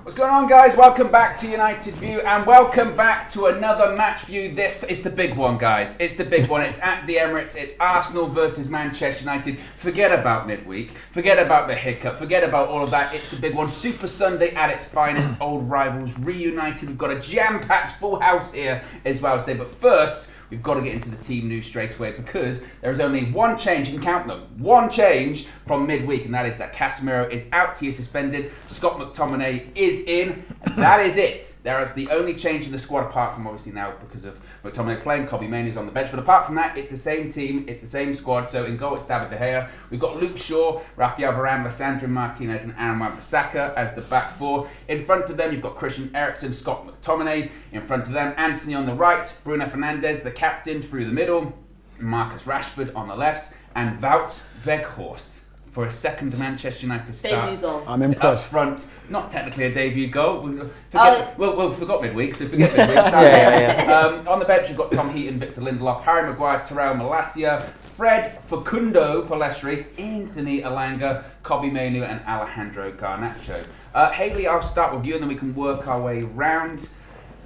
What's going on, guys? Welcome back to United View and welcome back to another match view. This is the big one, guys. It's the big one. It's at the Emirates. It's Arsenal versus Manchester United. Forget about midweek. Forget about the hiccup. Forget about all of that. It's the big one. Super Sunday at its finest. Old rivals reunited. We've got a jam-packed full house here as well today. But first, we've got to get into the team news straight away because there is only one change, you can count them, one change from midweek, and that is that Casemiro is out, he is suspended, Scott McTominay is in, and that is it. There is the only change in the squad apart from obviously now because of McTominay playing, Kobbie Mainoo's on the bench, but apart from that, it's the same team, it's the same squad. So in goal, it's David De Gea. We've got Luke Shaw, Rafael Varane, Lissandro Martinez and Aaron Wan-Bissaka as the back four. In front of them, you've got Christian Eriksen, Scott McTominay. In front of them, Anthony on the right, Bruno Fernandes, the captain, through the middle, Marcus Rashford on the left, and Wout Weghorst for a second Manchester United start. Debut goal. I'm impressed. Up front, not technically a debut goal. We forgot midweek, so forget midweek. On the bench, we've got Tom Heaton, Victor Lindelof, Harry Maguire, Terrell Malacia, Fred Facundo Palestri, Anthony Elanga, Kobbie Mainoo, and Alejandro Garnacho. Hayley, I'll start with you, and then we can work our way round.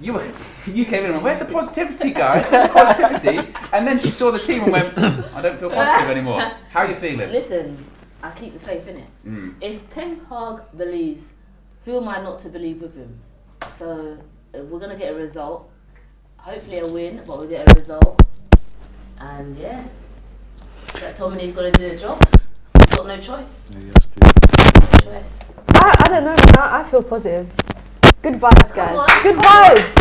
You came in and went, where's the positivity, guys? Where's the positivity? And then she saw the team and went, I don't feel positive anymore. How are you feeling? Listen, I keep the faith in it. If Ten Hag believes, who am I not to believe with him? So we're going to get a result. Hopefully a win, but we'll get a result. And yeah, that Tominay's got to do a job. He's got no choice. Yeah, yes, too. No choice. I don't know, man. I feel positive. Good vibes, guys. Good vibes.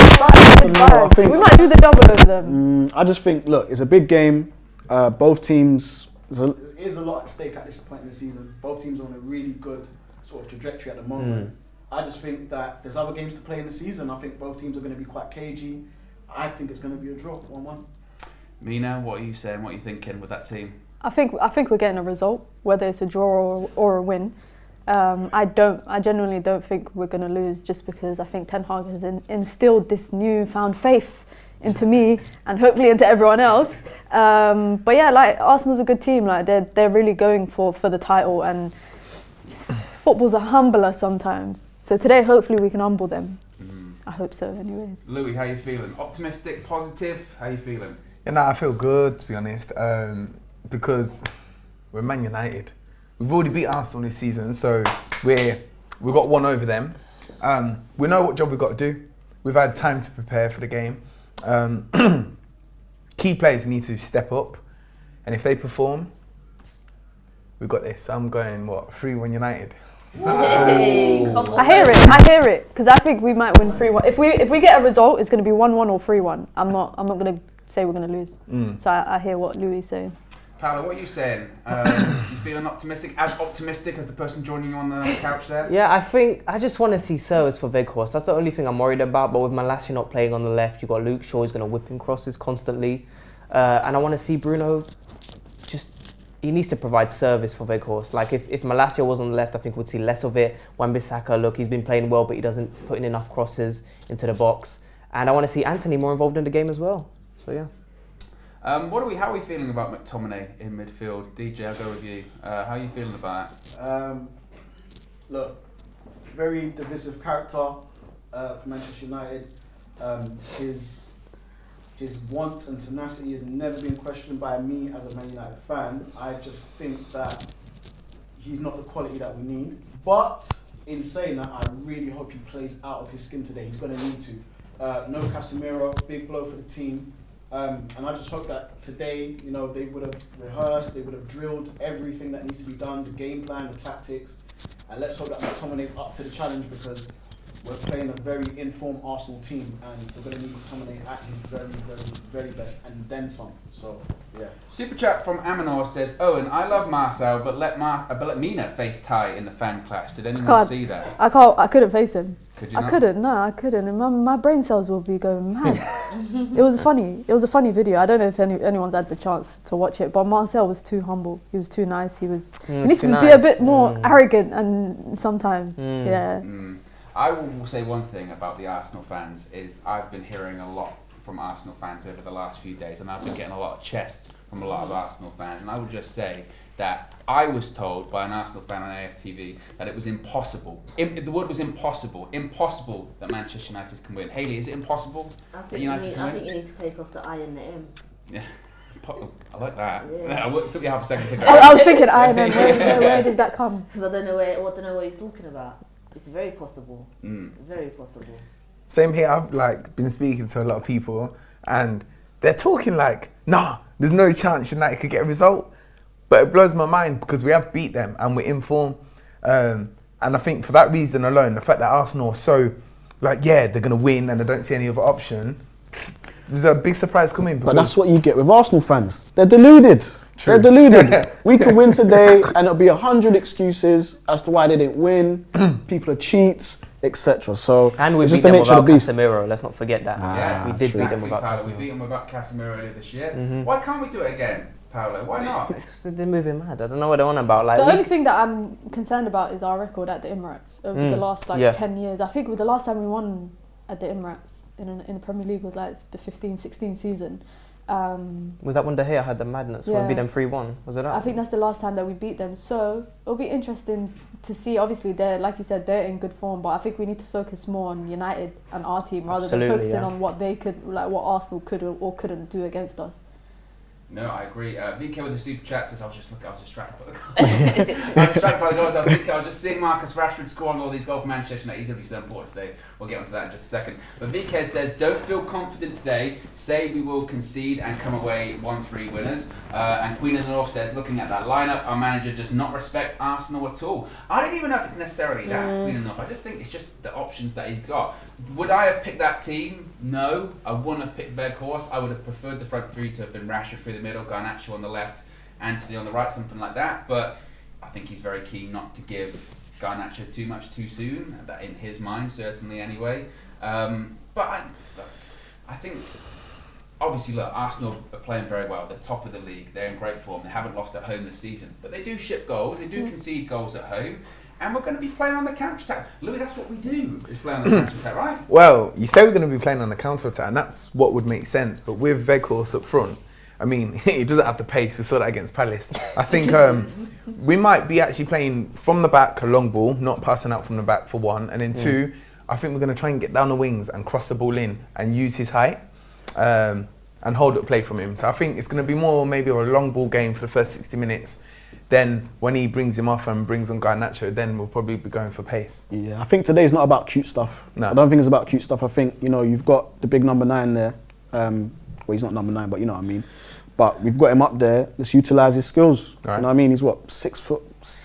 Good vibes. We might do the double over them. I just think, look, it's a big game. Both teams, There is a lot at stake at this point in the season. Both teams are on a really good sort of trajectory at the moment. I just think that there's other games to play in the season. I think both teams are going to be quite cagey. I think it's going to be a draw, 1-1. Mina, what are you saying? What are you thinking with that team? I think we're getting a result, whether it's a draw or a win. I genuinely don't think we're going to lose just because I think Ten Hag has instilled this newfound faith into me and hopefully into everyone else. But yeah, like Arsenal's a good team. Like they're really going for the title, and just, football's a humbler sometimes. So today, hopefully, we can humble them. I hope so, anyways. Louis, how you feeling? Optimistic, positive? How you feeling? Yeah, I feel good, to be honest, because we're Man United. We've already beat Arsenal this season, so we've got one over them. We know what job we've got to do. We've had time to prepare for the game. Key players need to step up, and if they perform, we've got this. I'm going 3-1 United. Hey, come on. I hear it, because I think we might win 3-1. If we get a result, it's going to be 1-1 or 3-1. I'm not going to say we're going to lose. So I hear what Louis is saying. Paulo, what are you saying? You feeling optimistic? As optimistic as the person joining you on the couch there? Yeah, I just want to see service for Weghorst. That's the only thing I'm worried about. But with Malacia not playing on the left, you've got Luke Shaw who's going to whip in crosses constantly. And I want to see Bruno he needs to provide service for Weghorst. Like if Malacia was on the left, I think we'd see less of it. Wan-Bissaka, look, he's been playing well, but he doesn't put in enough crosses into the box. And I want to see Anthony more involved in the game as well. So yeah. How are we feeling about McTominay in midfield? DJ, I'll go with you. How are you feeling about it? Look, very divisive character for Manchester United. His want and tenacity has never been questioned by me as a Man United fan. I just think that he's not the quality that we need. But in saying that, I really hope he plays out of his skin today. He's going to need to. No Casemiro, big blow for the team. And I just hope that today, they would have rehearsed, they would have drilled everything that needs to be done, the game plan, the tactics. And let's hope that McTominay's up to the challenge because we're playing a very informed Arsenal team and we're going to need McTominay at his very, very, very best and then some. So, yeah. Super chat from Aminor says, Owen, I love Marcel, but let Mina face Ty in the fan clash. Did anyone see that? I couldn't face him. Could you not? I couldn't. And my brain cells will be going mad. It was a funny video. I don't know if anyone's had the chance to watch it, but Marcel was too humble. He was too nice. He needs to be a bit more arrogant and sometimes, yeah. I will say one thing about the Arsenal fans is I've been hearing a lot from Arsenal fans over the last few days, and I've been getting a lot of chest from a lot of Arsenal fans, and I would just say that I was told by an Arsenal fan on AFTV that it was impossible. The word was impossible. Impossible that Manchester United can win. Hayley, is it impossible that United can win? I think you need to take off the I and the M. Yeah. I like that. Yeah. It took you half a second to think I was thinking Iron Man. Where does that come? Because I don't know what he's talking about. It's very possible. Very possible. Same here. I've like been speaking to a lot of people, and they're talking like, nah, there's no chance United could get a result. But it blows my mind because we have beat them and we're in form. And I think for that reason alone, the fact that Arsenal are so like, yeah, they're gonna win and I don't see any other option. There's a big surprise coming. But that's what you get with Arsenal fans. They're deluded. True. They're deluded. We could win today and it'll be 100 excuses as to why they didn't win. People are cheats, etc. So And we it's beat just the them nature of without the beast. Casemiro. Let's not forget that. Yeah, we did beat them exactly, without Paulo. We Casemiro. beat them without Casemiro earlier this year. Why can't we do it again, Paulo? Why not? They're moving mad. I don't know what they're on about. Like The only thing that I'm concerned about is our record at the Emirates over the last 10 years. I think with the last time we won at the Emirates in the Premier League was like the 15-16 season. was that when De Gea had the madness? When we beat them 3-1? Was it that? I think that's the last time that we beat them. So it'll be interesting to see. Obviously, they're like you said, they're in good form, but I think we need to focus more on United and our team rather than focusing on what they could, like what Arsenal could or couldn't do against us. No, I agree. VK with the super chat says I was distracted by the goals. I was distracted by the goals. I was just seeing Marcus Rashford scoring all these goals for Manchester United. He's going to be so important today. We'll get onto that in just a second. But VK says, don't feel confident today. Say we will concede and come away 1-3 winners. And Queen of the North says, looking at that lineup, our manager does not respect Arsenal at all. I don't even know if it's necessarily that, Queen of the North. I just think it's just the options that he's got. Would I have picked that team? No. I wouldn't have picked Weghorst. I would have preferred the front three to have been Rashford through the middle, Garnacho on the left, Anthony on the right, something like that. But I think he's very keen not to give Garnacho too much too soon, that in his mind, certainly anyway. But I think, obviously, look, Arsenal are playing very well. They're top of the league. They're in great form. They haven't lost at home this season. But they do ship goals. They do concede goals at home. And we're going to be playing on the counter-attack. Louis, that's what we do, is play on the counter-attack, right? Well, you say we're going to be playing on the counter-attack, and that's what would make sense. But with Weghorst up front, I mean, he doesn't have the pace. We saw that against Palace. I think we might be actually playing from the back, a long ball, not passing out from the back for one. And then two, I think we're going to try and get down the wings and cross the ball in and use his height and hold up play from him. So I think it's going to be more maybe a long ball game for the first 60 minutes. Then when he brings him off and brings on Garnacho, then we'll probably be going for pace. Yeah, I think today's not about cute stuff. No. I don't think it's about cute stuff. I think, you've got the big number 9 there. Well, he's not number 9, but you know what I mean. But we've got him up there. Let's utilise his skills. Right. You know what I mean? He's what, 6'6",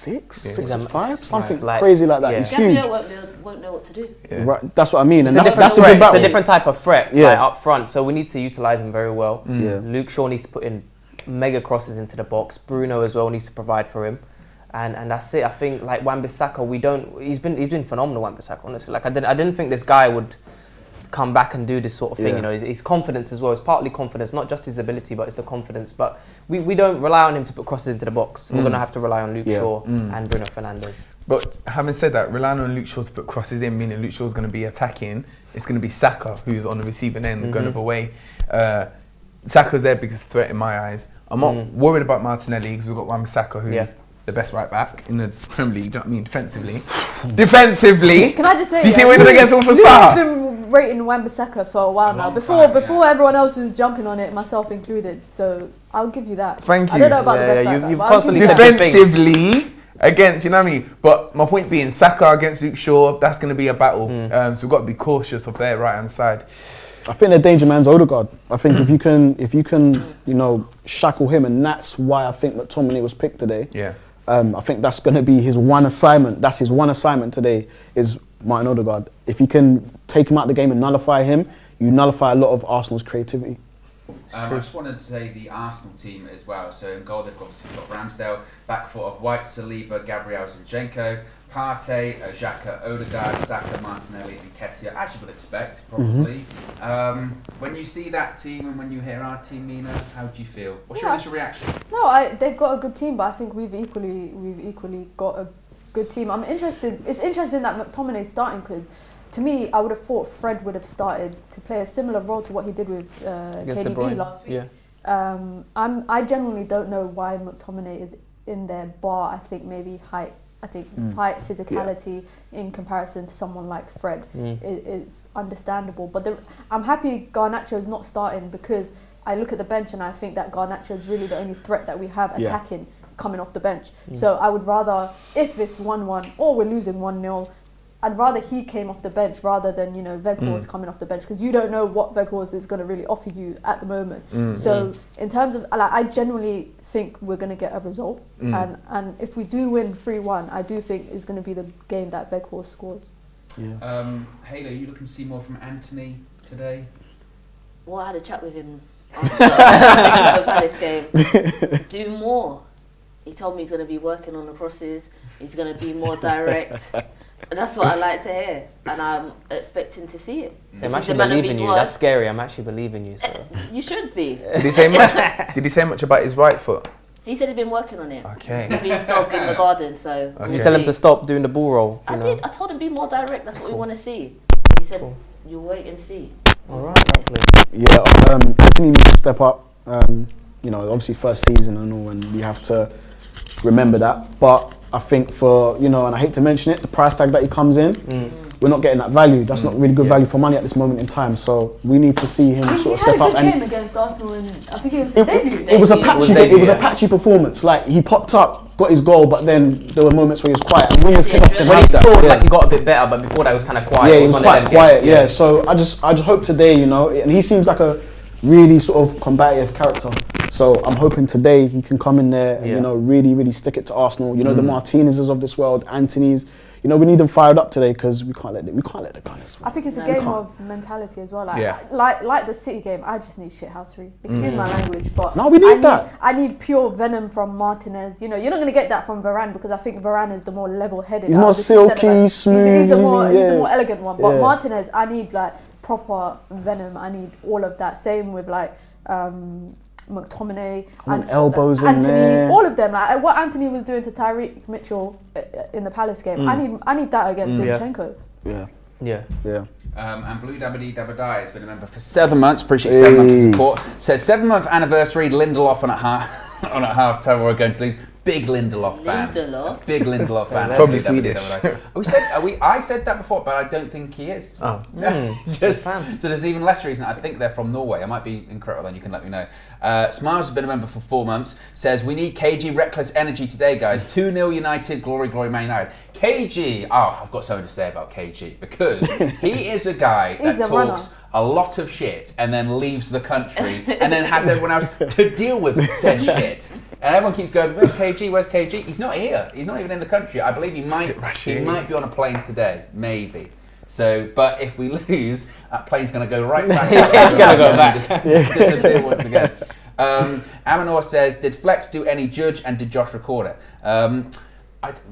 Yeah. 6'5", something like- crazy like that. yeah. He's huge. Gabriel won't know what to do. Yeah. Right, that's what I mean, and It's that's a threat. good battle. It's a different type of threat Yeah. up front, so we need to utilise him very well. Yeah. Luke Shaw needs to put in mega crosses into the box. Bruno as well needs to provide for him. And that's it. I think like Wan-Bissaka, he's been phenomenal, Wan-Bissaka, honestly. Like I didn't think this guy would come back and do this sort of thing. Yeah. His confidence as well. It's partly confidence, not just his ability, but it's the confidence. But we don't rely on him to put crosses into the box. We're gonna have to rely on Luke Shaw and Bruno Fernandes. But having said that, relying on Luke Shaw to put crosses in, meaning Luke Shaw's going to be attacking, it's going to be Saka who's on the receiving end, going the way. Saka's their biggest threat in my eyes. I'm not worried about Martinelli because we've got Wan-Bissaka who's the best right back in the Premier League. Do you know what I mean? Defensively. Can I just say? Do you see what we're against all for Louis Saha? has been rating Wan-Bissaka for a while now. long Before time, everyone else was jumping on it, myself included. So I'll give you that. Thank I you. don't know about the best Yeah, right back, you've but I'll give constantly you said that. good things. Defensively against, you know what I mean? But my point being, Saka against Luke Shaw, that's going to be a battle. So we've got to be cautious of their right hand side. I think the danger man's Odegaard. I think if you can, shackle him, and that's why I think McTominay was picked today. Yeah. I think that's going to be his one assignment. That's his one assignment today is Martin Odegaard. If you can take him out of the game and nullify him, you nullify a lot of Arsenal's creativity. I just wanted to say the Arsenal team as well. So in goal they've got Ramsdale, back foot of White, Saliba, Gabriel, Zinchenko, Partey, Xhaka, Odegaard, Saka, Martinelli and Nketiah. As you would expect, probably. When you see that team and when you hear our team, Mina, how do you feel? What's your initial reaction? No, they've got a good team, but I think we've equally got a good team. I'm interested. It's interesting that McTominay's starting because, to me, I would have thought Fred would have started to play a similar role to what he did with Against De KDB Bruyne. last week. Yeah. I genuinely don't know why McTominay in there, bar I think maybe height. I think height, physicality in comparison to someone like Fred is understandable. But I'm happy Garnacho's not starting, because I look at the bench and I think that Garnacho is really the only threat that we have attacking coming off the bench. So I would rather, if it's 1-1 or we're losing 1-0, I'd rather he came off the bench rather than, you know, Weghorst coming off the bench, because you don't know what Weghorst is going to really offer you at the moment. So in terms of, like, I genuinely think we're going to get a result, and if we do win 3-1, I do think it's going to be the game that Weghorst scores. Hayley, are you looking to see more from Anthony today? Well, I had a chat with him after the Palace game. Do more. He told me he's going to be working on the crosses. He's going to be more direct. And that's what I like to hear, and I'm expecting to see it. I'm actually believing you. That's scary. I'm actually believing you. So. You should be. Did he say much? Did he say much about his right foot? He said he'd been working on it. Okay. With his dog in the garden, so. Okay. You tell him to stop doing the ball roll. I did. I told him be more direct. That's what we want to see. He said, "You wait and see." All right, lovely. Yeah, Anthony needs to step up. You know, obviously first season and all, and we have to remember that. But I think for, you know, and I hate to mention it, the price tag that he comes in, we're not getting that value. That's not really good value for money at this moment in time. So we need to see him sort of step up. He had a good game against Arsenal, and I think it was his debut. It was a patchy performance. Like, he popped up, got his goal, but then there were moments where he was quiet. And when he scored, like, he got a bit better, but before that, it was kind of quiet. Yeah, he was quite quiet. Yeah. So I just hope today, you know, and he seems like a really sort of combative character. So I'm hoping today he can come in there and, you know, really, really stick it to Arsenal. You know, the Martinez's of this world, Anthony's. You know, we need them fired up today, because we can't let the Gunners. I think it's a game of mentality as well. Like the City game, I just need shithousery. Excuse my language, but no, we need that. I need pure venom from Martinez. You know, you're not going to get that from Varane, because I think Varane is the more level-headed. He's more silky, smooth. He's the more elegant one. But Martinez, I need like proper venom. I need all of that. Same with like McTominay and elbows Anthony, in there. all of them. Like what Anthony was doing to Tyreek Mitchell in the Palace game, I need that against Zinchenko. And Blue Dabba Dabba has been a member for 7 months. Appreciate 7 months of support. Says 7-month anniversary. Lindelof on at half time. We're going to lose. Big Lindelof fan. Big Lindelof fan. It's probably Swedish. I said that before, but I don't think he is. Oh. So there's even less reason. I think they're from Norway. I might be incorrect, then you can let me know. Smiles has been a member for 4 months. Says, we need KG reckless energy today, guys. 2-0 United, glory, glory, Man United. KG, I've got something to say about KG, because he is a guy that talks a lot of shit and then leaves the country and then has everyone else to deal with said shit. And everyone keeps going, where's KG, where's KG? He's not here. He's not even in the country. I believe he might be on a plane today, maybe. So, but if we lose, that plane's going to go right back. It's going to go back. Just disappear once again. Amanor says, did Flex do any judge and did Josh record it?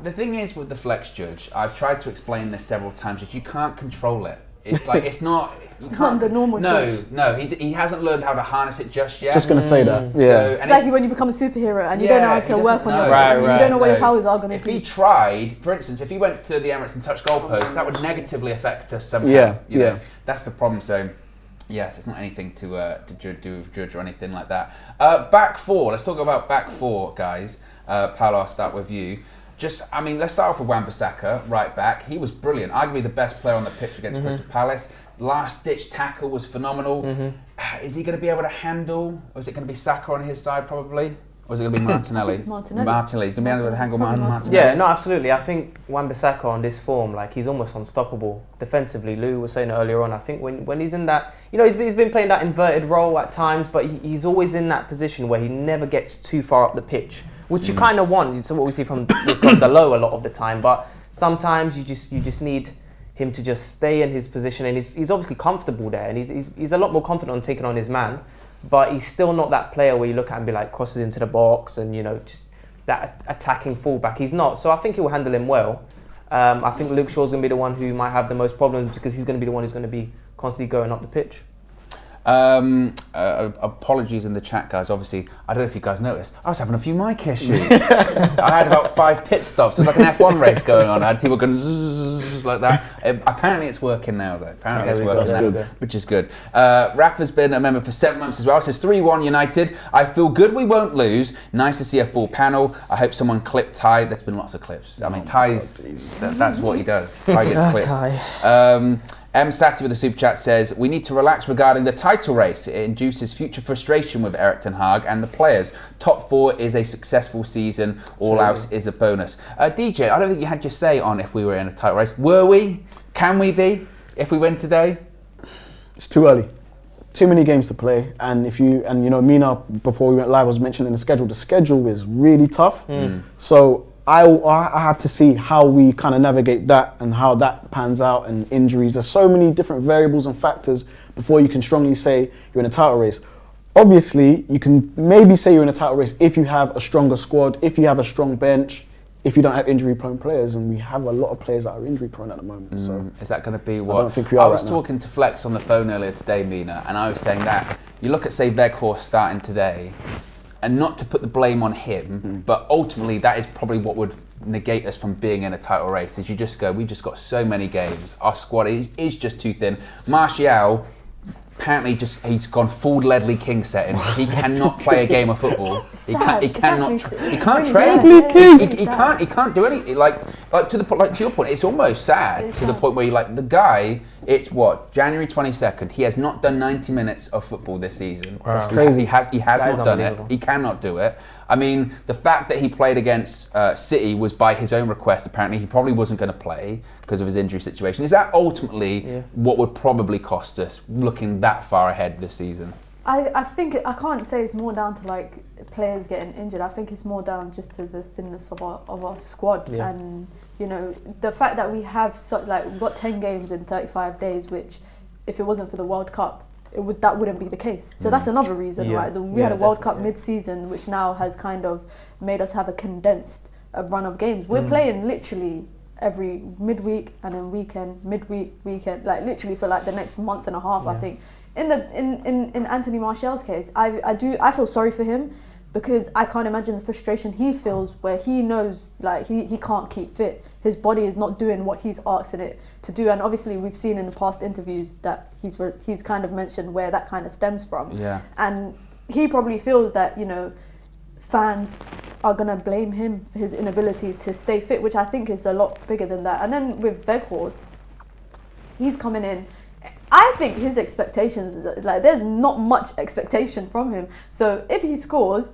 The thing is with the Flex judge, I've tried to explain this several times, is you can't control it. It's like, it's not... It's not the normal judge. No, he hasn't learned how to harness it just yet. Just going to say that. So, it's like when you become a superhero and you don't know how to work on your you don't know what your powers are going to be. If he tried, for instance, if he went to the Emirates and touched goalposts, that would negatively affect us somehow. You know, that's the problem. So, yes, it's not anything to do with judge or anything like that. Back four. Let's talk about back four, guys. Paulo, I'll start with you. Let's start off with Wan-Bissaka, right back. He was brilliant. Arguably the best player on the pitch against Crystal Palace. Last-ditch tackle was phenomenal. Is he going to be able to handle, or is it going to be Saka on his side probably? Or is it going to be Martinelli? It's Martinelli. He's going to be able to handle Martinelli. Yeah, no, absolutely. I think Wan-Bissaka on this form, like, he's almost unstoppable defensively. Lou was saying it earlier on. I think when he's in that, you know, he's been playing that inverted role at times, but he's always in that position where he never gets too far up the pitch, which you kind of want. It's what we see from the low a lot of the time. But sometimes you just need him to just stay in his position, and he's obviously comfortable there, and he's a lot more confident on taking on his man, but he's still not that player where you look at him and be like, crosses into the box and, you know, just that attacking fullback. He's not. So I think he'll handle him well. I think Luke Shaw's going to be the one who might have the most problems, because he's going to be the one who's going to be constantly going up the pitch. Apologies in the chat, guys. Obviously, I don't know if you guys noticed, I was having a few mic issues. I had about 5 pit stops. It was like an F1 race going on. I had people going zzz like that. Apparently it's working now, though. Apparently it's working now, which is good. Rafa's been a member for 7 months as well. Says 3-1 United. I feel good we won't lose. Nice to see a full panel. I hope someone clipped Ty. There's been lots of clips. I mean, Ty's, that's what he does. Ty gets clipped. Ty. M. Sati with the super chat says, we need to relax regarding the title race. It induces future frustration with Erik ten Hag and the players. Top 4 is a successful season. All else is a bonus. DJ, I don't think you had your say on if we were in a title race. Were we? Can we be if we win today? It's too early. Too many games to play. And Mina, before we went live, was mentioning the schedule. The schedule is really tough. So I have to see how we kind of navigate that and how that pans out, and injuries. There's so many different variables and factors before you can strongly say you're in a title race. Obviously, you can maybe say you're in a title race if you have a stronger squad, if you have a strong bench, if you don't have injury-prone players, and we have a lot of players that are injury-prone at the moment. So is that going to be what? I don't think we are. I was talking to Flex on the phone earlier today, Mina, and I was saying that you look at, say, Weghorst starting today, and not to put the blame on him, but ultimately that is probably what would negate us from being in a title race. Is you just go, we've just got so many games. Our squad is just too thin. Martial, apparently he's gone full Ledley King settings. He cannot play a game of football. He can't train. He can't do anything. Like to your point, it's almost sad to the point where the guy. It's what, January 22nd. He has not done 90 minutes of football this season. Wow. That's crazy. He has not done it. He cannot do it. I mean, the fact that he played against City was by his own request. Apparently, he probably wasn't going to play because of his injury situation. Is that ultimately what would probably cost us looking that far ahead this season? I think I can't say it's more down to players getting injured. I think it's more down just to the thinness of our squad, and the fact that we have we've got 10 games in 35 days, which if it wasn't for the World Cup, that wouldn't be the case. So that's another reason, right? We had a World Cup mid-season, which now has kind of made us have a condensed run of games. We're playing literally every midweek and then weekend, midweek, weekend, literally for the next month and a half. I think. In Anthony Martial's case, I feel sorry for him, because I can't imagine the frustration he feels where he knows he can't keep fit. His body is not doing what he's asking it to do, and obviously we've seen in the past interviews that he's kind of mentioned where that kind of stems from. Yeah. And he probably feels that fans are gonna blame him for his inability to stay fit, which I think is a lot bigger than that. And then with Weghorst, he's coming in. I think his expectations, there's not much expectation from him. So if he scores,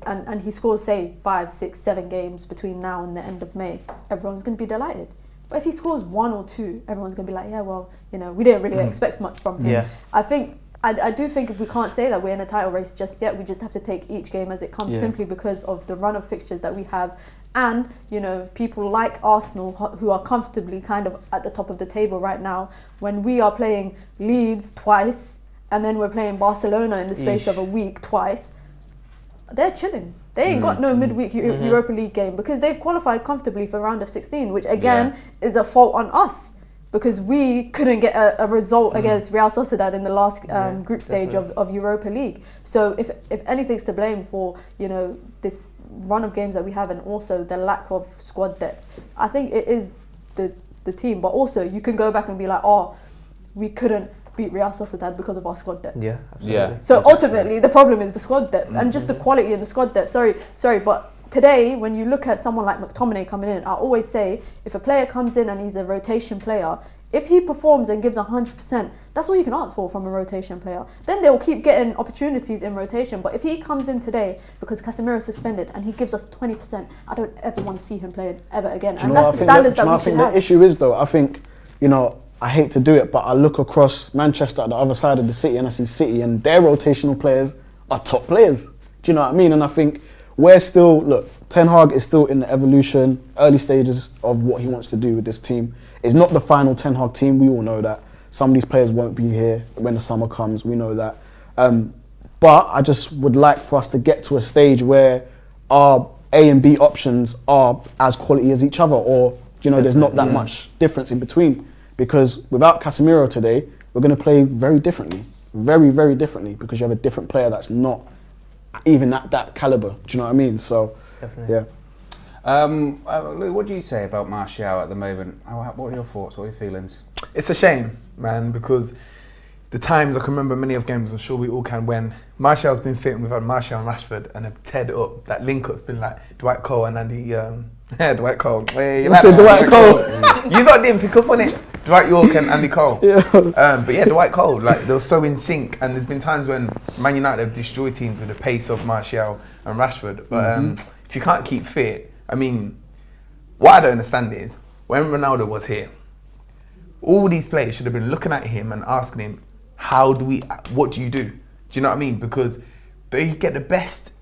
and he scores, say, 5, 6, 7 games between now and the end of May, everyone's going to be delighted. But if he scores 1 or 2, everyone's going to be like, yeah, well, we didn't really expect much from him. Yeah. I do think if we can't say that we're in a title race just yet, we just have to take each game as it comes, simply because of the run of fixtures that we have. And, people like Arsenal who are comfortably kind of at the top of the table right now, when we are playing Leeds twice and then we're playing Barcelona in the space of a week twice, they're chilling. They ain't got no midweek Europa League game because they've qualified comfortably for round of 16, which again is a fault on us, because we couldn't get a result against Real Sociedad in the last group stage of Europa League. So if anything's to blame for this run of games that we have, and also the lack of squad depth, I think it is the team. But also you can go back and be like, oh, we couldn't beat Real Sociedad because of our squad depth. Yeah, absolutely. Yeah. So ultimately the problem is the squad depth and just the quality in the squad depth. Sorry, but today, when you look at someone like McTominay coming in, I always say, if a player comes in and he's a rotation player, if he performs and gives 100%, that's all you can ask for from a rotation player. Then they'll keep getting opportunities in rotation. But if he comes in today because Casemiro's suspended and he gives us 20%, I don't ever want to see him playing ever again. And that's the standards that we should have. The issue is, though, I think, I hate to do it, but I look across Manchester at the other side of the city and I see City, and their rotational players are top players. Do you know what I mean? And I think we're still, Ten Hag is still in the evolution, early stages of what he wants to do with this team. It's not the final Ten Hag team, we all know that. Some of these players won't be here when the summer comes, we know that. But I just would like for us to get to a stage where our A and B options are as quality as each other, or there's not that much difference in between. Because without Casemiro today, we're going to play very differently. very, very differently because you have a different player that's not even at that caliber. Do you know what I mean? So, Definitely. yeah. Lou, what do you say about Martial at the moment? What are your thoughts? What are your feelings? It's a shame, man, because the times I can remember many of games, I'm sure we all can, when Martial's been fit and we've had Martial and Rashford and have teared it up. That link-up's been like Dwight Cole and Andy, Dwight Cole. Hey, What's it, Dwight Cole? You lot didn't pick up on it. Dwight York and Andy Cole. Yeah. But yeah, Dwight Cole, like they were so in sync, and there's been times when Man United have destroyed teams with the pace of Martial and Rashford. But if you can't keep fit, I mean, what I don't understand is when Ronaldo was here, all these players should have been looking at him and asking him, what do you do? Do you know what I mean? Because they get the best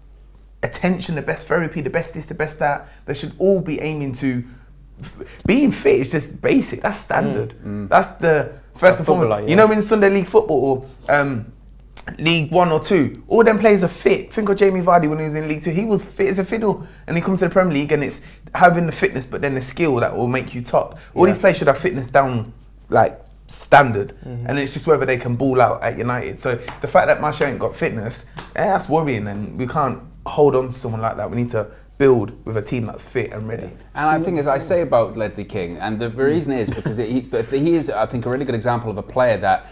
attention, the best therapy, the best this, the best that. They should all be aiming to. Being fit is just basic. That's standard. That's the first and foremost. Like, yeah. You know, in Sunday League football or League 1 or 2, all them players are fit. Think of Jamie Vardy when he was in League 2. He was fit as a fiddle, and he comes to the Premier League, and it's having the fitness, but then the skill that will make you top. All these players should have fitness down like standard, and it's just whether they can ball out at United. So the fact that Martial ain't got fitness, that's worrying, and we can't hold on to someone like that. We need to build with a team that's fit and ready. And I think, as I say about Ledley King, and the reason is because he is, I think, a really good example of a player that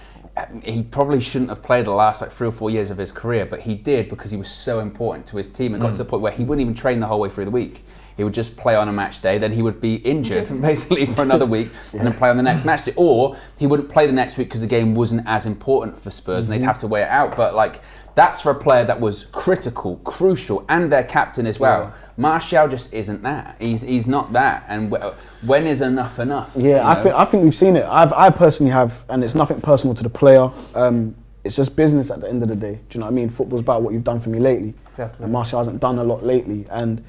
he probably shouldn't have played the last 3 or 4 years of his career, but he did because he was so important to his team and got to the point where he wouldn't even train the whole way through the week. He would just play on a match day, then he would be injured basically for another week and then play on the next match day. Or he wouldn't play the next week because the game wasn't as important for Spurs and they'd have to weigh it out. But that's for a player that was critical, crucial, and their captain as well. Yeah. Martial just isn't that. He's not that. And when is enough enough? Yeah, I think we've seen it. I personally have, and it's nothing personal to the player. It's just business at the end of the day. Do you know what I mean? Football's about what you've done for me lately. Exactly. And Martial hasn't done a lot lately. And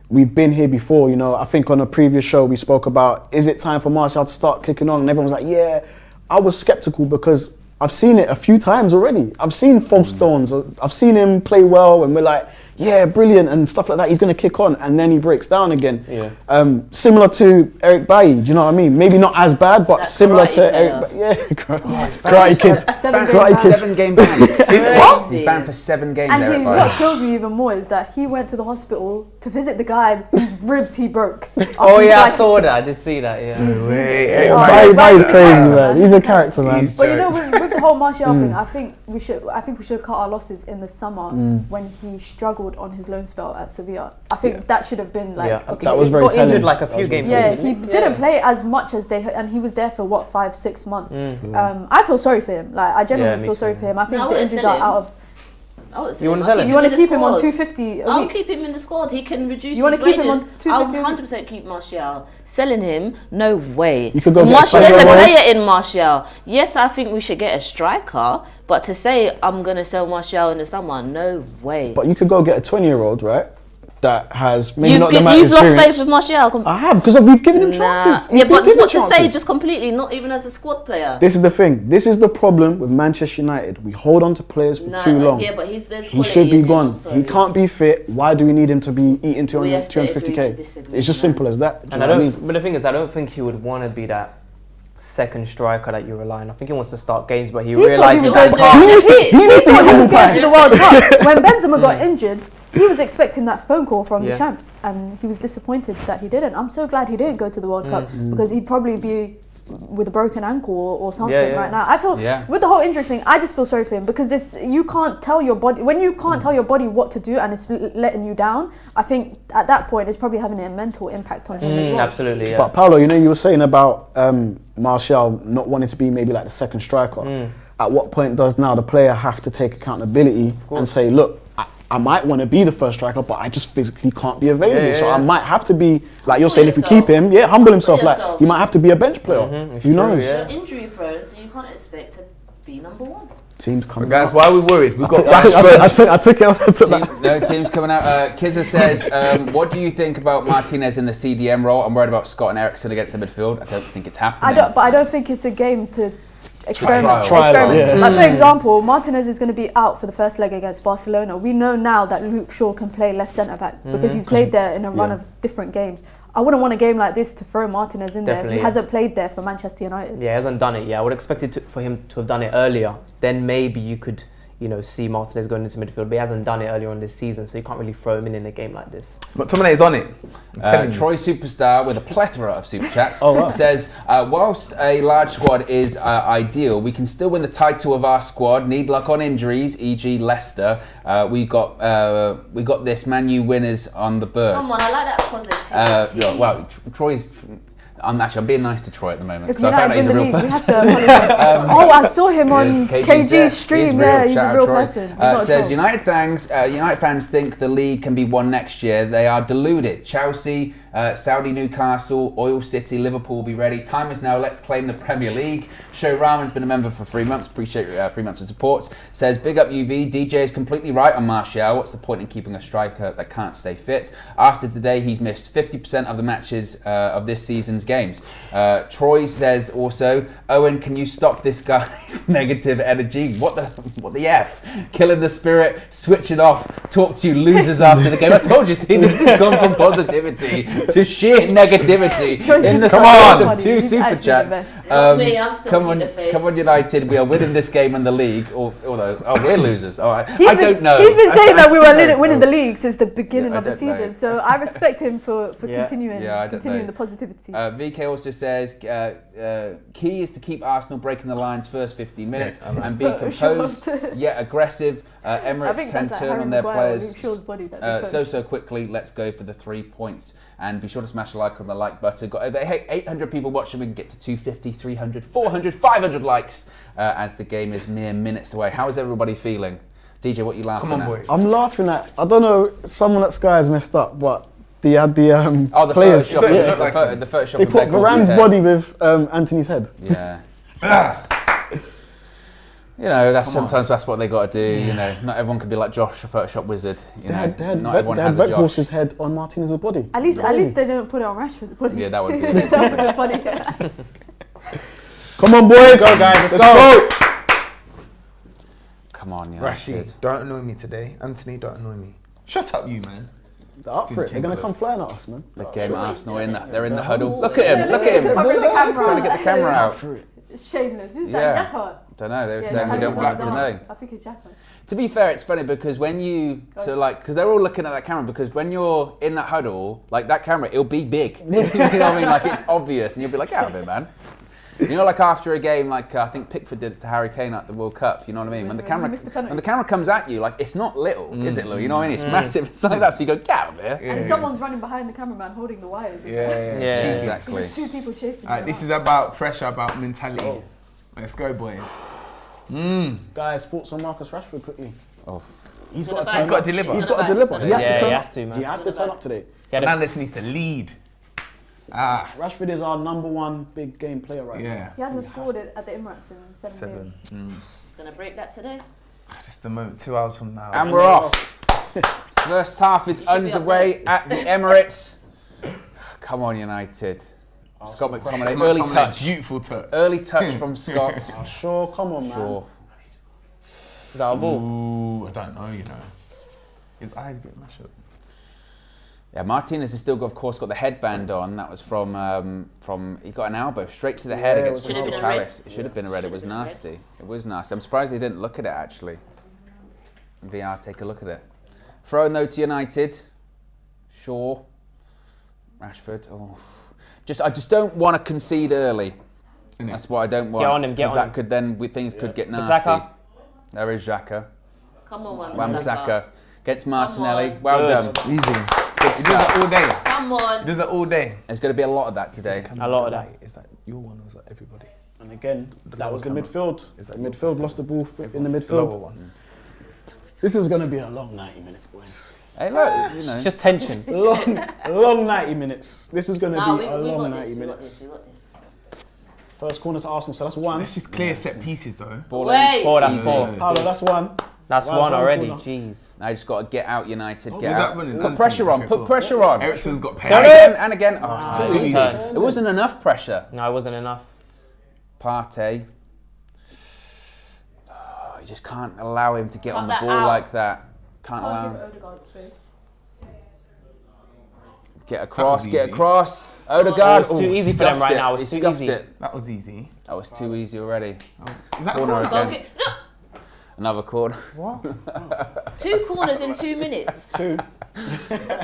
we've been here before, you know. I think on a previous show we spoke about, is it time for Martial to start kicking on? And everyone was like, yeah. I was skeptical because I've seen it a few times already. I've seen false dawns. I've seen him play well and we're like, yeah, brilliant and stuff like that. He's going to kick on and then he breaks down again. Yeah. Similar to Eric Bailly, do you know what I mean? Maybe not as bad, but That's similar karate to Eric player. Bailly. Yeah, Karate Kid. 7 7 game game ban. ban. Crazy. He's banned for 7 games. And Eric what Bailly. kills me even more is that he went to the hospital to visit the guy whose ribs he broke. Oh After yeah, I he saw tried that. I did see that. Yeah. Bailly's crazy, man. He's a character, man. But you know, with the whole Martial thing, I think we should cut our losses in the summer when he struggled on his loan spell at Sevilla. I think that should have been like, Yeah. okay, That was he very got telling. Injured like a few games. Yeah, didn't he he? didn't play as much as and he was there for 5-6 months. I feel sorry for him. Like I genuinely me feel sorry too. for him. I think No, I the wouldn't injuries sell are him. out of. You wanna sell him? You want to in the keep him on squad. 250 a I'll week. keep him in the squad. He can reduce You wanna his keep him wages. on 250 I'll 100% keep Martial. Selling him, no way. You could go get Martial, a there's a 20-year-old. player in Martial. Yes, I think we should get a striker, but to say I'm going to sell Martial in the summer, no way. But you could go get a 20-year-old, right? That has maybe You've not the amount of lost faith experience. with Martial. I have, because we've given him chances. He's Yeah, been but given what to say chances. just completely, not even as a squad player. This is the thing. This is the problem with Manchester United. We hold on to players for too long. Yeah, but there's He quality should be in him, I'm gone. sorry. He can't be fit. Why do we need him to be eating We have to agree to 250k? disagree, It's just man. simple as that. Do you And know I what don't. I mean? But the thing is, I don't think he would want to be that second striker that you rely on. I think he wants to start games, but he He thought he realizes was that going he to can't. He needs to thought get he humble was going pie. to the World Cup. When Benzema got injured, he was expecting that phone call from the Yeah. champs, and he was disappointed that he didn't. I'm so glad he didn't go to the World Cup because he'd probably be with a broken ankle or something Yeah, yeah. right now. I feel with the whole injury thing, I just feel sorry for him because you can't tell your body when you can't tell your body what to do and it's letting you down. I think at that point it's probably having a mental impact on him as well. Absolutely, yeah. But Paulo, you know, you were saying about Martial not wanting to be maybe like the second striker. At what point does now the player have to take accountability and say, look, I might want to be the first striker, but I just physically can't be available. Yeah, so yeah. I might have to be, like you're Humble saying, if we yourself. keep him, humble himself. Humble Like yourself. he might have to be a bench player. It's Who true, knows? yeah. You're injury prone, so you can't expect to be number one. Teams coming Guys, out. why are we worried? We've got I Rashford. took that. No, team's coming out. Kizza says, what do you think about Martinez in the CDM role? I'm worried about Scott and Ericsson against the midfield. I don't think it's happening. But I don't think it's a game to experiment. Trial, yeah. Like for example, Martinez is going to be out for the first leg against Barcelona. We know now that Luke Shaw can play left centre back because he's played there in a run of different games. I wouldn't want a game like this to throw Martinez in there. Definitely, He yeah. hasn't played there for Manchester United. Yeah, he hasn't done it yet. I would expect for him to have done it earlier. Then maybe you could, see Martinez going into midfield. But he hasn't done it earlier on this season, so you can't really throw him in a game like this. But Tominate's on it. I'm telling you. Troy Superstar with a plethora of super chats wow. says, whilst a large squad is ideal, we can still win the title of our squad. Need luck on injuries, e.g. Leicester. We got this Man U winners on the bird. Come on, I like that positivity. Well, Troy's. I'm being nice to Troy at the moment If because I found out he's a real United win the person. league, we have to apologise. I saw him on KG's KG's there. stream. Yeah, he's Shout a out real Troy. person. He's not a Says troll. United fans think the league can be won next year. They are deluded. Chelsea, Saudi Newcastle, Oil City, Liverpool will be ready. Time is now. Let's claim the Premier League. Show Rahman's been a member for 3 months. Appreciate 3 months of support. Says big up UV. DJ is completely right on Martial. What's the point in keeping a striker that can't stay fit? After today, he's missed 50% of the matches of this season's games. Troy says also, Owen, can you stop this guy's negative energy? What the F? Killing the spirit, switch it off, talk to you losers after the game. I told you, see, this has gone from positivity to sheer negativity in the space of 2 super chats. Me, I'm still Come on, keeping the faith. come on, United, we are winning this game in the league. Although we're losers. All right. I don't know. He's been saying that we were don't winning know. the league since the beginning Yeah, I of the don't know. season. So I respect him for Yeah. continuing Yeah, I don't know. the positivity. VK also says key is to keep Arsenal breaking the lines first 15 minutes Yeah, I know. and be It's composed photoshopped. yet aggressive. I Emirates think can that's like turn Harry on their Maguire or players Luke Shaw's body that they so quickly. Let's go for the 3 points and be sure to smash a like on the like button. Got over 800 people watching. We can get to 250, 300, 400, 500 likes as the game is mere minutes away. How is everybody feeling? DJ, what are you laughing Come on, at? boys. I'm laughing at. I don't know. Someone at Sky has messed up, but they had the Oh, the players. Photoshop. Yeah. The Photoshop. They of put Beckham's Varane's head. body with Anthony's head. Yeah. That's sometimes that's what they got to do. Not everyone can be like Josh, a Photoshop wizard. They had not everyone has a Josh. Weghorst's head on Martinez's body. At least they don't put it on Rashford's body. Yeah, that would be. That would be funny. Come on, boys. Go, guys, let's go. Come on, Rashid, don't annoy me today. Anthony, don't annoy me. Shut up, you man. They're up for it. They're gonna come flying at us, man. The game Arsenal in that. They're in the huddle. Look at him. Look at him. Covering the camera. Trying to get the camera out. Shameless. Who's Yeah. that? Xhaka? Don't know. They were Yeah, saying we that don't has like his to arm. know. I think it's Xhaka. To be fair, it's funny because when because they're all looking at that camera because when you're in that huddle, like that camera, it'll be big. You know what I mean? Like it's obvious, and you'll be like, "Get out of it, man." Like after a game, like I think Pickford did it to Harry Kane at the World Cup. You know what I mean? When the camera comes at you, like it's not little, is it, Lou? You know what I mean? It's massive. It's like that. So you go, "Get out of here." And someone's running behind the cameraman holding the wires. Yeah. Yeah. Exactly. There's 2 people chasing. Alright, this is about pressure, about mentality. Let's go, boys. Guys, thoughts on Marcus Rashford quickly? Oh. He's Gonna got to back. turn got up. to deliver. He's got to deliver. He has Yeah, to turn he up. has to, man. He has to turn up today. Fernandes needs to lead. Rashford is our #1 big game player right now. Yeah. He hasn't scored it at the Emirates in 7 games. He's going to break that today. Just the moment, 2 hours from now. And we're off. First half is be up underway at the Emirates. Come on, United. Scott McTominay, early touch. Beautiful touch. Early touch from Scott. Sure, come on, man. Sure. Is that a ball? Ooh, I don't know, His eyes a bit mashed up. Yeah, Martinez has still, of course, got the headband on. That was from he got an elbow straight to the head Yeah, against it was Crystal a red. Palace. It should have been a red. It was nasty. It was nasty. I'm surprised they didn't look at it actually. VR, take a look at it. Throwing though to United. Shaw, Rashford. Oh, I just don't want to concede early. That's what I don't want. Get on him, get 'cause on that him. could then things could get nasty. Xhaka. There is Xhaka. Come on, Wan-Bissaka against Martinelli. on. Well Good. done. Easy. Good He does it stuff. all day. Come on. He does it all day. There's going to be a lot of that today. A lot of that. Is that your one or was that everybody? And again, that was the camera. midfield. Is The that your midfield person? lost the ball in the The lower midfield. one. This is going to be a long 90 minutes, boys. Hey, look, It's just tension. long 90 minutes. This is going to Nah, be a we long got 90 this. We got minutes. this. We got this. First corner to Arsenal, so that's 1. Let's just clear set pieces though. Ball Wait. in. Four, that's Easy. 4. Paulo, that's 1. That's Right, 1 right already. corner. Jeez. Now you just got to get out, United. Get was that out. when it's Put Anthony? pressure on. Okay, Put cool. pressure on. Ericsson's got And paid. again and again. Oh, it's Ah, too it's easy. turned. It wasn't enough pressure. No, it wasn't enough. Partey. Oh, you just can't allow him to get Cut on the that ball out. like that. Can't allow Can't him. give Odegaard space. Get across, was get easy. across. Odegaard. Oh, it's too easy for them scuffed right it. now, He it's too scuffed easy. it. That was easy. That was too easy already. Is that Corner corner? again. No, Another corner. 2 corners in 2 minutes. Two.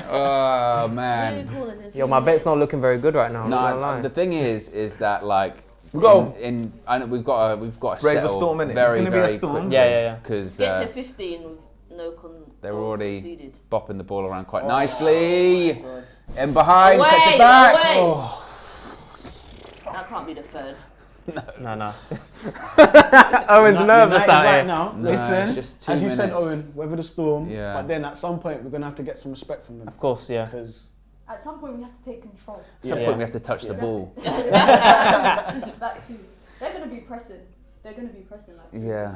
Oh 2 man. corners in 2 Yo, my bet's not looking very good right now. I'm not gonna No, lie. the thing is that like We go. I know we've got to Brave a settle storm, innit? It's very gonna be a very storm. quickly. Yeah. Because Get to 15 with no they were goals already conceded. bopping the ball around quite nicely. And behind, Away, cuts it back. away. Oh. That can't be the third. No. Owen's nervous United out right here. now. No, Listen, it's just 2 as you minutes. said, Owen, weather the storm. Yeah. But then at some point we're gonna have to get some respect from them Of course, yeah. because At some point, we have to take control. At some Yeah. point we have to touch the ball. That too. They're gonna be pressing. They're gonna be pressing like. Yeah.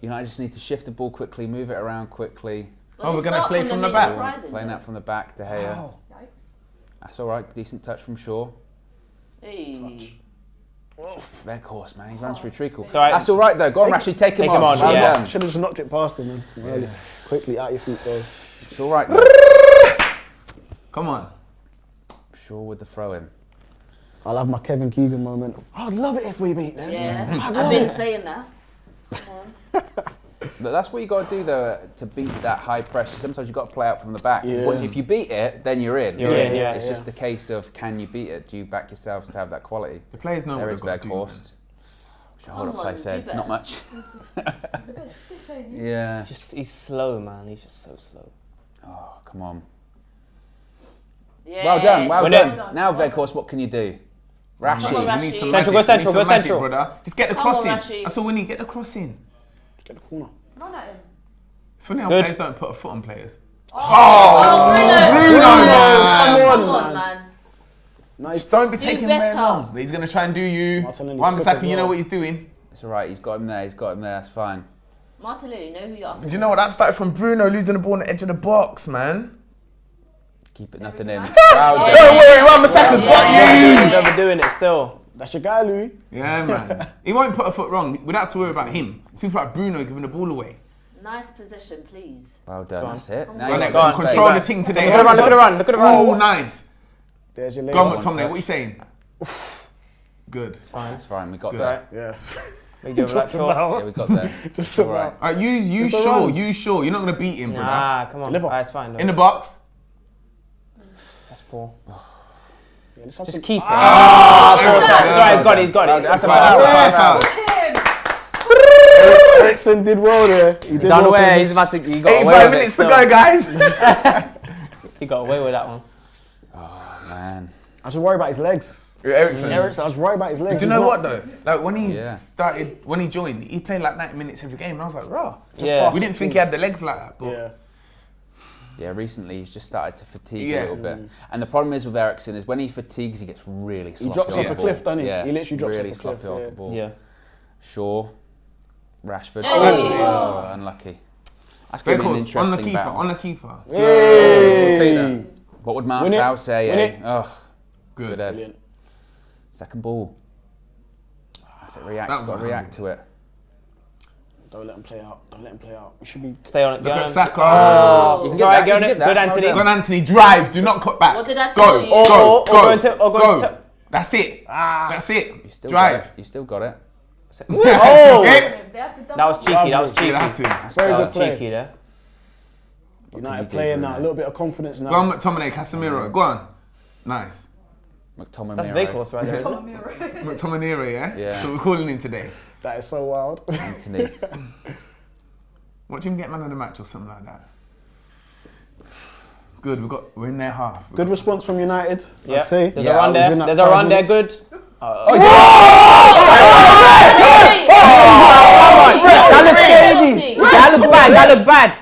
United just need to shift the ball quickly, move it around quickly. Oh, we're they gonna start play from from the mid, back. surprising, Playing though. that from the back, De Gea. Wow. Yikes. That's all right. Decent touch from Shaw. Hey. Red horse, man. He runs through treacle. It's all right. That's all right though. Go on, Rashid. Take him Take him on. on, Well yeah. done. Should have just knocked it past him, man. Early. Quickly, out your feet, though. It's all right. Though. Come on. Shaw with the throw in. I'll have my Kevin Keegan moment. I'd love it if we beat them. Yeah, I'd I've love been it. saying that. But that's what you got to do though to beat that high pressure. Sometimes you got to play out from the back. Yeah. If you beat it, then you're in. You're in, yeah. It's just the case of can you beat it? Do you back yourselves to have that quality? The players know There what is they've got to do. Weghorst. Should hold up Come play on, said. do better. Not much. It's a bit stiff, ain't it? Yeah. He's slow, man. He's just so slow. Oh, come on. Yeah. Well done. Well Win done. it. Now, Weghorst, what can you do? Come on, Rashid. We need some Central, magic. go We need central, some go magic, central. brother. Just get the Come on, cross in. Rashid. That's all we need. Get the cross in. Get the corner. Run at him. It's funny how Good. players don't put a foot on players. Oh, Bruno! Come on, Come on, man. Nice. Just don't be Do taking very better. long. He's going to try and do you. Martinelli Wan-Bissaka, quick as you know well. what he's doing. It's all right. He's got him there. He's got him there. That's fine. Martinelli, know who you are. Do you know what? That started from Bruno losing the ball on the edge of the box, man. Keep it nothing in. Yeah. Well done. Don't worry, Wan-Bissaka's got He's never doing it still. That's your guy, Louis. you. Yeah, man. He won't put a foot wrong. We don't have to worry about him. It's people like Bruno giving the ball away. Nice possession, please. Well done. That's it. Come Now on. you Alex, got some control the space. thing today. Look at the run, look at the run. Oh, nice. There's your Go lady. on, McTominay, what are you saying? Good. That's fine. We got Good. there. Yeah. We give that shot. Yeah, we got there. Just All right. about. All right, use It's the Shaw, runs. use Shaw. You're not going to beat him, brother. Nah, come on. Deliver. That's fine. In the Though. box. That's 4. Yeah, let's have Just some- keep it. Ah, It's all right, he's got it, he's got it. That's a That's foul. a That's a foul. Him! Ericsson did well there. He did Done well to away. He's just- about to. He got away 85 with it minutes to still. go, guys. He got away with that one. Oh, man. I was worried about his legs. Ericsson. Ericsson, I was worried about his legs. Do you He's know not- what though? Like when he Yeah. started, when he joined, he played like 90 minutes every game, and I was like, raw. Yeah. We didn't think he had the legs like that, but Yeah. Yeah, recently he's just started to fatigue Yeah. a little bit. And the problem is with Ericsson is when he fatigues, he gets really sloppy. drops on off the a ball. cliff, doesn't he? Yeah, He literally drops really off a sloppy cliff, off yeah. the ball. Yeah. Shaw, Rashford. Hey. Oh, unlucky. That's going to be an Weghorst, on the interesting keeper, battle. on the keeper. Hey! What would Win Marcel it. say? Win Eh? it. Oh, Good. good head. Brilliant. Second ball. That's it. React. That Got was to a react to it. Don't let him play out. Don't let him play out. We should be. Stay on it. Look Go at on. Saka. Oh, You can it's get alright. that, Go you on can it. get that. Good, Well Anthony. done. Go on, Anthony, drive. Do not cut back. What did I go, tell you? go, Or go, go into. Or go go. into. That's it. That's it. You still Drive. got it. You still got it. Oh! Okay. They have to double That was cheeky. That was You cheeky. have to. That's Very That good. good was play. cheeky there. United do, playing Bruno? now. A little bit of confidence now. Go on, McTominay, Casemiro. Go on. Nice. McTominay. That's Weghorst right there. Isn't it? McTominay, yeah? Yeah. So we're calling him today. That is so wild. Anthony. Watch him get man of the match or something like that. Good, we're in their half. Good response from United. Yeah. I'd say. There's Yeah, a run I was there. in that There's a 5 run there. minutes. Good. That looks shady. That looks bad. That looks bad.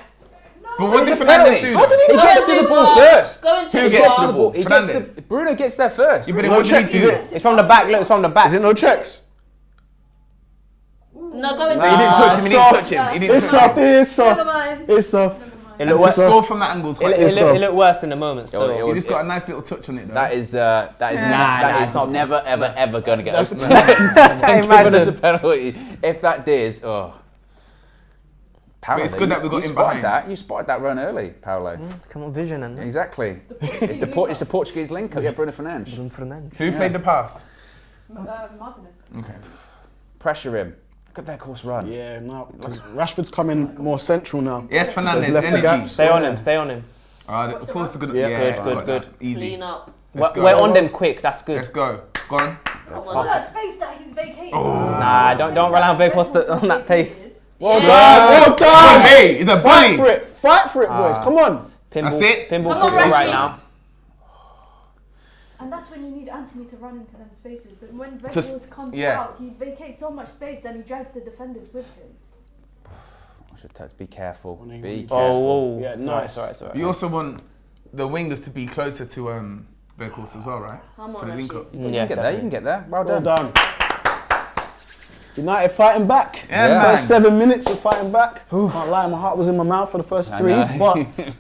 But what did Fernandes do? He gets to the ball first. Go into Who the gets bar. to the ball? He gets Fernandes. the, Bruno gets there first. Yeah, but No what did checks, he is do? it? It's from the back. Look, it's from the Is back. it no checks? No, go into He didn't touch him, he didn't soft. touch him. He didn't It's touch soft. him. It is Never soft. mind. It's soft. It And looked to worse. score from that angle is quite It looked worse in the moment still. It He just got a nice little touch on it though. That is it's not- never ever going to get us. Imagine. Given us a penalty. If that is, oh, Paulo, But it's good that we got you in spotted behind. that. You spotted that run early, Paulo. Come on, vision and Exactly. It's the Portuguese link up. Yeah, Bruno Fernandes. Bruno Fernandes. Who played the pass? Martinez. Okay. Pressure him. Look at Weghorst run. Yeah, no, because Rashford's coming more central now. Yes, Fernandes, left the energy. gaps. Stay on him. Stay on him. Of course they're gonna. Yeah, Yeah, good, got good. that. Easy. Clean up. Let's go. We're on them quick. That's good. Let's go. Go on. Come All on. that space that he's vacating. Nah, don't rely on Weghorst on that pace. Well Yeah. done, well done. Hey, it's a Fight bully. for it, boys. Come on. Pinball, That's it. Pinball Come on, football right Rashid. now. And that's when you need Anthony to run into them spaces. But when Just- Weghorst comes yeah. out, he vacates so much space and he drags the defenders with him. I should be careful. Oh, Be careful. Oh, Yeah, nice. Alright. You also want the wingers to be closer to Weghorst as well, right? Come For on, the link Rashid. up. You can get there. You can get there. Well Well done. done. United fighting back. Yeah, man. First 7 minutes we're fighting back. Can't lie, my heart was in my mouth for the first I 3, know. but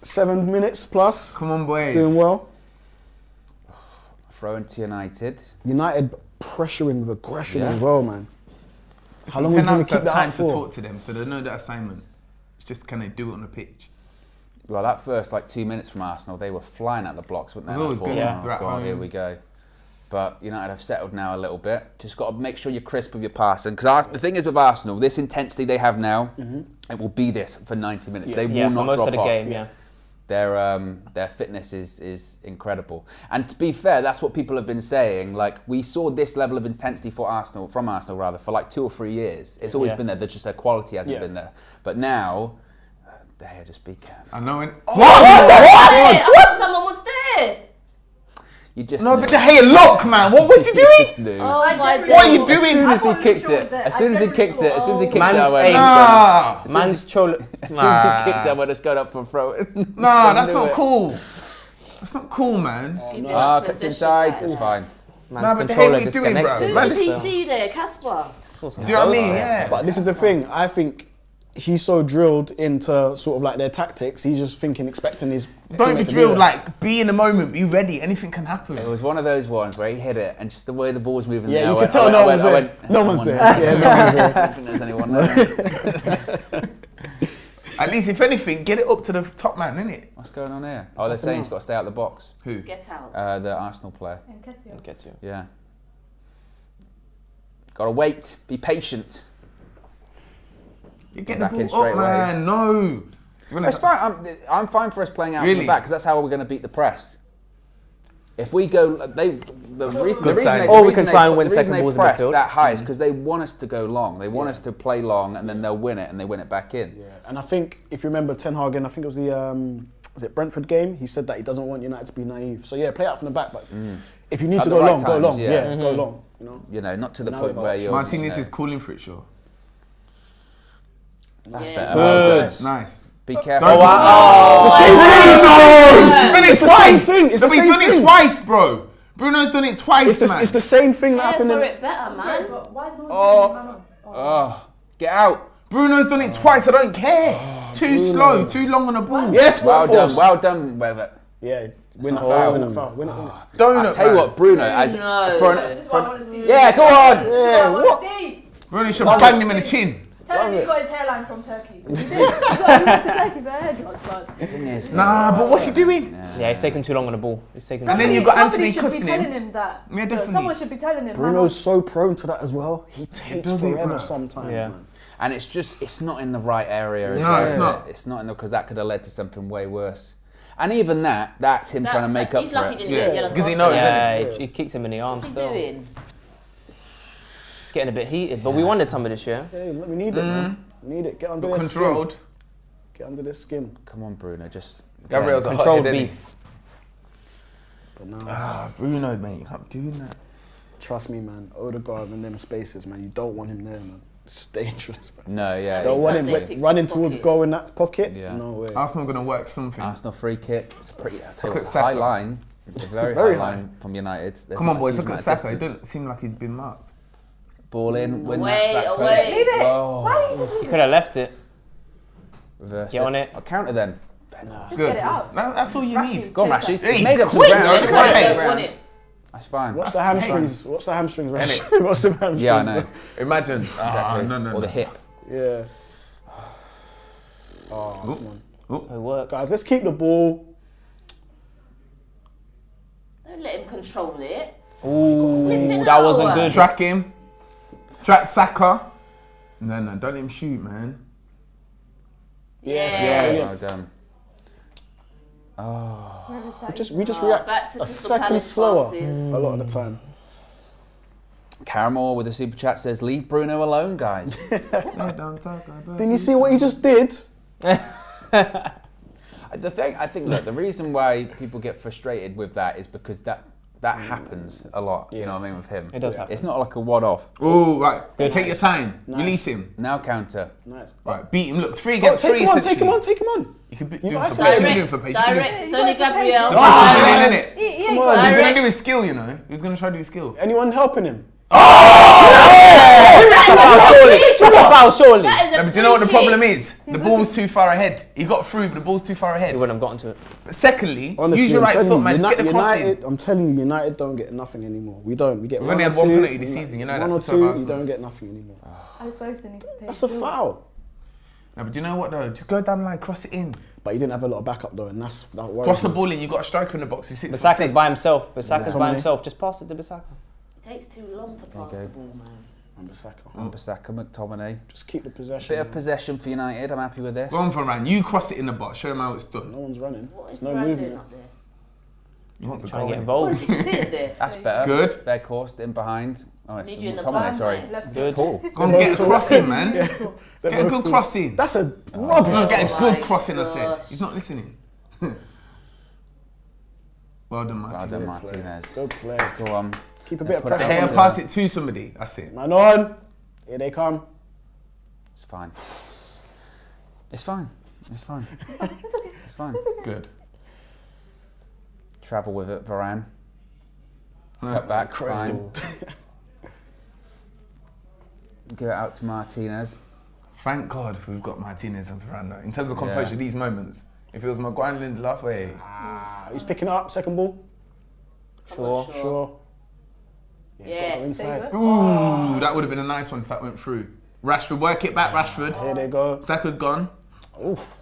7 minutes plus, Come on, boys. doing well. Throw into United. United pressuring with aggression Yeah. as well, man. How long are we going to have keep that time up to for? talk to them, so they know that assignment. It's just can they do it on the pitch? Well, that first 2 minutes from Arsenal, they were flying at the blocks, weren't they? It was always And I good, thought, yeah. oh, They're at God, here home. we go. But United have settled now a little bit. Just got to make sure you're crisp with your passing. Because the thing is with Arsenal, this intensity they have now, it will be this for 90 minutes. They Yeah, will for not most drop of the off. game, yeah. Their fitness is incredible. And to be fair, that's what people have been saying. Like, we saw this level of intensity from Arsenal for 2 or 3 years. It's always Yeah. been there. Just their quality hasn't been there. But now, there, just be careful. I know it. I thought someone was there. You just No, knew. but hey, look, man. What was he You doing? just knew. Oh I my genuinely- What are you God. doing? As soon as he I thought kicked Mitchell it, was there. as soon as he I kicked it, as soon as he kicked it, Man, I went. hey, Nah, Man's trolling. As soon as he kicked it, I went, it's going up for throw. nah, that's not cool. That's not cool, man. Give me Ah, that cuts possession inside. back. It's fine. Man's Nah, but the controller hell you doing, bro? disconnected. Who Man, did this- he see there? Casper. Do you know what I mean? Yeah. But this is the thing, I think he's so drilled into sort of like their tactics, he's just expecting his Don't teammate be to drilled, there. like, be in the moment, be ready, anything can happen. It was one of those ones where he hit it, and just the way the ball was moving. Yeah, there, you I could tell no one's there. No one's there. Yeah, no one's there. I don't think there's anyone there. At least, if anything, get it up to the top man, innit? What's going on here? Oh, they're saying he's got to stay out the box. Who? Get out. The Arsenal player. And Kessie. Get you. Yeah. Got to wait. Be patient. You get Back the in ball straight up, away. man. No. It's fine. I'm fine for us playing out from Really? the back because that's how we're going to beat the press. If we go, the reason sign. Or we can try and win second balls in press midfield. that high is because they want us to go long. They want us to play long, and then they'll win it, and they win it back in. Yeah, and I think if you remember Ten Hag, I think it was the Brentford game, he said that he doesn't want United to be naive. So yeah, play out from the back, but if you need At to the go right long, go times, long. yeah. Yeah, go long. You know. You know, not to the Now point we've where got you're. Martinez is calling for it, sure. That's Yeah. better. Good. Nice. Nice. Be careful. Don't It's the same thing. It's the He's same done it thing. twice, bro. Bruno's done it twice, man. It's the same thing that Care happened for in. it better, Sorry, man. but why is no one Oh. taking man on? Oh, get out. Bruno's done it twice. I don't care. Too slow, too long on the ball. Yes, Well of done. course. Well done, Weber. Yeah, win that not foul, foul. win that foul, win it, win it. Don't I'll tell you what, Bruno, as No. for This is what I want to see. yeah, go on. Yeah, what? See, Bruno should bang him in the chin. tell him he's got his hairline from Turkey. He went to Turkey for hair transplant. Nah, but what's he doing? Yeah, he's taking too long on the ball. He's taking. And too then long. you've got Somebody Anthony should cussing be him. telling him that. Yeah, definitely. Someone should be telling him. Bruno's so prone to that as well. He takes does it, forever bro. sometimes. Yeah. Man. And it's not in the right area. As No, well, it's is not. it? It's not in the because that could have led to something way worse. And even that's him trying to make up He's for lucky it. he didn't get a yellow Because he card. knows, Yeah, he kicks him in the arm What's he still. doing? It's getting a bit heated, but we wanted some of this, yeah. Hey, we need it, man. We need it. Get under But their controlled. skin. Get under their skin. Come on, Bruno, just Gabriel's a Controlled hothead, beef. But no, Ah, Bruno, mate, you can't do that. trust me, man. Odegaard and them spaces, man. You don't want him there, man. It's dangerous, man. no, yeah. Don't want him Sometimes they pick running his towards pocket. goal in that pocket. Yeah. No way. Arsenal gonna work something. Arsenal free kick. It's a pretty. I tell you, Look it's at a high Saka. line. It's a very, Very high high. line from United. There's Come on, not a boys, huge look at amount of Saka. It distance. doesn't seem like he's been marked. Ball in, win Away, that back away. post. Leave it. Oh, Why did you He could have left it. reverse Get on it. I'll counter then. just Good. get it out? That's all you need. Go on, Chase Rashi. that. He's Made up some quick, ground. though. Made Look up at some that Won ground. it. That's fine. What's the That's hamstrings? What's the hamstrings, Rash? Innit? What's the hamstrings? Yeah, I know. Imagine. Ah, Exactly. no. Or the hip. Yeah. Oh, come on. It worked. Guys, let's keep the ball. Don't let him control it. Ooh, that wasn't good. Track him. Track Saka. No, don't let him shoot, man. Yes. Well done. Oh. Where is that? We just Back react to a Crystal second Palace slower passing. a lot of the time. Caramel with a super chat says, leave Bruno alone, guys. Don't talk about Didn't you see what he just did? The thing, I think, look, the reason why people get frustrated with that is because that happens a lot, you know what I mean, with him. It does happen. It's not like a one-off. Oh, right. Take your time. Nice. Release him. Now counter. Nice. Right, beat him. Look, 3 Oh, against 3. take him on, essentially. take him on. You can do You him guys for say pace. You it. can do him for pace. You can do Direct. him. It's only Gabriel. The pace is in, innit? Yeah, Come you on. He's Direct. going to do his skill, you know. He's going to try to do his skill. Anyone helping him? That's a foul, surely. That is a No, but do you know what the free kick. problem is? The ball's too far ahead. He got through, but the ball's too far He ahead. wouldn't have gotten to it. But secondly, Honestly, use your I'm right telling foot, you, man. Just get the cross in. United, I'm telling you, United don't get nothing anymore. We don't. We get We've one only or had one two, penalty this season, you know one that. or So two, about you Arsenal. don't get nothing anymore. Alex Ferguson needs to pay. That's a bills. foul. No, but do you know what though? Just go down the line, cross it in. But he didn't have a lot of backup though, and that worries Cross the me. ball in, you got a striker in the box. Who's 6'6". Bisaka's by himself. Bisaka's by Tomine. himself. Just pass it to Bisaka. It takes too long to pass you the go. ball, man. Wan-Bissaka, McTominay. Just keep the possession. Bit of possession for United. I'm happy with this. Go on for Ryan. You cross it in the box. Show him how it's done. No one's running. What is There's no Brad doing movement. up there? You want to Trying to get What is involved. he doing there? That's better. Good. They're coursed in behind. Oh, it's Need you in the McTominay, back, sorry. mate. Left Good. Tall. Go on, get a cross in, man. They're Get a both good tall. cross in. That's a No, rubbish. get a Oh good my cross in, I said. gosh. He's not listening. Well done, Well Martin. done, Martinez. Go play. Go on. Keep a bit of Put it pressure. Hey, out. on and them. pass it to somebody. That's it. Man on. Here they come. It's fine. It's fine. It's fine. It's okay. It's fine. Good. Travel with it, Varane. Cut back, fine. Get it out to Martinez. Thank God we've got Martinez and Ferrando. In terms of composure, these moments. If it was Maguire and Lindelof, hey. He's picking it up. Second ball. Sure. Sure. Yes. Go inside. Ooh, that would have been a nice one if that went through. Rashford, work it back, Rashford. Here they go. Saka's gone. Oof.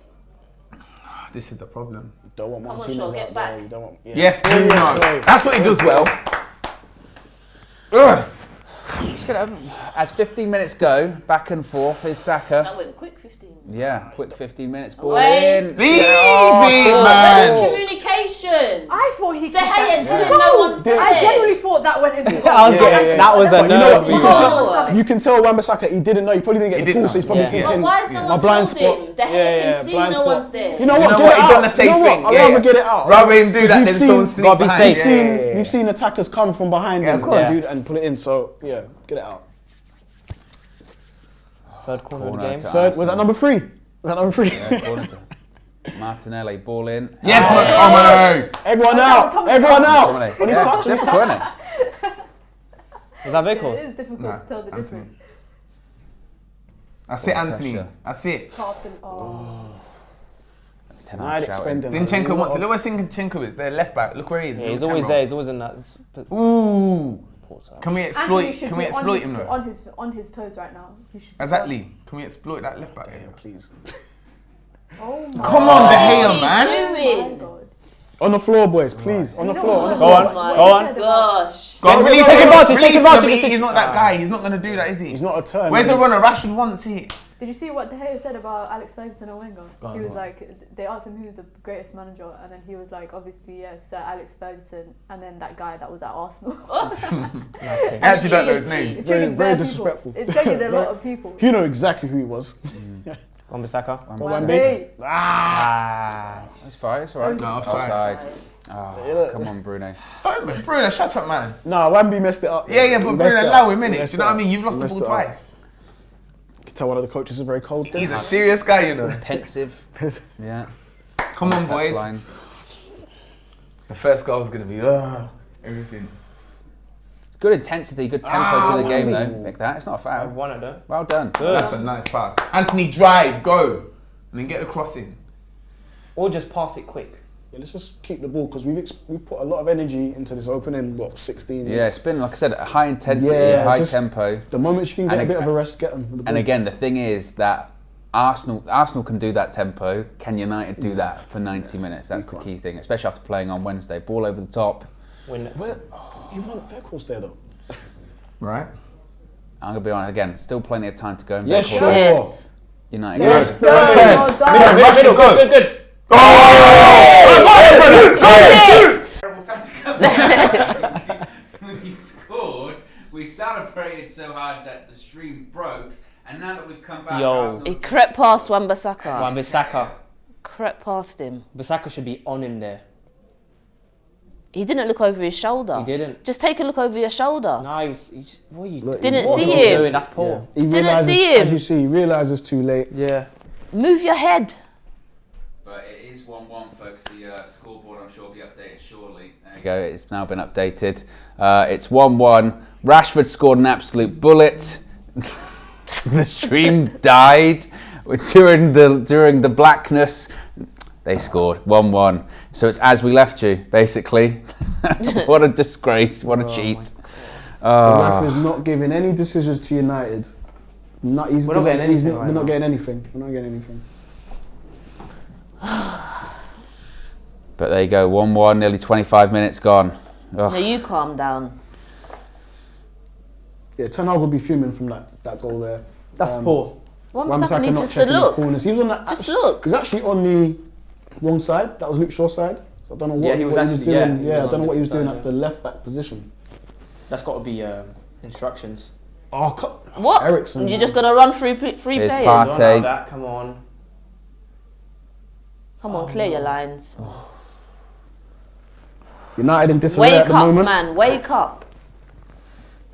This is the problem. Don't want Come on, Martinez Shaw, out get there. back. You don't want. Yeah. Yes, Bruno. Yeah. That's what he does well. Ugh. As 15 minutes go, back and forth is Saka. That went quick 15. Yeah, quick 15 minutes, ball Away. in. Leave it, Better man. communication. I thought he The kicked Hayek that. didn't know one's there. I genuinely thought that went into goal. I was getting, yeah. that was a But you know nerve. what? You Oh. can tell. You can tell Wan-Bissaka. He didn't know. He probably didn't get He the didn't call, so he's probably know. Yeah. thinking. But why is no My one blind told spot. him? The Hayek can see blind no spot. one's there. You know You what? know Get what? it He out. done the safe You know thing. what? I'd Yeah, rather yeah. get it out. Rather him do that We've than seen- someone sneak Gotta be behind. safe. We've seen attackers come from behind Yeah, him of course. and put it in. So yeah, get it out. Third corner of the Corner game. to- Third, was that number 3? Was that number 3? Yeah, corner to Martinelli, ball in. Yes, McTominay. Everyone out! Everyone out! McTominay. On his Yeah, touch, on his difficult, touch. isn't it? Was that It Vickers? is difficult No, to tell the Anthony. difference. That's it, Anthony. Pressure. That's it. Carlton, oh. Ten I'd out shouting. expend him. Zinchenko wants it. Look where Zinchenko is. Their left back. Look where he is. Yeah, he's Little always 10 there. roll. He's always in that. Ooh. Poor side. Can we Anthony exploit? should Can we be exploit him though? on his toes right now. He should be Exactly. Can we exploit that left back? Yeah, please. Oh my Come on, De Gea, What is he man. doing? God. On the floor, boys, please. On the You know floor. what? On the Go floor. on. Oh my Go on. gosh. Go on, Wait, release wait, him. wait, advantage, Release take him. advantage. He's not that guy. He's not going to do that, is he? He's not a turn. Where's the runner? Rashford wants it. Did you see what De Gea said about Alex Ferguson and Wenger? Go on, He was go on. like, they asked him who's the greatest manager, and then he was like, obviously, yeah, Sir Alex Ferguson, and then that guy that was at Arsenal. I actually don't know his name. It's Very- triggered very bare people. disrespectful. It triggered a lot of people. You know exactly who he was. Wan-Bissaka. Wan-Bissaka. Hey, Ah. It's fine, it's alright. No, offside. Oh, come on, Bruno. Bruno, shut up, man. Nah, Wambi messed it up. Yeah, but He Bruno, messed it allow up. him, He innit? messed Do you know it what I up. mean? You've lost He the messed ball it up. twice. You can tell one of the coaches is very cold. He's a serious guy, you know. Pensive. Yeah. Come on, boys. Touchline. The first goal is going to be everything. Good intensity, good tempo to the game though. Like that, it's not a I've foul. won it though. Well done. That's a nice pass. Anthony, drive, go. And then get the cross in. Or just pass it quick. Yeah, let's just keep the ball because we've put a lot of energy into this opening, 16 minutes. Yeah, it's been, like I said, high intensity, Yeah, high just- tempo. The moment you can get And a bit ag- of a rest, get them. And again, the thing is that Arsenal can do that tempo. Can United do that for 90 minutes? That's the key thing, especially after playing on Wednesday. Ball over the top. You want Weghorst there though? Right. I'm gonna be honest again. Still plenty of time to go. Yes, Weghorst sure. Yes. Middle, Good. We scored. We celebrated so hard that the stream broke, and now that we've come back, He crept past Wan-Bissaka. Wan-Bissaka. Crept past him. Bissaka should be on him there. He didn't look over his shoulder. He didn't. Just take a look over your shoulder. No, he just, what are you Didn't what see is he him. doing? That's poor. He Didn't realises, see him. as you see, he realises too late. Yeah. Move your head. But it is 1-1, folks. The scoreboard, I'm sure, will be updated shortly. There you go. It's now been updated. It's 1-1. Rashford scored an absolute bullet. The stream died during the blackness. They scored 1-1. So it's as we left you, basically. What a disgrace! What a cheat! The ref is not giving any decisions to United. We're not getting anything. We're not getting anything. We're not getting anything. But there you go, 1-1, nearly 25 minutes gone. Ugh. Now you calm down. Yeah, Ten Hag will be fuming from that goal there. That's poor. Wan-Bissaka needs not just to checking his look. corners. He was on that. Just look. He's actually on the wrong side. That was Luke Shaw's side. So I don't know what he was what he actually- doing. yeah, he was I on don't know what he was different doing side, at the left back position. That's got to be instructions. Oh, What? Ericsson. You're just gonna run through free Here's players? Partey. Don't allow that. Come on. Come on, clear your lines. United in disarray at Wake the up, moment. man. Wake up.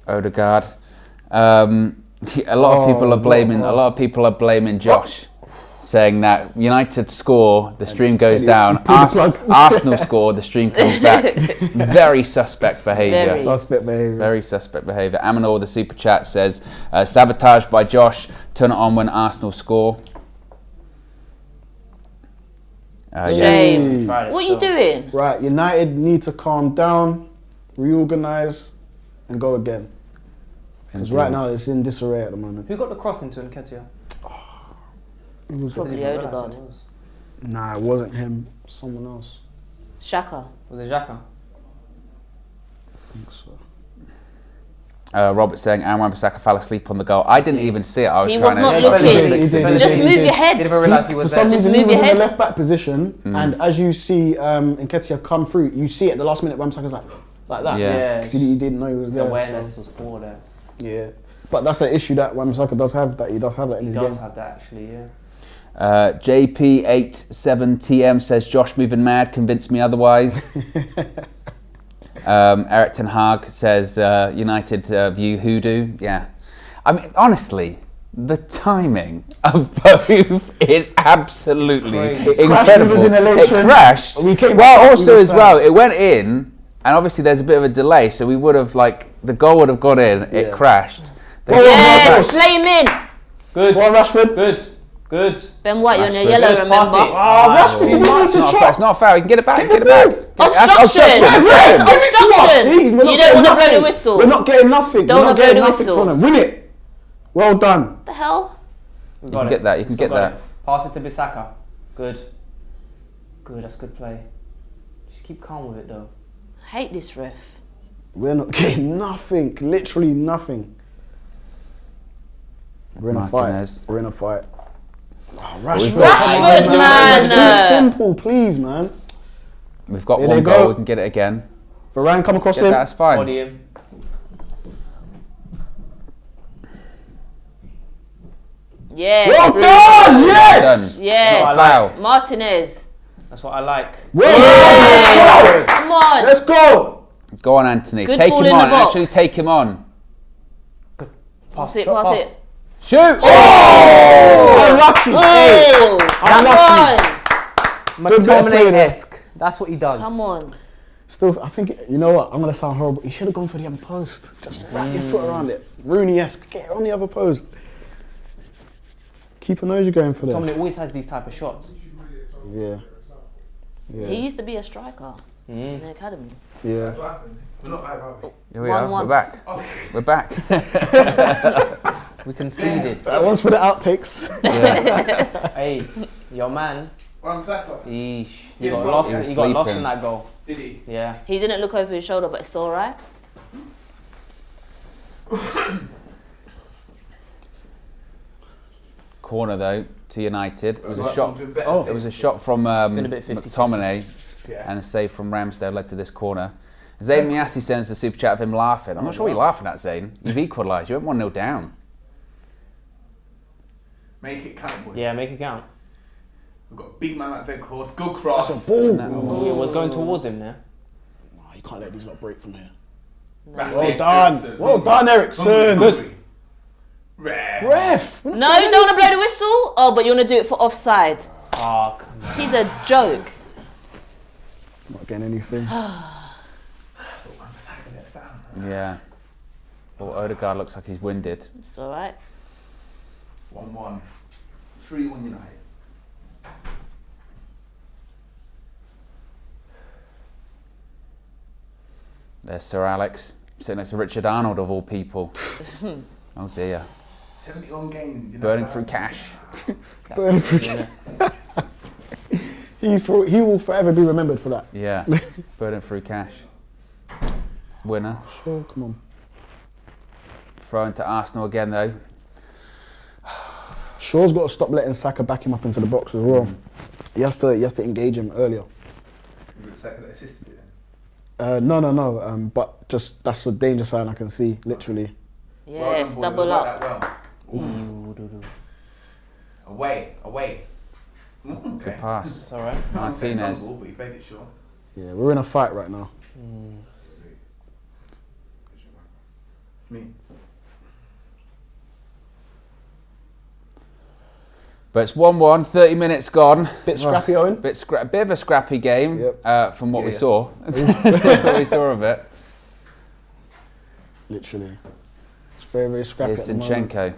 Odegaard. A lot of people are blaming Josh, saying that United score, the stream goes down. Arsenal score, the stream comes back. Very suspect behaviour. Very. Suspect behaviour. Very suspect behaviour. Amanor, the super chat, says sabotage by Josh. Turn it on when Arsenal score. Shame. Tried it What are you still. doing? Right, United need to calm down, reorganise, and go again. Because right now it's in disarray at the moment. Who got the cross into Nketiah? It was- Probably Odegaard. Nah, it wasn't him. Someone else. Shaka. Was it Xhaka? I think so. Robert saying Aaron Wan-Bissaka fell asleep on the goal. I didn't even see it. I was He trying was not to. looking. He did. Just move your Didn't head. even realise he For was some there. Just reason, he move was your in head. the left back position, and as you see Nketiah come through, you see at the last minute Wan-Bissaka's like that. Yeah. 'Cause he didn't know he was His there. awareness So, was poor there. yeah. But that's an issue that Wan-Bissaka does have. That he does have that in He his does game. have that actually, yeah. JP87TM says Josh moving mad, convinced me otherwise. Eric Ten Hag says United view hoodoo. Yeah, I mean honestly, the timing of both is absolutely Crazy. incredible. It It crashed. We came Well, back, also we as were well, it went in, and obviously there's a bit of a delay, so we would have the goal would have gone in. It Yeah. crashed. They- Yes, play him in. Good. Well, Rashford. Good. Good. Ben White, you're on your Rashford. yellow, Good, remember? pass it. Rashford, you don't need It's to not chop. fair. It's not fair. You can get it back. Get it back. Obstruction. Give it to us. Obstruction. See, we're not You don't getting want to blow the nothing. whistle. We're not getting nothing. Don't We're not wanna blow getting the nothing whistle. from them. Win it. Well done. What the hell? We You got can it. get that. You can Still get got that. it. Pass it to Bissaka. Good. Good. That's good play. Just keep calm with it though. I hate this ref. We're not getting nothing. Literally nothing. We're in Martinez. a fight. We're in a fight. Oh, Rashford, man. Do it simple, please, man. We've got Here one they goal. go. We can get it again. Varane come across Get him. that, that's fine. Body him. Yeah. Well Bruno. done! Yes! Done. Yes. Not a foul. Martinez. That's what I like. Well done! Come on. Let's go! Go on, Anthony. Good Take ball him in the on. box. Actually, take him on. Pass it, pass it. Shoot! Unlucky. Oh, come on. Good ball play there. McTominay-esque. That's what he does. Come on. Still, I think, you know what? I'm going to sound horrible. He should have gone for the other post. Just wrap your foot around it. Rooney-esque. Get it on the other post. Keep an nose you're going for that. McTominay always has these type of shots. Yeah. He used to be a striker in the academy. Yeah. What happened? We're not live, are we? Here we 1-1. are. We're back. We're back. We conceded. That one's for the outtakes. Hey, your man. Wan-Bissaka. Yeesh. He He got was lost. sleeping. He got lost in that goal. Did he? Yeah. He didn't look over his shoulder, but it's all right. Corner though to United. It was a Got shot. something better. It was a shot from been a bit 50-50. McTominay, Yeah. and a save from Ramsdale led to this corner. Zayn Miasi sends the super chat of him laughing. I'm not sure what you're laughing at, Zayn. You've equalised. You went 1-0 down. Make it count, boys. Yeah, make it count. We've got a big man like Veghorst. Good cross. That's a ball. Oh, it was going towards him there. Nah, you can't let these lot break from here. That's Well it, done. Ericsson. Well done, Ericsson. Good. Rare. Ref. No, you don't want to blow the whistle? Oh, but you want to do it for offside. Oh, come on. He's a joke. Not getting anything. That's all Wan-Bissaka gets down. Yeah. Well, Odegaard looks like he's winded. It's all right. 1-1. 3-1 United. There's Sir Alex sitting next to Richard Arnold of all people. Oh dear. 71 games. You know, Burning that's- through cash. Burning through He will forever be remembered for that. Yeah. Burning through cash. Winner. Sure, come on. Thrown to Arsenal again though. Shaw's got to stop letting Saka back him up into the box as well. He has to engage him earlier. Was it Saka that assisted it? No. But just that's a danger sign I can see, literally. Yes, Well done, boys. double They worked up. that well. Away. Okay. Good pass. It's all right. I'm saying Martinez. long ball, but he played it short. Yeah, we're in a fight right now. Me. But it's 1-1, 30 minutes gone. Bit scrappy, Owen. Bit of a scrappy game Yep. from what we Yeah. saw. What we saw of it. Literally. It's very, very scrappy Here's at the moment. Zinchenko.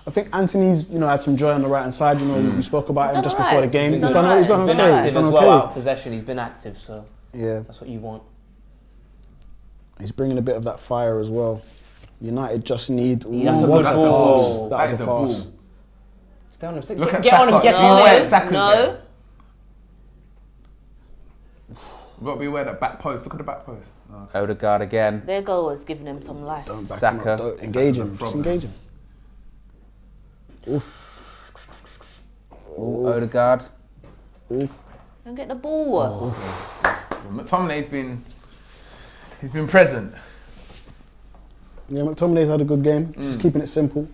I think Anthony's, had some joy on the right hand side. We spoke about him done just alright. before the game. He's He's done done alright. He's okay. been active He's done as well. okay. Out of possession, he's been active, so Yeah, that's what you want. he's bringing a bit of that fire as well. United just need That's a one good pass. ball. That was That a is a pass. ball. Stay on him. Look at Get on him. Saka. Get No. on him. Saka's No. there. We've got to be aware of that back post. Look at the back post. Oh, Odegaard again. Their goal was giving him some life. Don't back him Saka. up. Don't engage him. Saka's a Just problem. engage him. Oof. Ooh, Odegaard. Oof. Don't get the ball. McTominay's been present. Yeah, McTominay's had a good game. Just keeping it simple.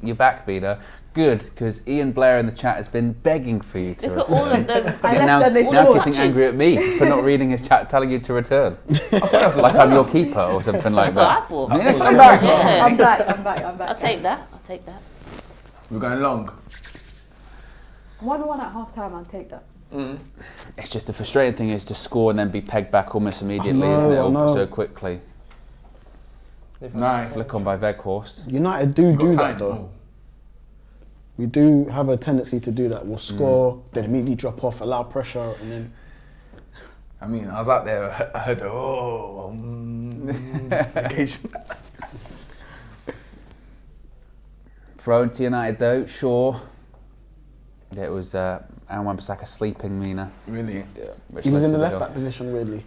You're back, Peter. Good, because Ian Blair in the chat has been begging for you to Look at return. all of them. I And left now, and they now scored. getting angry at me for not reading his chat, telling you to return. Like I'm your keeper or something like That's what I that. thought. Yes, I'm back. Yeah. I'm back. I'll take that. We're going long. 1-1 at half time, I'll take that. It's just the frustrating thing is to score and then be pegged back almost immediately, I know, isn't it? I know. So quickly. Nice. Flick on by Veghorst. United do Got that time. though. We do have a tendency to do that. We'll score, then immediately drop off, allow pressure, and then I mean, I was out there. I heard occasion. Thrown to United though, sure. Yeah, it was Wan-Bissaka sleeping Mina. Really? Which he was led in to the left goal. back position weirdly.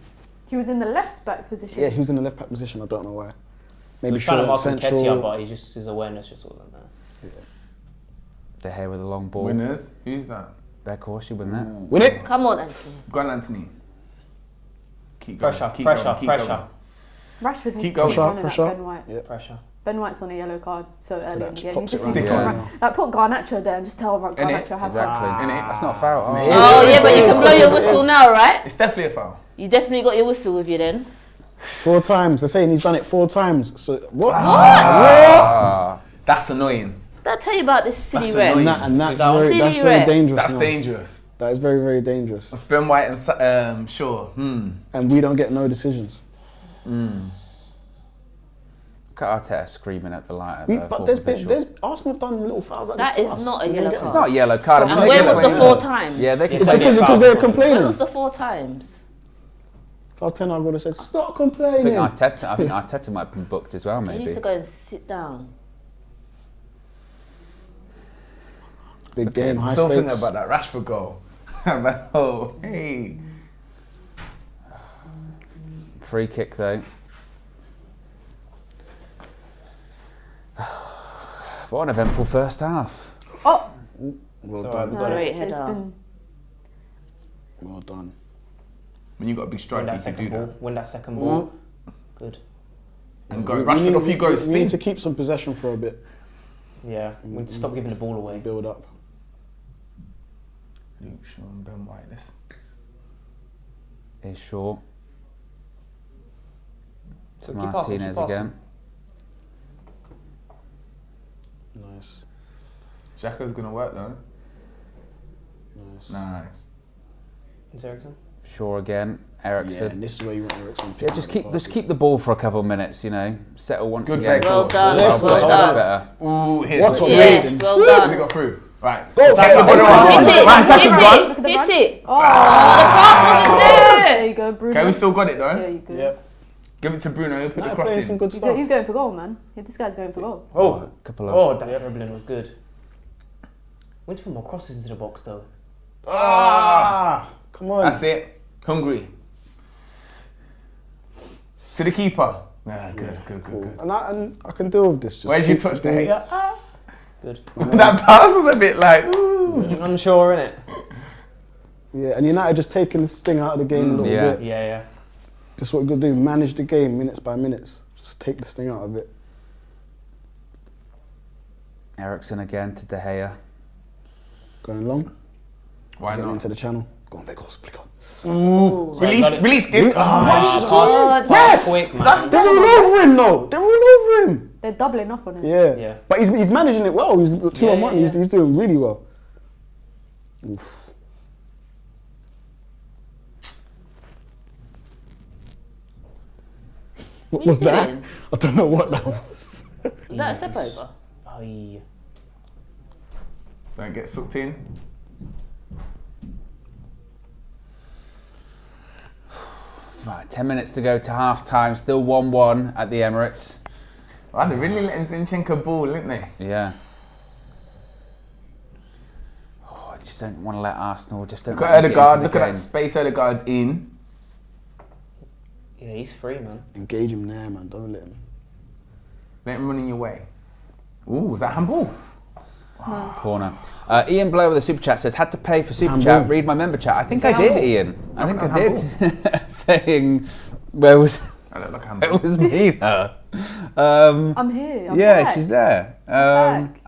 He was in the left back position. Yeah, he was in the left back position. I don't know why. He Maybe was trying to short mark central. Nketiah, but his awareness just wasn't there. The hair with a long ball. Winners? Who's that? Veghorst, you win that. Win it. Come on, Anthony. Go on, Anthony. Keep going. Pressure, keep pressure, going, keep pressure. going. Rashford needs Keep to going. keep running Pressure, at Ben White. Yeah. Pressure. Ben White's on a yellow card so early that in the just game. pops You it just round. need to Stick run. Put Garnacho there and just tell Garnacho have Exactly. fun. Innit? That's not foul. Oh. Oh yeah, but you can blow your whistle now, right? It's definitely a foul. You definitely got your whistle with you then. 4 times. They're saying he's done it 4 times. So what? Ah. That's annoying. Did I tell you about this silly That's red? annoying. And that's Silly very red. dangerous. That's now. dangerous. That is very, very dangerous. It's Ben White and Shaw. And we don't get no decisions. Look at Arteta screaming at the light. But there's Arsenal have done little fouls like That this to is us. not a We don't yellow get- card. It's not a yellow card. And it's And not where yellow was the card. 4 times? Yeah, they It's can like take Because it. they're When complaining. was the 4 times? I was 10, I would have said, stop I complaining. think Arteta might have been booked as well, He maybe. needs to go and sit down. Big game, high Still thinking stakes. about that Rashford goal. I'm like, oh, hey. Free kick though. What an eventful first half. Oh, Well So, done. we've got Great it. header. it's been. Well done. When you got a big Win striker, that you can second do ball. that. Win that second ball. Good. And go. Rashford off you go, We need spin. to keep some possession for a bit. Yeah, we need to stop giving the ball away. Build up. Luke Shaw and Ben White. Let's Is short. To So keep passing, Martinez keep passing. again. Nice. Xhaka's gonna work though. Nice. Nice. Is Ericsson? Shaw again. Yeah, Ericsson. and this is where you want Ericsson. Yeah, just keep the ball for a couple of minutes. You know, settle once Good again. fake. Well done, Well well done. done. Better. Ooh, here's What's the on Yes, Amazing. well Has it done. got through? Right. Go, Saka, go, put it go, on. go. Hit it, Right, second hit run. it, Look at the hit run. it. Oh, The pass wasn't there there. you go, Bruno. Okay, we still got it though. There you go. Yep. Give it to Bruno. He'll put the Nah, cross playing in. some good He's, stuff. he's going for goal, man. Yeah, this guy's going for goal. Oh, Couple of. oh, that dribbling was good. We need to put more crosses into the box though. Ah, come on. That's it. Hungry. To the keeper. Yeah, good. And I can deal with this. Just Where'd you keep touch the doing- hater? Good. That pass was a bit like, ooh. Unsure, innit? Yeah, and United just taking this thing out of the game a little yeah. bit. Yeah. Just what you do, manage the game minutes by minutes. Just take this thing out of it. Ericsson again to De Gea. Going long. Why Going not? into the channel. Go on, Vegas, flick on. Ooh. Release, give. Pass quick, man. They're all over him, though. They're all over him. They're doubling up on him. Yeah. Yeah. But he's managing it well. He's 2 on 1. yeah. He's doing really well. Oof. What What was are you that? doing? I don't know what that was. Is that a step over? Aye. Don't get sucked in. Right, 10 minutes to go to half time. Still 1-1 at the Emirates. Wow, they're really letting Zinchenko ball, didn't they? Yeah. Oh, I just don't want to let Arsenal. Just don't. Look let at them get Odegaard. into Look the at that game. space Odegaard's in. Yeah, he's free, man. Engage him there, man. Don't let him. Let him run in your way. Ooh, was that handball? Corner. Ian Blow with the super chat says, had to pay for super Handball. chat. Read my member chat. I think Is it I did, handball? Ian. I think think I that's did. Saying, where was I look like a handball. it? Was Mina. I'm here. I'm Yeah, back. she's there. back.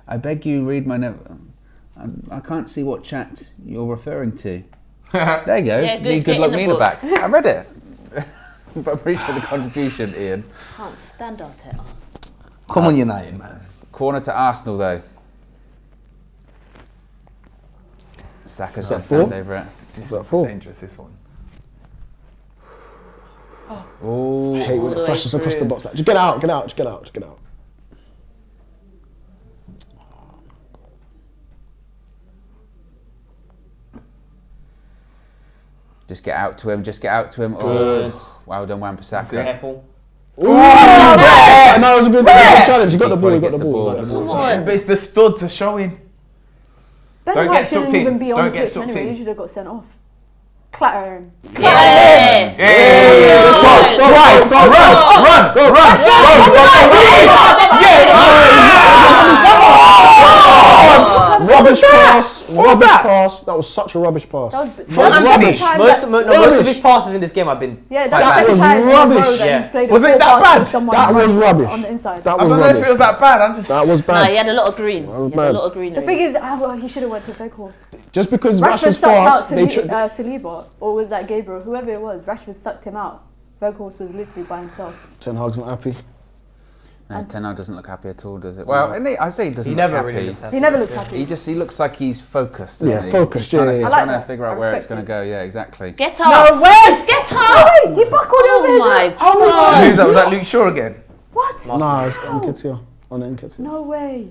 I beg you, read my note. I can't see what chat you're referring to. There you go. Yeah, good, Need get good in luck, the Mina book. back. I read it. But I appreciate the contribution, Ian. Can't stand Arteta. Come on, United, man. Corner to Arsenal, though. Saka's that going to stand four? over it. This Is that is four? dangerous, this one. Oh, Hate when the it way flashes across the through. box. Like, just get out, get out, just get out, just get out. just get out to him. Just get out to him. Good. Oh, well done, Wan-Bissaka. Careful. Yeah, no, it was a good challenge. You got the ball, you got Gets the the ball. ball. you got the ball. Come on. But it's the stud to show in. Ben Don't White get sucked shouldn't in. even be on Don't the get pitch sucked anyway. in. He should have got sent off. Clatter him. Yes! Rubbish pass. Rubbish pass. That was such a rubbish pass. That was From that's the Anthony. second time Most that- of his passes in this game have been. Yeah, quite that's bad. the second was time in a row rubbish. that Yeah. he's played Was a it full that pass bad? with someone That was rubbish. on the inside. That I was don't know if it rubbish. was that bad. I'm just. That was Nah, he bad. had a lot of green. That was He had a bad. lot of greenery. The thing is, he should have went to Vegas. Just because Rashford Rashford's sucked out fast, they Saliba, or was that Gabriel? Whoever it was, Rashford sucked him out. Vegas was literally by himself. Ten Hag's not happy. No, Ten Hag doesn't look happy at all, does it? Well, I say he doesn't He look never happy. really looks happy. He never looks happy. He looks like he's focused. Doesn't Yeah, he? focused, He's trying, yeah, he's yeah. I trying like to that. figure I out where it's respect going to go. Yeah, exactly. Get up! West, get up! He buckled over Oh his my How many god! Who's that? Was that Luke Shaw again? What? Nah, it's Nketiah. On Nketiah. No way.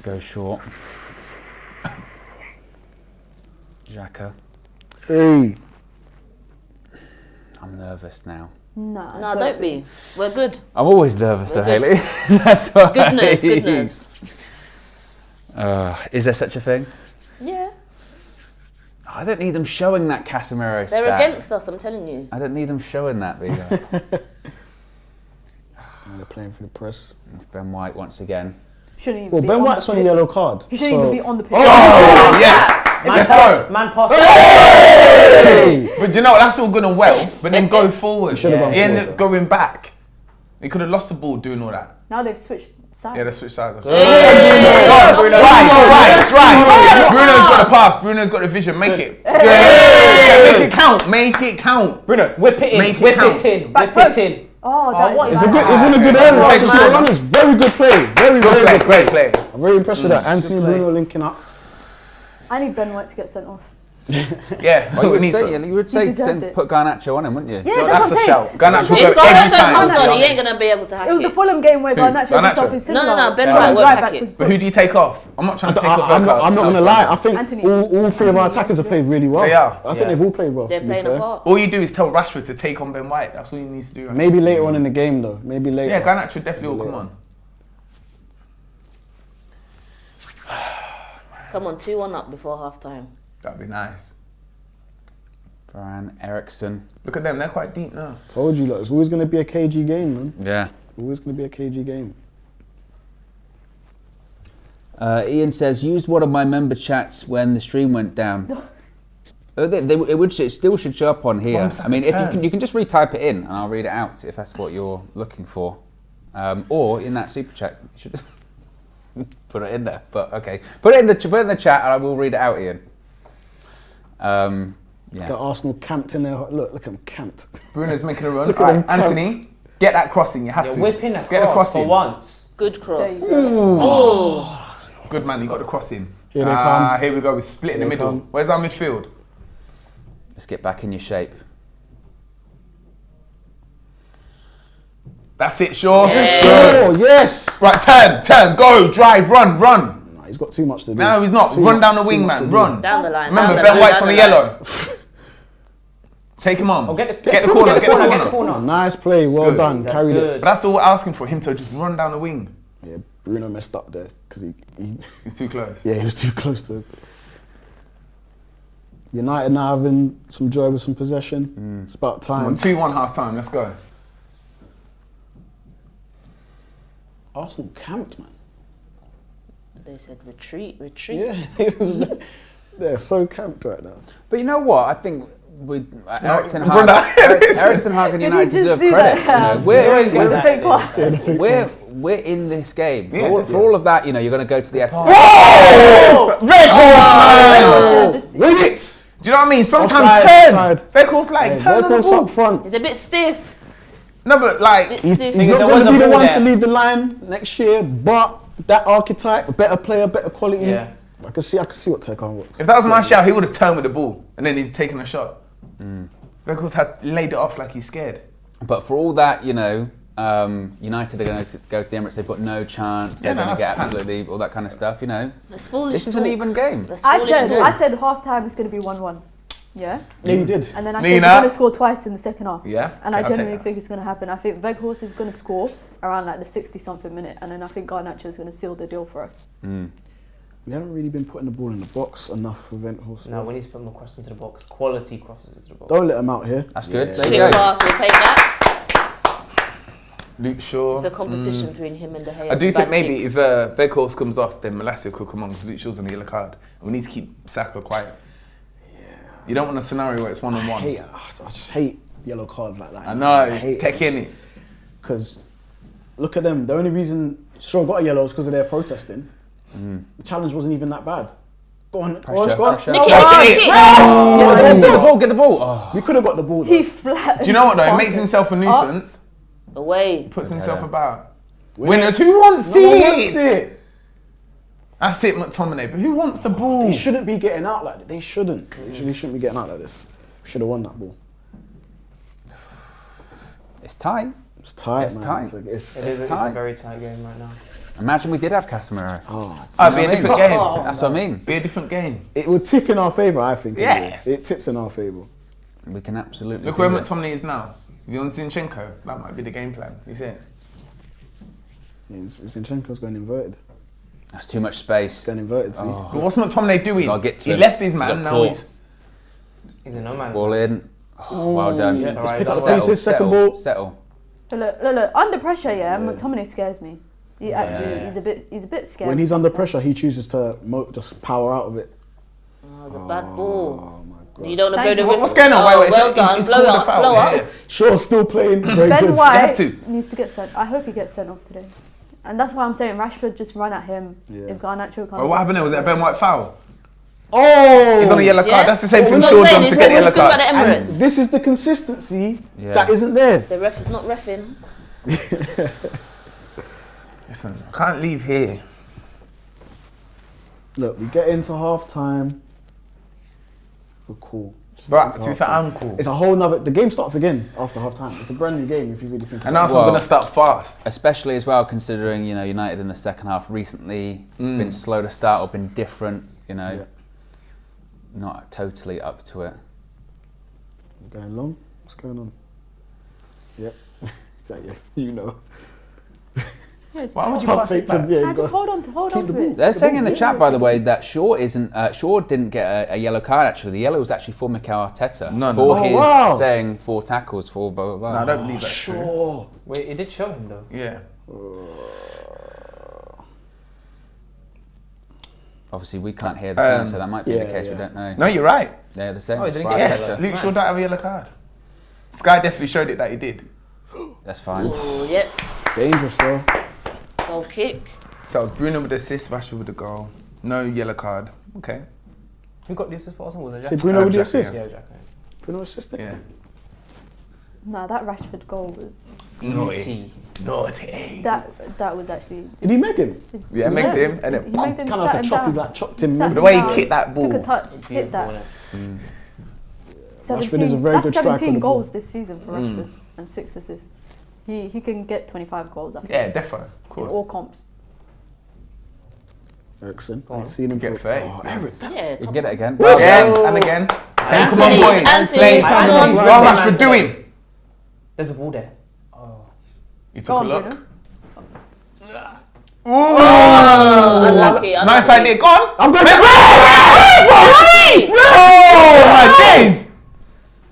Go short. Xhaka. Hey. I'm nervous now. No, don't be. We're good. I'm always nervous though, We're good. Hayley. That's why. Good nerves. Is there such a thing? Yeah. I don't need them showing that Casemiro They're stat. against us, I'm telling you. I don't need them showing that, Vega. They're playing for the press. Ben White once again. Shouldn't even Well, be Ben on White's the on a pitch. yellow card. He shouldn't even be on the pitch. Oh, yes. Let's go. Man passed. But do you know what? That's all good and well. But then go forward. He should have gone He ended forward, up going back. He could have lost the ball doing all that. Now they've switched sides. Yeah, let's switch sides. Bruno. Right. Bruno's got the pass. Bruno's got the vision. Make it. Make it count. Make it count. Bruno, whip it in. Make it Whip count. it in. Back Whip it post. in. Oh, that what is is It's, bad. it's in a good area. Take Just the to be corner. honest, very good play. Very, Good very play. good Great play. play. I'm very impressed with that. Anthony and Bruno linking up. I need Ben White to get sent off. Yeah. Well, you we would need say, some. you would say He deserved it. put Garnacho on him, wouldn't you? Yeah, That's that's a what I'm saying. shout. Garnacho will If go every Garnacho comes time. on, he ain't going to be able to hack It was the it. Fulham game where Garnacho did Garnacho? something similar. No, Ben But White his won't right hack back it. was But who do you take off? I'm not trying to take off. I'm not going to lie. I think Anthony. all three of our attackers have played really well. They are. I think they've all played well. They're to be playing fair. a part. All you do is tell Rashford to take on Ben White. That's all you need to do. Right? Maybe later on in the game, though. Maybe later. Yeah, Garnacho definitely will come on. Come on, 2-1 up before half time. That'd be nice. Varane, Ericsson. Look at them. They're quite deep now. Told you, look, it's always going to be a KG game, man. Yeah. Always going to be a KG game. Ian says, used one of my member chats when the stream went down. It still should show up on here. I mean, if you can just retype it in and I'll read it out if that's what you're looking for. Or in that super chat, you should just put it in there. But okay, put it in the chat and I will read it out, Ian. Yeah. Got Arsenal camped in there. Look at them camped. Bruno's making a run. Look All at right, them Anthony, get that crossing. You have You're to. whipping Get the across crossing. for once. Good cross. There you go. Good man, you got the crossing. Here they come. Here we go. We split in the Here they middle. come. Where's our midfield? Let's get back in your shape. That's it, Shaw. Oh, yes! Right, turn, go, drive, run. Nah, he's got too much to do. No, he's not. Too Run much- down the too wing, much to man. do. Run. Down the line. Remember, down Ben the White's line, on the down line. yellow. Take him on. Oh, get the corner. Get the corner. Nice play, well Good. done. That's Carried good. it. But that's all we're asking for, him to just run down the wing. Yeah, Bruno messed up there because he He's too close. he was too close to it. United now having some joy with some possession. It's about Come on, time. 2-1 half time, let's go. Arsenal camped, man. They said retreat. Yeah, they're so camped right now. But you know what? I think with Eric Ten Brother. Hag and Did United he just deserve do credit. that? You know, With the fake one. we're in this game. Yeah. For all of that, you know, you're going to go to the FT. Red horse, man! Win it! Do you know what I mean? Sometimes Offside, turn. offside. Red horse like, turn on the Vegas ball. up front. It's a bit stiff. No, but like, Bit He's stiff. not there going was to a be the ball one there. to lead the line next year, but that archetype, a better player, better quality. Yeah. I can see what Tekan works. if that was my shout, he would have turned with the ball and then he's taken a shot. Red horse had laid it off like he's scared. But for all that, you know, United are going to go to the Emirates. They've got no chance. They're Yeah, no, going to get that's absolutely all that kind of stuff. You know, That's foolish. this is an talk. even game. That's I foolish said talk. half time is going to be 1-1. Yeah? Yeah, you did. And then I said Mina. we're going to score twice in the second half. Yeah, And okay, I I'll take genuinely that. think it's going to happen. I think Veghorst is going to score around like the 60-something minute, and then I think Garnacho is going to seal the deal for us. We haven't really been putting the ball in the box enough for Veghorst. No, we need to put more crosses into the box. Quality crosses into the box. Don't let him out here. That's good. Yeah. There you Quick go. pass, we'll take that. Luke Shaw. It's a competition between him and De Gea. I do Bad think maybe kicks. if Red horse comes off, then Molassic could come on because Luke Shaw's on the yellow card. We need to keep Saka quiet. You don't want a scenario where it's I one-on-one. just hate yellow cards like that. I know, hate taking it. Because look at them. The only reason Shaw got a yellow is because of their protesting. The challenge wasn't even that bad. Go on, go on, go on. Pressure. Nick it, That's nick it. it. Get the ball. Get the ball. Oh. We could have got the ball. He Though. flat. Do you know what though? He makes himself a nuisance. Away. Puts himself Yeah. about. Winners, who wants No one it? wants it. That's it, McTominay. But who wants the ball? They shouldn't be getting out like that. They shouldn't. They shouldn't be getting out like this. Should have won that ball. It's tight. It's tight, It's man. tight. It's It's a tight. very tight game right now. Imagine we did have Casemiro. It'd be a different game. That's what I mean. Be a different game. It would tip in our favour, I think. Yeah. It tips in our favour. We can absolutely. Look do where this. McTominay is now. Is he on Zinchenko? That might be the game plan. You see it? Yeah, Zinchenko's going inverted. That's too much space. Going inverted, see? Oh. But what's McTominay doing? Gotta get to He him. left his Got man, now caught. He's a no man's Ball in. Oh, well done. Yeah, alright, pick up that's the pieces, second ball. Settle. Look, under pressure, McTominay scares me. He actually, he's a bit scary. When he's under pressure, he chooses to just power out of it. Oh, it's a bad ball. Oh my God. You don't want to Thank blow you. the What's going on? Oh, Wait, well done. it's Blow called a up, foul. blow up. Yeah. Sure, still playing very Ben good. White to. needs to get sent. I hope he gets sent off today. And that's why I'm saying Rashford just run at him if Garnacho comes. Well, what happened there? Was it a Ben White foul? Oh! He's on a yellow card. Yeah. That's the same Well, thing we're Shaw not done saying to it's get the when yellow we speak about card. the And Emirates. this is the consistency Yeah. that isn't there. The ref is not reffing. Listen, I can't leave here. Look, we get into half time. We're cool. But to be fair, I'm cool. It's a whole nother. The game starts again after half time. It's a brand new game if you really think And about Arsenal Well- going to start fast. Especially as well, considering United in the second half recently been slow to start or been different. Yeah. Not totally up to it. it. Going long? What's going on? Yep. yeah, you know. Why would you Pump pass it fake to- back? yeah, Just hold on to keep the ball. it. They're saying in the ball's chat, there. by the way, that Shaw didn't get a yellow card. Actually, the yellow was actually for Mikel Arteta No. for Oh, his wow. saying 4 tackles for blah blah blah. No, I don't believe that's true. Sure. Wait, it did show him though. Yeah. Obviously, we can't hear the sound, so that might be the yeah, case. We yeah. don't know. No, you're right. They're the same. Oh, he as didn't for get Yes, Arteta. Luke Shaw don't have a yellow card. Sky definitely showed it that he did. That's fine. Oh, yep. Dangerous though. Goal kick. So it was Bruno with the assist, Rashford with the goal. No yellow card. Okay. Who got the assist for Arsenal? Was it Say Jack? Bruno with the Jack, assist. Yeah, Jack. Bruno assisted. Yeah. No, that Rashford goal was Naughty. Naughty. that was actually. Did he make him? Yeah, make him, and then He made them Kind of like sat a choppy, down. like chopped him. Sat the way he down, kicked that Took ball. a touch, hit that. Rashford is a very that's good striker 17 on the ball. goals this season for Rashford and 6 assists. He can get 25 goals. I think. Yeah, defo, of In course. all comps. Ericsson. on. I've seen him Get for 30. Oh, Eric. Yeah, You come get it on. again. Again and again. Hey, come on, Anthony, boys. Anthony, Play come some. on. What am Rashford doing? There's a ball there. You Go took a on, look. Bruno. Unlucky, Nice unlucky. idea. Go on. I'm going Unlucky. Oh my days.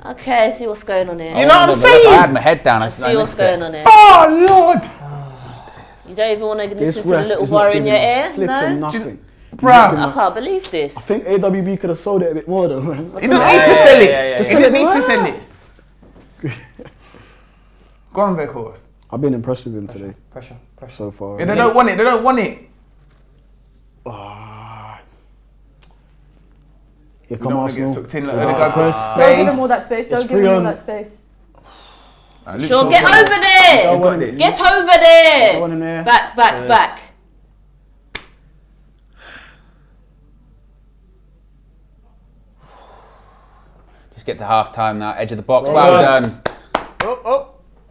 Okay, see what's going on here. You know what I'm I had saying? my head down. I See what's missed going it. on here. Oh Lord. You don't even want to This listen to the ref little is not wire in giving your us ear? flipping No? nothing. Bruv. I can't believe this. I think AWB could have sold it a bit more though, man. He didn't need to sell it. yeah, Just He sell didn't it need to now. sell it. Go on, Beck Horse. I've been impressed with him today Pressure. so far. Yeah, they don't want it. They don't want it. Ah. Here We come don't want to get Arsenal. sucked in. Like, Ah, Odegaard's got press. Don't give him all space. that space. It's Don't give free him all on. that space. Luke Sure, Shaw's get got it. over there. He's got this. Get over Go there. on in there. Back, back, back. Just get to half time now. Edge of the box. Well done.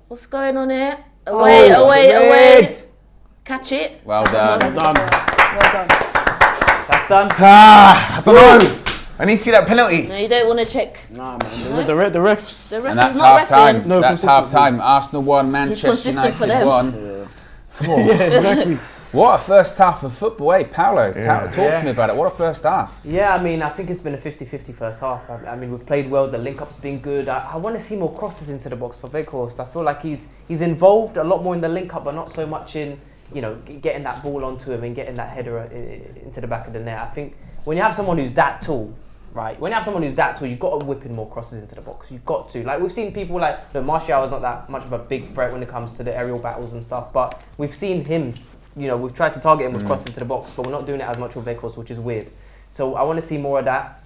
What's going on here? Away, away, away. Catch it. Well done. Done. Well done. That's done. Ah, I don't know. I need to see that penalty. No, you don't want to check. Nah, man. The refs. The ref And that's is not half time. repping. No That's half consistency. time. Arsenal won. Manchester consistent for United them. won. Yeah, exactly. What a first half of football, eh, Paulo? Talk to Yeah. me about it. What a first half. Yeah, I mean, I think it's been a 50-50 first half. I mean, we've played well. The link-up's been good. I want to see more crosses into the box for Weghorst. I feel like he's involved a lot more in the link-up, but not so much in, getting that ball onto him and getting that header into the back of the net. I think when you have someone who's that tall, right? When you have someone who's that tall, you've got to whip in more crosses into the box. You've got to. Like, we've seen people like, Martial is not that much of a big threat when it comes to the aerial battles and stuff, but we've seen him, we've tried to target him with crosses into the box, but we're not doing it as much with Weghorst, which is weird. So I want to see more of that.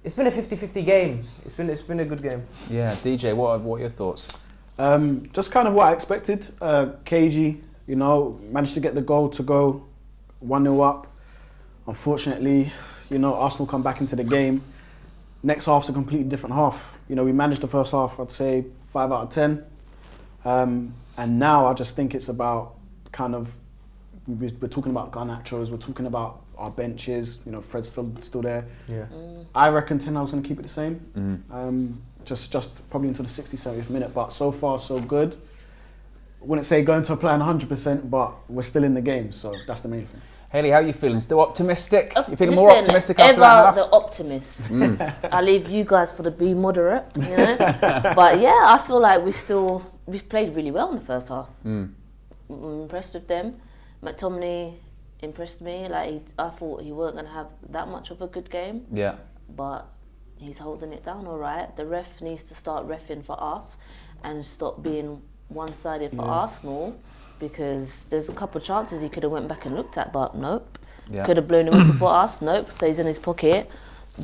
It's been a 50-50 game. It's been a good game. Yeah, DJ, what are your thoughts? Just kind of what I expected. KG, managed to get the goal to go 1-0 up. Unfortunately, Arsenal come back into the game. Next half's a completely different half. We managed the first half, I'd say 5 out of 10. And now I just think it's about kind of we're talking about Garnachos, we're talking about our benches. You know, Fred's still there. Yeah. I reckon Ten Hag's going to keep it the same. Just probably into the 60th, 70th minute. But so far, so good. Wouldn't say going to a plan 100%, but we're still in the game, so that's the main thing. Haley, how are you feeling? Still optimistic? You feeling Listen, more optimistic after that half? the optimist. I leave you guys for the be moderate, you know. But yeah, I feel like we played really well in the first half. I'm impressed with them. McTominay impressed me. Like I thought he weren't gonna have that much of a good game. Yeah. But he's holding it down all right. The ref needs to start reffing for us and stop being one-sided for Arsenal, because there's a couple of chances he could have went back and looked at, but nope. Yeah. Could have blown a whistle for us, nope. So he's in his pocket.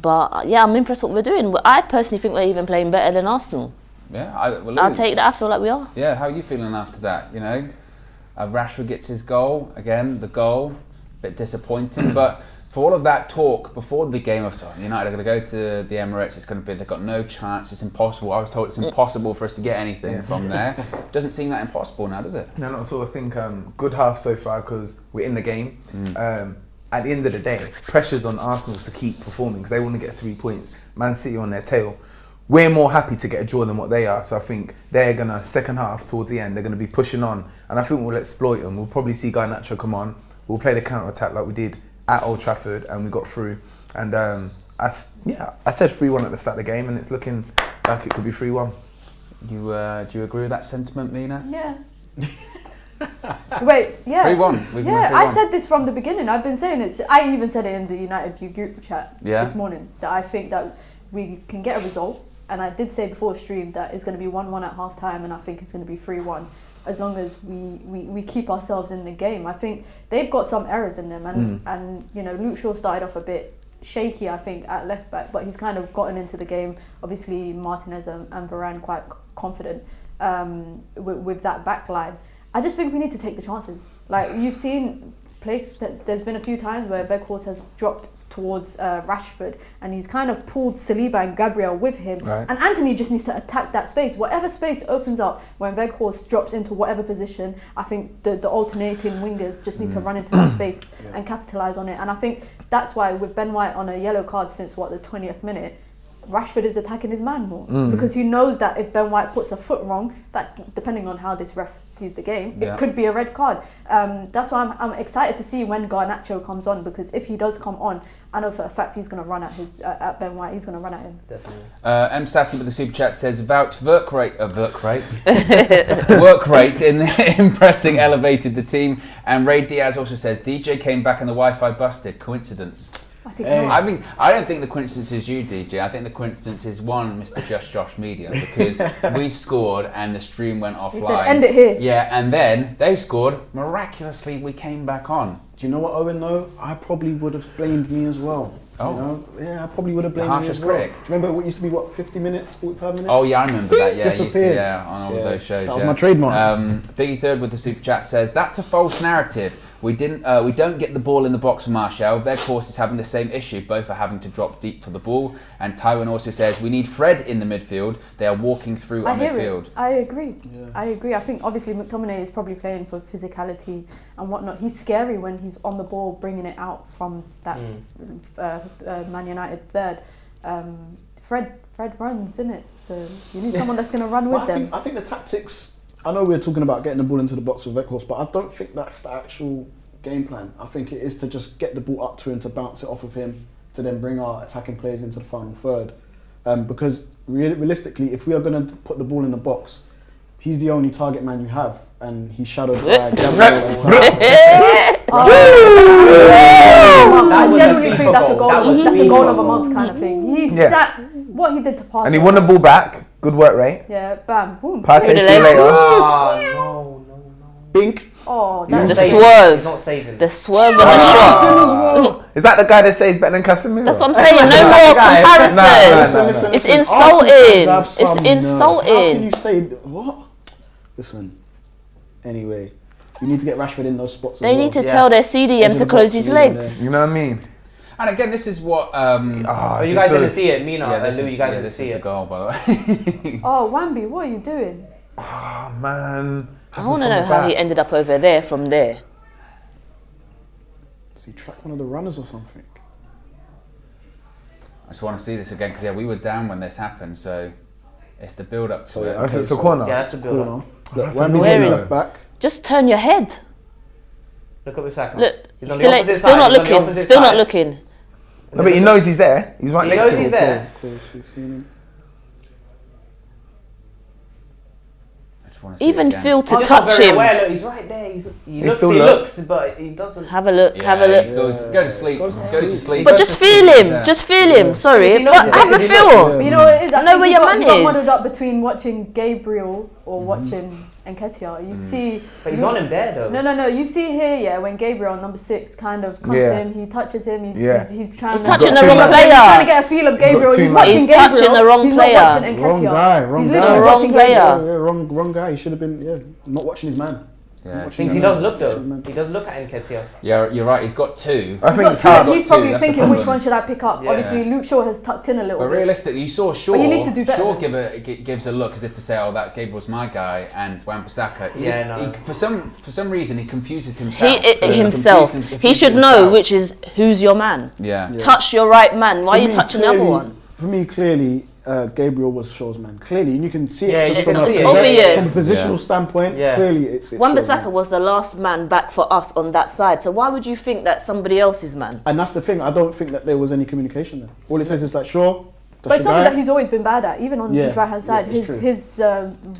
But yeah, I'm impressed what we're doing. I personally think we're even playing better than Arsenal. Yeah, I'll take that. I feel like we are. Yeah, how are you feeling after that? You know, Rashford gets his goal again. The goal, a bit disappointing, but for all of that talk before the game of United are going to go to the Emirates, they've got no chance. It's impossible. I was told it's impossible for us to get anything from there. Doesn't seem that impossible now, does it? No, not sort of think good half so far because we're in the game. At the end of the day, pressure's on Arsenal to keep performing because they want to get 3 points. Man City on their tail. We're more happy to get a draw than what they are, so I think they're going to, second half, towards the end, they're going to be pushing on, and I think we'll exploit them. We'll probably see Garnacho come on. We'll play the counter-attack like we did at Old Trafford, and we got through. And I said 3-1 at the start of the game, and it's looking like it could be 3-1. Do you agree with that sentiment, Mina? Yeah. Wait, yeah. 3-1. Yeah, I said this from the beginning. I've been saying it. I even said it in the United View group chat this morning, that I think that we can get a result. And I did say before stream that it's going to be 1-1 at half time, and I think it's going to be 3-1. As long as we keep ourselves in the game. I think they've got some errors in them, and you know, Luke Shaw started off a bit shaky, I think, at left back, but he's kind of gotten into the game. Obviously, Martinez and Varane quite confident with that back line. I just think we need to take the chances. Like you've seen, there's been a few times where Weghorst has dropped towards Rashford, and he's kind of pulled Saliba and Gabriel with him, right. And Anthony just needs to attack that space. Whatever space opens up when Weghorst drops into whatever position, I think the alternating wingers just need to run into that space and capitalise on it. And I think that's why with Ben White on a yellow card since the 20th minute, Rashford is attacking his man more, because he knows that if Ben White puts a foot wrong, that depending on how this ref sees the game, it could be a red card. That's why I'm excited to see when Garnacho comes on, because if he does come on, I know for a fact he's going to run at Ben White. He's going to run at him. Definitely. M. Sati with the super chat says about work rate in impressing elevated the team, and Ray Diaz also says DJ came back and the Wi-Fi busted. Coincidence? I mean, I don't think the coincidence is you, DJ. I think the coincidence is one, Mr. Just Josh Media, because we scored and the stream went offline. He said, end it here. Yeah, and then they scored. Miraculously, we came back on. Do you know what, Owen, though? I probably would have blamed me as well. Oh. You know? Yeah, I probably would have blamed me as well. critic. Do you remember what used to be, 50 minutes, 45 minutes? Oh, yeah, I remember that. Yeah, Disappeared. on all of those shows. That was my trademark. Biggie Third with the super chat says, that's a false narrative. We don't get the ball in the box for Martial. Weghorst is having the same issue. Both are having to drop deep for the ball. And Tywin also says, we need Fred in the midfield. They are walking through our midfield. I agree. Yeah. I agree. I think obviously McTominay is probably playing for physicality and whatnot. He's scary when he's on the ball, bringing it out from that Man United third. Fred runs, innit? So you need someone that's going to run with them. I think the tactics. I know we're talking about getting the ball into the box with Weghorst, but I don't think that's the actual game plan. I think it is to just get the ball up to him, to bounce it off of him, to then bring our attacking players into the final third. Because realistically, if we are going to put the ball in the box, he's the only target man you have, and he's shadowed by I genuinely think that's a goal. That's a goal of a month kind of thing. He sat what he did to Paulo. And he won the ball back. Good work, Ray. Yeah, bam, boom. Partey, see you later. No. Bink. Oh, the that's swerve. He's not saving. The swerve on the shot. Is that the guy that says better than Casemiro? That's what I'm saying. No more comparisons. No. It's insulting. It's How can insulting. you say what? Listen. Anyway, we need to get Rashford in those spots. They need to tell their CDM to close his legs. You know what I mean? And again, this is what... you guys didn't see it, Mina and Lou, you guys didn't this see is it. the goal, by the way. Oh, Wambi, what are you doing? Oh, man. I want to know how he ended up over there from there. he tracked one of the runners or something? I just want to see this again because we were down when this happened, so it's the build up to it. It's a corner. Yeah, that's the build. Corner. That's Wemby's annoying. on left back. Just turn your head. Look at Wisaka. Look, He's on still, the opposite still side. not He's on the looking. opposite Still not side. looking. No, but he knows he's there. He's right He next knows to he's him. there. Of course, we've seen him. I just want to see Even it again. feel to He's just not touch very him. aware. Look, he's right there. He still looks, but he doesn't. Have a look. Yeah, Have a he look. Go to sleep. Goes to sleep. But just feel him. Just feel him. Sorry. He knows But he's have there a 'cause he feel. knows. But you know what it is? I know think where you your got- man you got is. muddled up between watching Gabriel or watching Nketiah. You see, But he's on him there though. No. You see here, yeah, when Gabriel, number 6, kind of comes Yeah. to him, he touches him. He's trying. He's to touching the He's wrong player. trying to get a feel of Gabriel. too He's much. watching He's Gabriel. touching the wrong he's player. not watching Nketiah. Wrong guy, wrong He's guy. literally Wrong watching player. Gabriel. Yeah, wrong guy. He should have been, not watching his man. Yeah. Thinks he does look though. He does look at Nketiah. Yeah, you're right. He's got 2. I think He's it's hard. he's probably That's the thinking, which problem. one should I pick up? Yeah. Obviously, Luke Shaw has tucked in a little But bit. realistically, you saw Shaw. But he needs to do better. Shaw gives a look as if to say, "Oh, that Gabriel's my guy," and Wan-Bissaka. For some reason, he confuses himself. He should know which is who's your man. Yeah. Touch your right man. Why are you For me, touching the other clearly- one? For me, clearly, Gabriel was Shaw's man. Clearly, and you can see Yeah, it you just can from, see it. from Obvious. a positional Yeah. standpoint. Yeah. Clearly, it's Shaw's Wan-Bissaka man. was the last man back for us on that side. So why would you think that's somebody else's man? And that's the thing. I don't think that there was any communication there. All it says is like, Shaw, But that's it's your something guy. that he's always been bad at, even on Yeah, his right hand side. yeah, it's his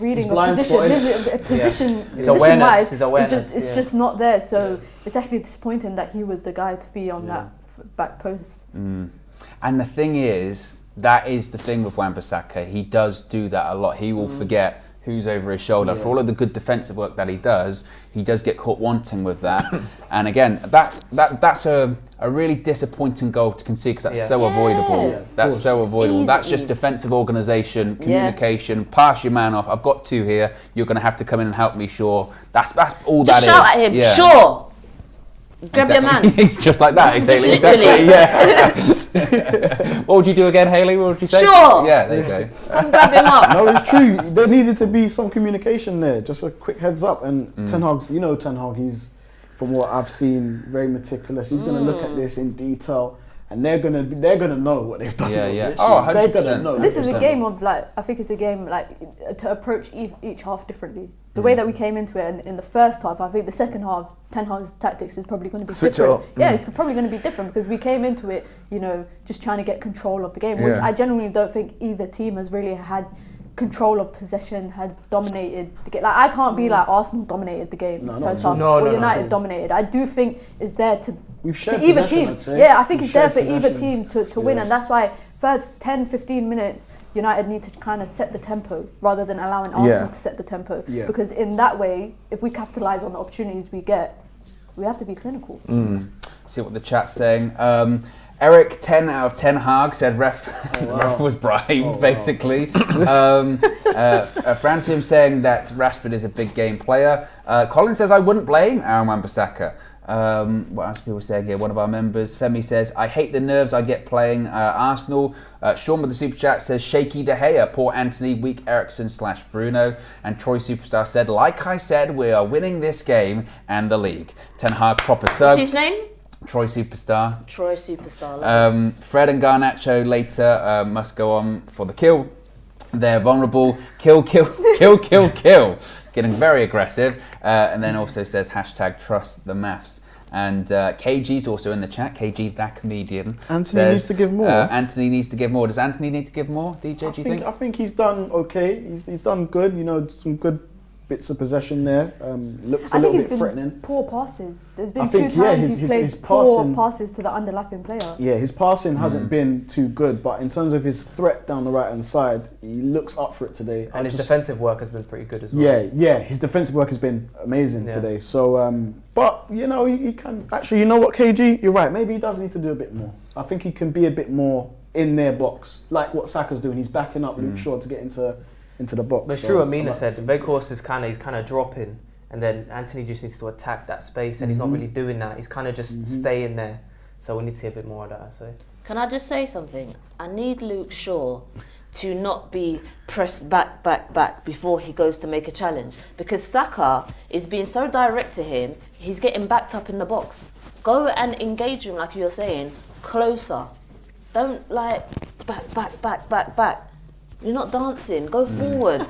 reading His of blind position, spot, His awareness, his awareness, it's yeah. just not there. So it's actually disappointing that he was the guy to be on that back post. And the thing is, that is the thing with Wan-Bissaka. He does do that a lot. He will forget who's over his shoulder. For all of the good defensive work that he does get caught wanting with that. And again, that's a really disappointing goal to concede because that's so avoidable. Yeah. That's so avoidable. That's Easy. just defensive organisation, communication, pass your man off. I've got 2 here. You're going to have to come in and help me, Shaw. That's all Just that is. shout at him. Yeah. Sure. Grab your Exactly. man. It's just like that. Just Exactly. literally. Yeah. What would you do again, Hayley? What would you say? Sure. Yeah, there you go. Come grab him up. No, it's true. There needed to be some communication there. Just a quick heads up. And Ten Hag, Ten Hag, he's, from what I've seen, very meticulous. He's going to look at this in detail, and they're gonna know what they've done. Yeah, yeah. Literally. Oh, they're 100%. gonna know. This is a 100%. game of I think it's a game to approach each half differently. The way that we came into it in the first half, I think the second half, Ten Hag's tactics is probably going to be Switch it different. up. Yeah, it's probably going to be different because we came into it, just trying to get control of the game, which Yeah. I genuinely don't think either team has really had control of possession, had dominated the game. I can't be like Arsenal dominated the game No, first no, half, no, or no, United no. dominated. I do think it's there to We've shared for either possession, team. I'd say. Yeah, I think We've it's there for shared either possession. team to win, and that's why first 10, 15 minutes, United need to kind of set the tempo rather than allowing Arsenal to set the tempo. Yeah. Because in that way, if we capitalise on the opportunities we get, we have to be clinical. See what the chat's saying. Eric, 10 out of 10 Haag, said ref was bribed, basically. Francium saying that Rashford is a big game player. Colin says, I wouldn't blame Aaron Wan-Bissaka. What else are people saying here? One of our members, Femi, says, I hate the nerves I get playing Arsenal. Sean with the super chat says, shaky De Gea, poor Anthony, weak Ericsson / Bruno. And Troy Superstar said, like I said, we are winning this game and the league. Ten Hag proper subs. What's his name? Troy Superstar. Troy Superstar. Fred and Garnacho later must go on for the kill. They're vulnerable. Kill. Getting very aggressive. And then also says hashtag trust the maths. And KG's also in the chat. KG, that comedian. Anthony needs to give more. Anthony needs to give more. Does Anthony need to give more, DJ, do you think? I think he's done okay. He's done good. Some good bits of possession there. Looks a I think little it's bit been threatening. poor passes. There's been I think, 2 times his he's played poor passes to the underlapping player. Yeah, his passing hasn't been too good, but in terms of his threat down the right hand side, he looks up for it today. And his defensive work has been pretty good as well. Yeah, his defensive work has been amazing today. So, but he can actually. You know what, KG? You're right. Maybe he does need to do a bit more. I think he can be a bit more in their box, like what Saka's doing. He's backing up Luke Shaw to get into the box. But it's true what Mina said. Weghorst is kind of dropping, and then Anthony just needs to attack that space, and he's not really doing that. He's kind of just staying there. So we need to see a bit more of that, I say. Can I just say something? I need Luke Shaw to not be pressed back before he goes to make a challenge. Because Saka is being so direct to him, he's getting backed up in the box. Go and engage him, like you're saying, closer. Don't like back. You're not dancing. Go forward.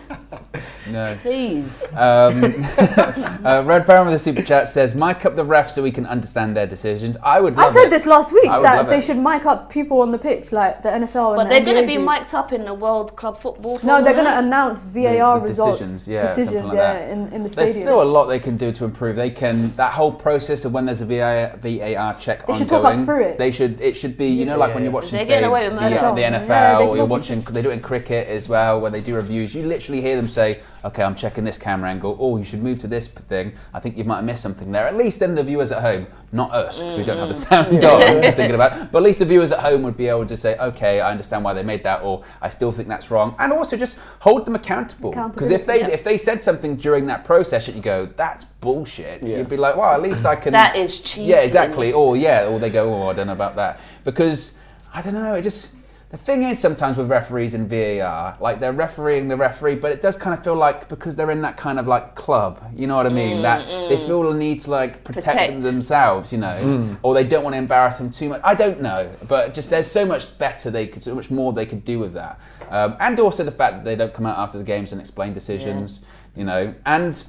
No. Please. Red Baron with the super chat says, mic up the refs so we can understand their decisions. I would love I said it. this last week I would that love they it. should mic up people on the pitch, like the NFL But and they're the going to NBA be do. mic'd up in the World Club Football No, tournament. they're going to announce VAR The results. decisions, yeah, something like yeah, that. in the There's stadium. still a lot they can do to improve. They can, that whole process of when there's a VAR check They ongoing. should talk us through it. It should be, you know, like when you're watching, They're say, getting away with the murder. NFL, Yeah, or they you're talk- watching, they do it in cricket as well, when they do reviews. You literally hear them say, okay, I'm checking this camera angle. Oh, you should move to this thing. I think you might have missed something there. At least then the viewers at home, not us, because we don't have the sound on, I'm just thinking about it. But at least the viewers at home would be able to say, okay, I understand why they made that, or I still think that's wrong. And also just hold them accountable. Because if they said something during that process that you go, that's bullshit, you'd be like, well, at least I can... That is cheating. Yeah, exactly. Or they go, oh, I don't know about that. Because, I don't know, it just... The thing is, sometimes with referees and VAR, like they're refereeing the referee, but it does kind of feel like because they're in that kind of like club, you know what I mean? That they feel the need to like protect themselves, you know, or they don't want to embarrass them too much. I don't know, but just there's so much so much more they could do with that, and also the fact that they don't come out after the games and explain decisions, you know, and.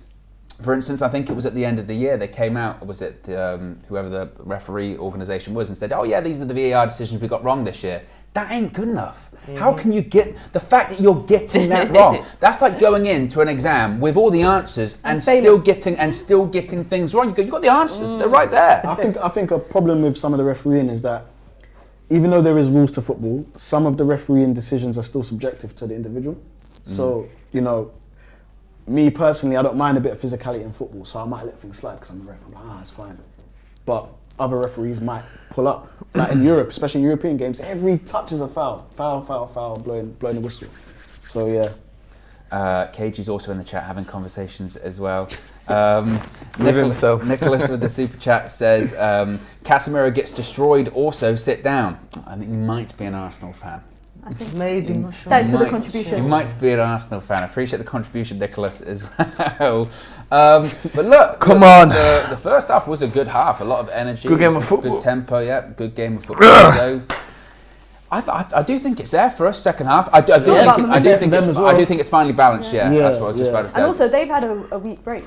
For instance, I think it was at the end of the year they came out, was it whoever the referee organisation was, and said, oh yeah, these are the VAR decisions we got wrong this year. That ain't good enough. How can you get, the fact that you're getting that wrong, that's like going into an exam with all the answers and still getting things wrong. You've got the answers, they're right there. I think a problem with some of the refereeing is that even though there is rules to football, some of the refereeing decisions are still subjective to the individual. So, you know, me personally, I don't mind a bit of physicality in football, so I might let things slide because I'm a ref. I'm like, it's fine. But other referees might pull up. Like in Europe, especially in European games, every touch is a foul. Foul, blowing the whistle. So yeah. KG's also in the chat having conversations as well. himself. Nicholas with the super chat says, Casemiro gets destroyed, also sit down. I think he might be an Arsenal fan. I think Maybe, not sure. thanks for the You contribution. might be an Arsenal fan. I appreciate the contribution, Nicholas, as well. But look, Come on. The first half was a good half. A lot of energy. Good game of football. Good tempo, yeah. Good game of football. So, I do think it's there for us, second half. I do think it's finally balanced, yeah. That's what I was just about to say. And also, they've had a week break.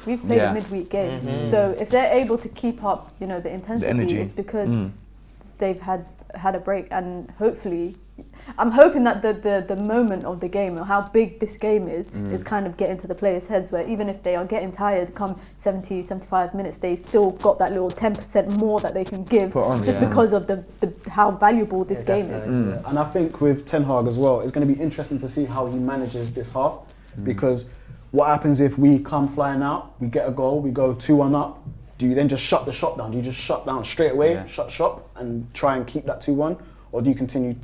We've played a midweek game. So if they're able to keep up, you know, the intensity, energy. it's because they've had a break, and hopefully, I'm hoping that the moment of the game, or how big this game is kind of getting to the players' heads, where even if they are getting tired come 70, 75 minutes, they still got that little 10% more that they can give because of the how valuable this game is. And I think with Ten Hag as well, it's going to be interesting to see how he manages this half, because what happens if we come flying out, we get a goal, we go 2-1 up, do you then just shut the shop down? Do you just shut down straight away, shut shop, and try and keep that 2-1? Or do you continue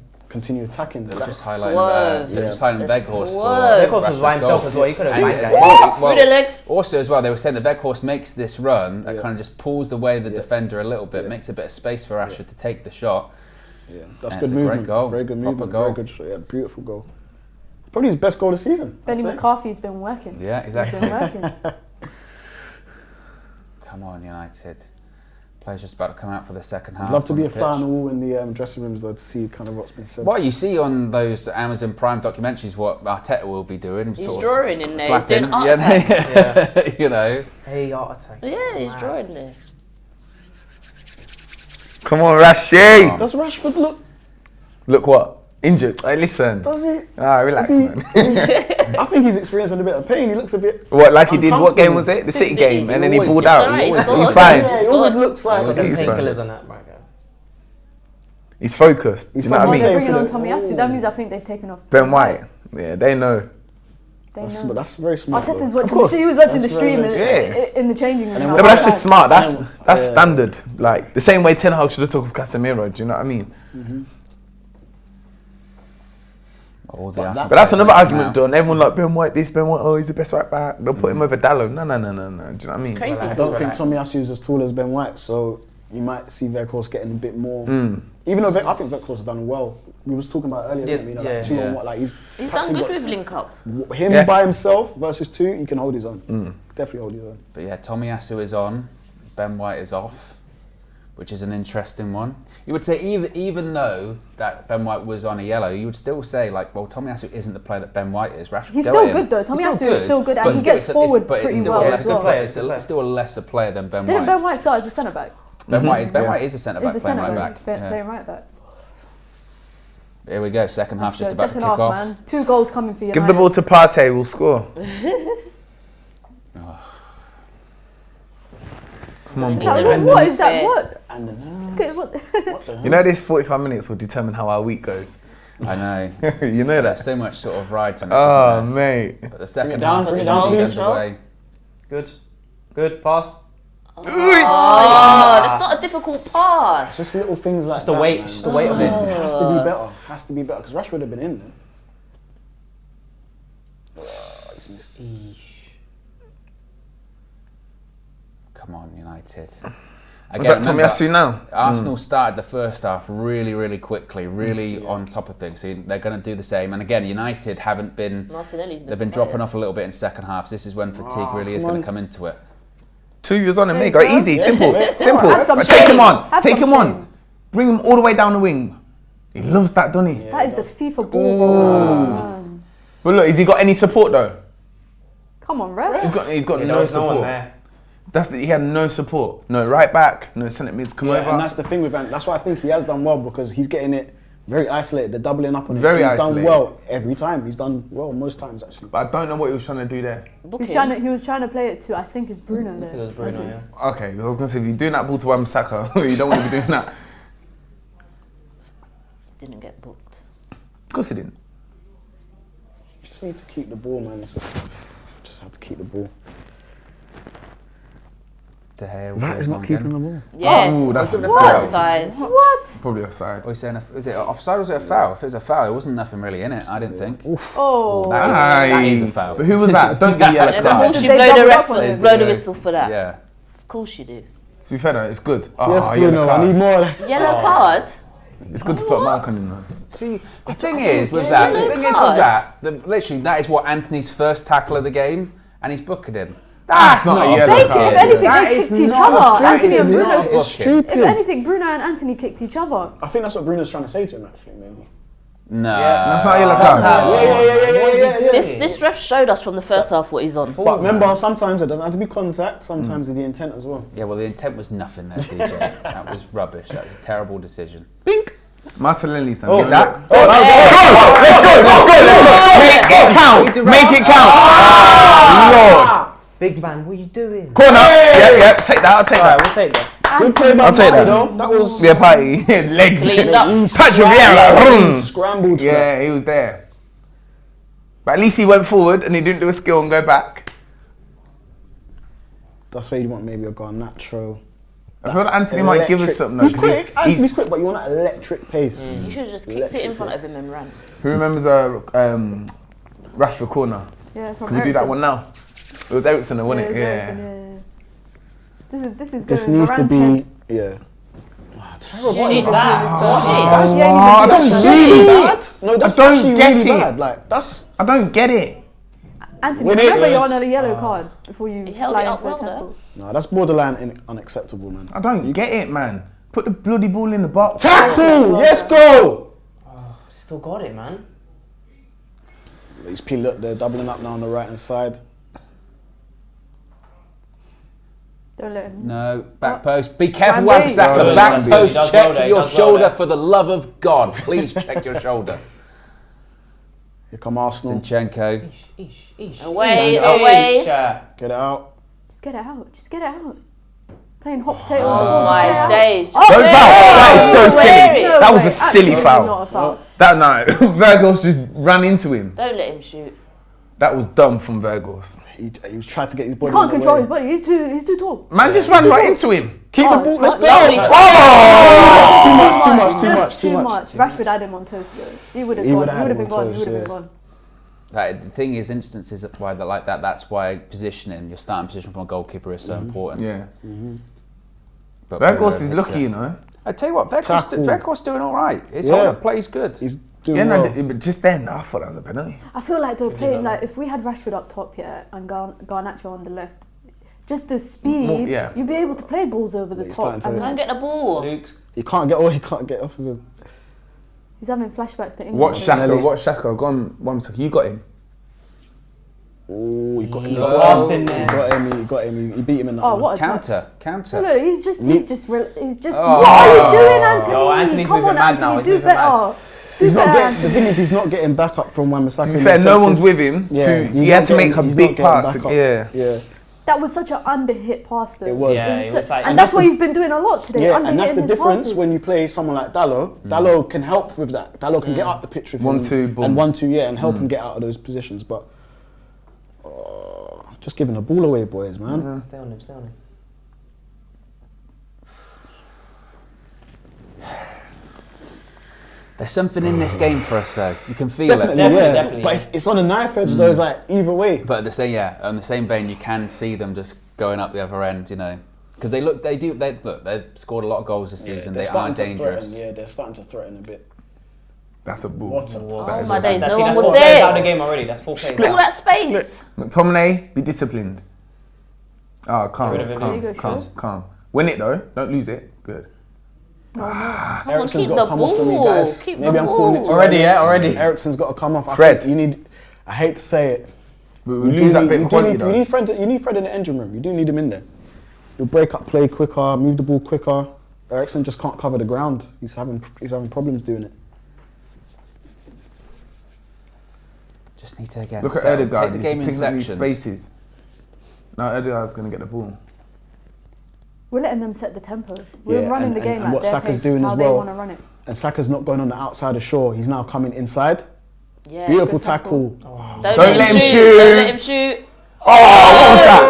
attacking? They're just highlighting Weghorst for Weghorst was by himself as well. He could have banged that. Through the legs. Also as well, they were saying that Weghorst makes this run that kind of just pulls away the defender a little bit, makes a bit of space for Rashford to take the shot. Yeah, that's And good it's a movement. great goal. Very good Proper movement. goal. Very good shot. Yeah, beautiful goal. Probably his best goal of the season. Benny I'd say. McCarthy's been working. Yeah, exactly. He's been working. Come on, United. Players just about to come out for the second half. I'd love to on be the a fan pitch. of all in the dressing rooms though, to see kind of what's been said. Well, you see on those Amazon Prime documentaries what Arteta will be doing. He's sort of drawing in there. He's slapping. doing art attack. You know. Hey, art attack. Yeah, he's drawing there. Come on, Rashi. Does Rashford look? Look what? Injured. Hey, listen. Does he? Relax, Is he- man. I think he's experiencing a bit of pain. He looks a bit. What, like he did, what game uncomfortable. was it? The City City. game, and then he Always- pulled it's out. alright, He's he's scored. fine. Yeah, he always looks like. Always Them He's painkillers on that, right? He's focused. Do you know what I Well, mean? they're Okay, bringing on Philip. Tomiyasu. That means I think they've taken off Ben White. Yeah, they know. They That's, know. that's very smart. Arteta's though. watching. He was watching the That's very, stream very in the changing room. then No, what but that's just smart. That's Yeah. standard. Like the same way Ten Hag should have took off Casemiro. Do you know what I mean? All the But Arsenal But that's players another making argument out. done. Everyone like Ben White this, Ben White, oh, he's the best right back. They'll put him over Dallo. No. Do you know what I mean? Crazy I to don't think relax. Tomiyasu is as tall as Ben White, so you might see Weghorst getting a bit more. Even though I think Weghorst has done well. We was talking about earlier, Yeah, you know, yeah. like 2 on Yeah. 1. Like he's He's perhaps done he good got- with Link Up. him Yeah. by himself versus 2, he can hold his own. Definitely hold his own. But yeah, Tomiyasu is on. Ben White is off. which is an interesting one. You would say even though that Ben White was on a yellow, you would still say like, well, Tomiyasu isn't the player that Ben White is. Rashford He's go still at him. good though. He's Tomiyasu is still good, and but he still gets forward but it's pretty still well a as lesser well. player. It's still a lesser player than Ben Didn't White. Ben White start as a centre back? Ben White is a centre back Is a playing centre right back back. playing right back. Here we go. Second half just So about to second kick half, off. man. 2 goals coming for United. Give the ball to Partey, we'll score. Come on, Like, boys. what is that? What? And then, Okay, what? what the hell? You know this 45 minutes will determine how our week goes. I know. You know that. There's so much sort of rides on it. Oh, isn't mate. there? But the second down, half bring it is down, indeed please. underway. Good pass. Oh, that's not a difficult pass. It's just little things like Just the that. weight, man. just the weight of it. It has to be better. Has to be better because Rashford would have been in then. He's missed. Come on, United. Was that Tomiyasu now? Arsenal started the first half really, really quickly, really on top of things. So they're going to do the same. And again, United haven't been. Martinelli's They've been dropping off a little bit in second half. This is when fatigue really is come going on. to come into it. 2 years on and There mate, you go go. easy, Yeah, simple, yeah. simple. Have some Take shame. him on, Have take some him on. shame. Bring him all the way down the wing. He loves that, doesn't he? That is the FIFA ball. Man. But look, has he got any support though? Come on, ref. He's got There no was no one support. there. He had no support. No right back, no centre mids come Yeah, over. and that's the thing with him. That's why I think he has done well because he's getting it very isolated. They're doubling up on him. Very He's isolated. done well every time. He's done well most times actually. But I don't know what he was trying to do there. He was trying to play it to, I think it's Bruno there. It was Bruno, yeah. Okay, I was gonna say if you're doing that ball to Wan-Bissaka, you don't want to be doing that. Didn't get booked. Of course he didn't. Just need to keep the ball, man. Just have to keep the ball. De Gea That is not keeping the ball. Yes. Oh, that's a What? foul. Offside. What? Probably offside. Are you saying, is it offside or was it a foul? If it was a foul, there wasn't nothing really in it, I didn't think. Oh. That is a foul. But who was that? Don't get a yellow Of card. course you They blow the doubled up on him. blow the whistle for that. Yeah. Of course you do. To be fair though, it's good. Oh, Yes, yellow Bruno. I need card. more of that. Yellow card. It's good to put a mark on him though. See, the thing is with that, literally, that is what Anthony's first tackle of the game, and he's booking him. That's not not a a yellow They, booking. card. if anything, That they is kicked each not other. that Anthony is and not Bruno. a It's booking. stupid. If anything, Bruno and Anthony kicked each other. I think that's what Bruno's trying to say to him actually, maybe. No. That's not a yellow card. Yeah. This ref showed us from the first half what he's on. But remember, sometimes it doesn't have to be contact. Sometimes it's the intent as well. Yeah, well, the intent was nothing there, DJ. That was rubbish. That was a terrible decision. Martinelli's son. Oh, Give that. Let's go. Make it count. Lord. Big man, what are you doing? Corner. Yeah. Take that. I'll take Alright, that. we'll take that. Good play by I'll take Partey, that. though. That was Yeah, party. Legs. Cleaned up. Touch of Vieira. he scrambled. for that. Yeah, he was there. But at least he went forward and he didn't do a skill and go back. That's why you want maybe a Garnacho. I feel like Anthony might give us something. He's though, 'cause quick. Anthony's quick, but you want that electric pace. You should have just kicked it in front of him and ran. Who remembers Rashford corner? Yeah, from Can we do that one now? It was Ericsson, wasn't it? Yeah. This is This going needs to Varane's be, head. yeah. What is that? That's Yeah, I you don't did. get it. No, that's I don't actually get really it. bad. Like that's I don't get it. Anthony, When remember it's- you're on a yellow card before you He held fly it up into a well, tackle. no, that's borderline unacceptable, man. I don't get it, man. Put the bloody ball in the box. Tackle. Let's go. Still got it, man. These people, look, they're doubling up now on the right hand side. Don't let him. No, back post. Be careful, Wan-Bissaka. Wan-Bissaka. No, Back Wan-Bissaka. post. He does well Check there, he your does well shoulder there. for the love of God. Please check your shoulder. Here come Arsenal. Zinchenko. Away. Get it out. Just get it out. Just get it out. Playing hot potato. Oh my days. Don't foul. That is so silly. No That was a way, silly absolutely foul. Not a foul. That no, Vergos just ran into him. Don't let him shoot. That was dumb from Vergos. He was trying to get his body. He can't in the control way. his body. He's too tall. Man just ran right into him. Keep the ball. Let's go. Lovely. Too much. Rashford had him on toast though. He would have He gone. would've He had would have him been on gone. He toast, would have been yeah. gone. The thing is, instances why they're like that. That's why positioning, your starting position from a goalkeeper is so important. Yeah. But Vergos is it's lucky, you know. I tell you what, Tackle. Vergos doing all right. His Yeah. hold-up play is good. He's doing Yeah, no, well. but just then, I thought that was a penalty. I feel like they were playing like if we had Rashford up top, yeah, and Garnacho on the left. just the speed, More, yeah. you'll be able to play balls over the He's top. starting to- And Go and get the ball. Luke's. You can't get off of him. he's having flashbacks to England. What Shaka? Go on, 1 second. You got him. Oh, he got him. Lost in there. He got him. He beat him in that Oh, one. what a touch. Counter. Look, he's just. Oh. What are you doing, Anthony? Oh, Anthony's Come moving on, mad Anthony, now, he's do moving better. mad. He's not getting, the thing is, he's not getting back up from Wan-Bissaka. To be fair, no one's with him. He had to make a big pass. Yeah. That was such an under-hit pass, though. It was. Yeah, it was like. And that's what he's been doing a lot today. Yeah, and that's the underhitting his difference passes. when you play someone like Dallo. Dallo can help with that. Dallo can get up the pitch with 1-2, boom. and 1-2, yeah, and help him get out of those positions. But just giving the ball away, boys, man. Stay on him. There's something in this game for us, though. You can feel it. Definitely. But it's on a knife edge, though. It's like either way. But on the same vein, you can see them just going up the other end, you know, because they've scored a lot of goals this season. they're They are starting to dangerous. threaten, yeah, they're starting to threaten a bit. That's a ball. What a Oh my days, That's no one that's was 4 players out of there. the game already. That's 4 players. All that space. McTominay, be disciplined. Oh, Get rid of him. There you go, Shaw. calm. Win it though. Don't lose it. Good. Come on, Ericsson's keep got the to come off for me, ball. guys. Keep Maybe the I'm calling it ball. too Already, early. yeah, already. Ericsson's got to come off. Fred. You need. I hate to say it. We lose that bit of quality though. You need Fred in the engine room. You do need him in there. He'll break up play quicker, move the ball quicker. Ericsson just can't cover the ground. He's having problems doing it. Just need to again. Look at settle, Ødegaard. take the He's game in picking up these sections. spaces. Now Ødegaard's going to get the ball. We're letting them set the tempo. We're Yeah, running and- the game and at what their Saka's pace, doing how as they well. want to run it. And Saka's not going on the outside of Shaw. He's now coming inside. Yeah. Beautiful good tackle. tackle. Don't let him shoot. Don't let him shoot. Oh, what was that?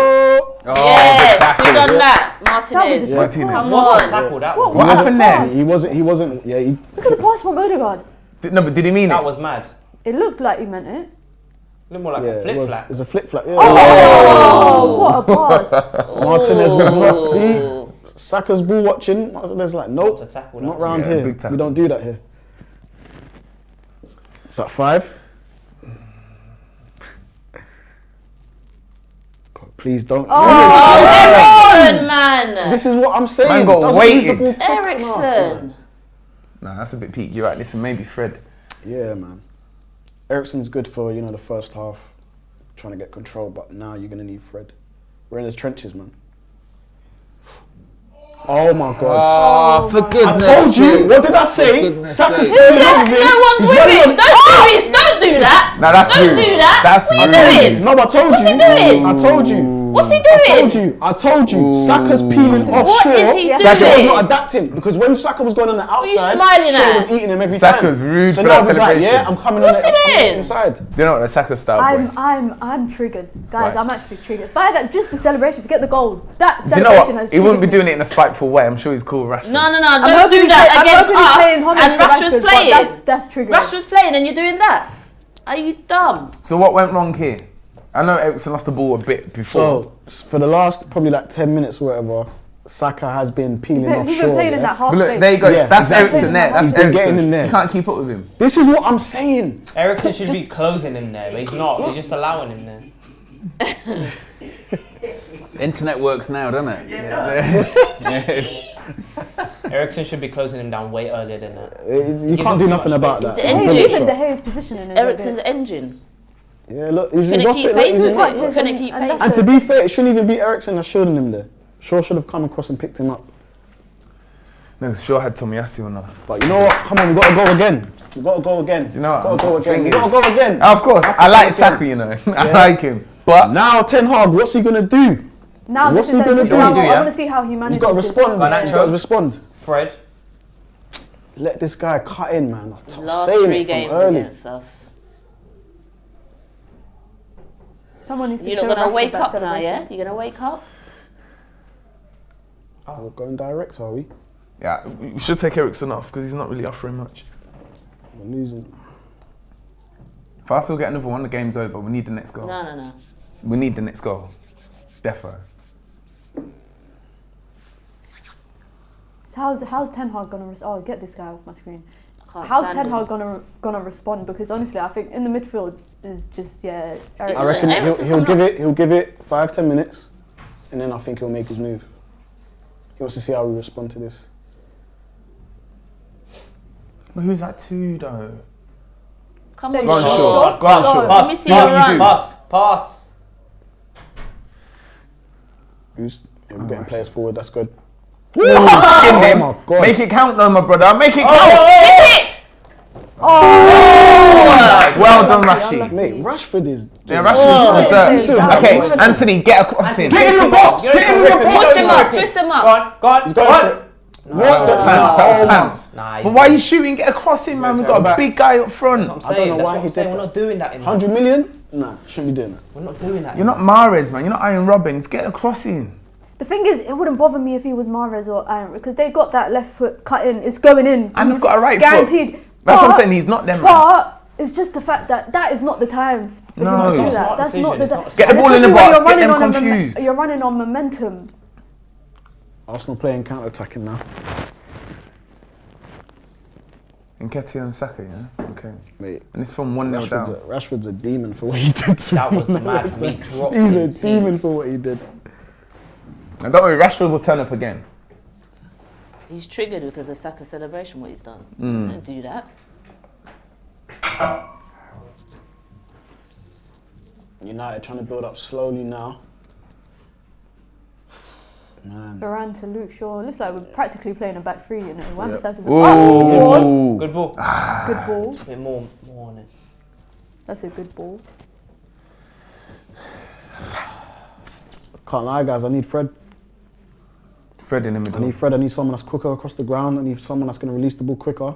Oh, Yes, good tackle. who done that? That was a Martinez. good Martinez. pass. Come What a on. tackle that What was. What was happened that there? pass? He wasn't. Yeah, he. Look at the pass from Ødegaard. No, but did he mean That it? was mad. It looked like he meant it. Looked more like Yeah, a flip flap. It was a flip flap. Yeah. Oh, what a pass. Martinez was not. See, Saka's ball watching. Martinez like, nope, To tackle not that. round Yeah, here. big tackle. We don't do that here. Is that 5? God, please don't. Oh, Ericsson, man. This is what I'm saying. Man got Doesn't use the weighted. ball quick enough, Ericsson. Nah, that's a bit peak. You're right. Listen, maybe Fred. Yeah, man. Ericsson's good for the first half, trying to get control. But now you're gonna need Fred. We're in the trenches, man. Oh my God! Oh, for I goodness told you. sake. What did I say? goodness Saka's sake. playing No, with him. no one's He's with running him. on- Don't do that. Nah, that's Don't rude. do that. That's What are you rude. doing? No, I told What's you. he doing? I told you. What's he I doing? told you. I told you. Saka's peeling off What Shaw. is he Saka was doing? not adapting because when Saka was going on the are you outside, smiling Shaw at? was eating him every time. Saka's rude So for now that he's like, celebration. yeah, I'm coming What's on he the doing? inside. You know what? The Saka style, boy. I'm triggered, guys. Right. I'm actually triggered by that. Just the celebration. Forget the goal. That Do you know celebration what? has He wouldn't be triggered doing it in a spiteful way. I'm sure he's cool, Rashford. No, don't hoping do he's that I'm against hoping he's paying us. homage And to Rashford's Rashford, but playing. That's triggering. Rashford's playing and you're doing that. Are you dumb? So what went wrong here? I know Ericsson lost the ball a bit before. So for the last probably like 10 minutes or whatever, Saka has been peeling off He's Shaw. been playing in yeah? that half But look, space. there you go. Yeah, That's exactly. Ericsson there. That's He's been getting Ericsson. in there. You can't keep up with him. This is what I'm saying. Ericsson should be closing him there, but he's not. He's just allowing him there. Internet works now, doesn't it? Ericsson should be closing him down way earlier than that. You Gives can't him do too nothing much about space. that. It's an He's engine. a Even shot. De Gea's positioning is Ericsson's engine. Yeah, look, he's Couldn't off keep it, pace look, with he's- it. touches Couldn't and- keep and pace. And to be fair, it shouldn't even be Ericsson that shielding him there. Shaw should have come across and picked him up. No, sure had Tomiyasu or not. But you know what? Come on, we got to go again. We got to go again. Do you know what? Got to go again. Thing We is- got to go again. Of course, Have to I go like again. Saka, you know. I Yeah. like him. But Now Ten Hag, what's he gonna do? Now What's this is he gonna this do? is how- Do, I yeah? want to see how he manages. He's got to this. respond. He's Financial. got to respond. Fred, Let this guy cut in, man. I'm Last saying 3 it from games early. against us. Someone needs to You're show not gonna Rashford wake that up now, celebration. yeah? You're gonna wake up? We're going direct, are we? yeah, we should take Ericsson off because he's not really offering much. We're losing. If I still get another one, the game's over. We need the next goal. No. We need the next goal. Defo. So how's Ten Hag gonna? Oh, get this guy off my screen. I can't How's stand Ten him. Hag gonna respond? Because honestly, I think in the midfield is just This I is reckon Ericsson's he'll coming give it 5-10 minutes. and then I think he'll make his move. He wants to see how we respond to this. But who's that to though? Come on, Go on, Shaw. Shaw. Go on, Go Shaw. on, let me see your What you run. do? Pass. We're getting players forward. That's good. Skinned Oh him. my God. Make it count though, my brother. Make it count. Hit it! Well done, Unlucky, Rashi. Mate, Rashford is. Yeah, Rashford's the dirt. Yeah. Okay, Anthony, get a cross in. Get in the box! Get in the box! Twist him up, twist him up. Go on. He's going for it. What the pants? That was pants. Nah, But why are you shooting? Get a cross in, man. We've got a big guy up front. That's what I'm I don't saying. know That's why what he I'm saying. did We're that. not doing that anymore. 100 million? Nah, shouldn't be doing that. We're not doing that. You're not Mahrez, man. You're not Iron Robbins. Get a cross in. The thing is, it wouldn't bother me if he was Mahrez or Aaron because they got that left foot cut in. It's going in. And they've He's got a right guaranteed. foot. That's what I'm But- saying. He's not them, man. But it's just the fact that that is not the time for No. him to It's do not a that. smart That's not the decision, time. it's not a Get the ball in the Especially when box. you're Get them running on confused. you're running on momentum. Arsenal playing counter-attacking now. Nketiah and Saka, yeah? Okay. Mate, And it's from 1-0 down. Rashford's a demon for what he did. That was mad. Me dropped. He's a him. demon for what he did. And don't worry, Rashford will turn up again. He's triggered because of Saka celebration, what he's done. Don't do that. United trying to build up slowly now. Man. Varane to Luke Shaw. Looks like we're practically playing a back three, you know. Wan-Bissaka's a Ooh. Good ball. good ball. A bit more on it. That's a good ball. Can't lie, guys. I need Fred. Fred in the I middle. need Fred. I need someone that's quicker across the ground. I need someone that's going to release the ball quicker.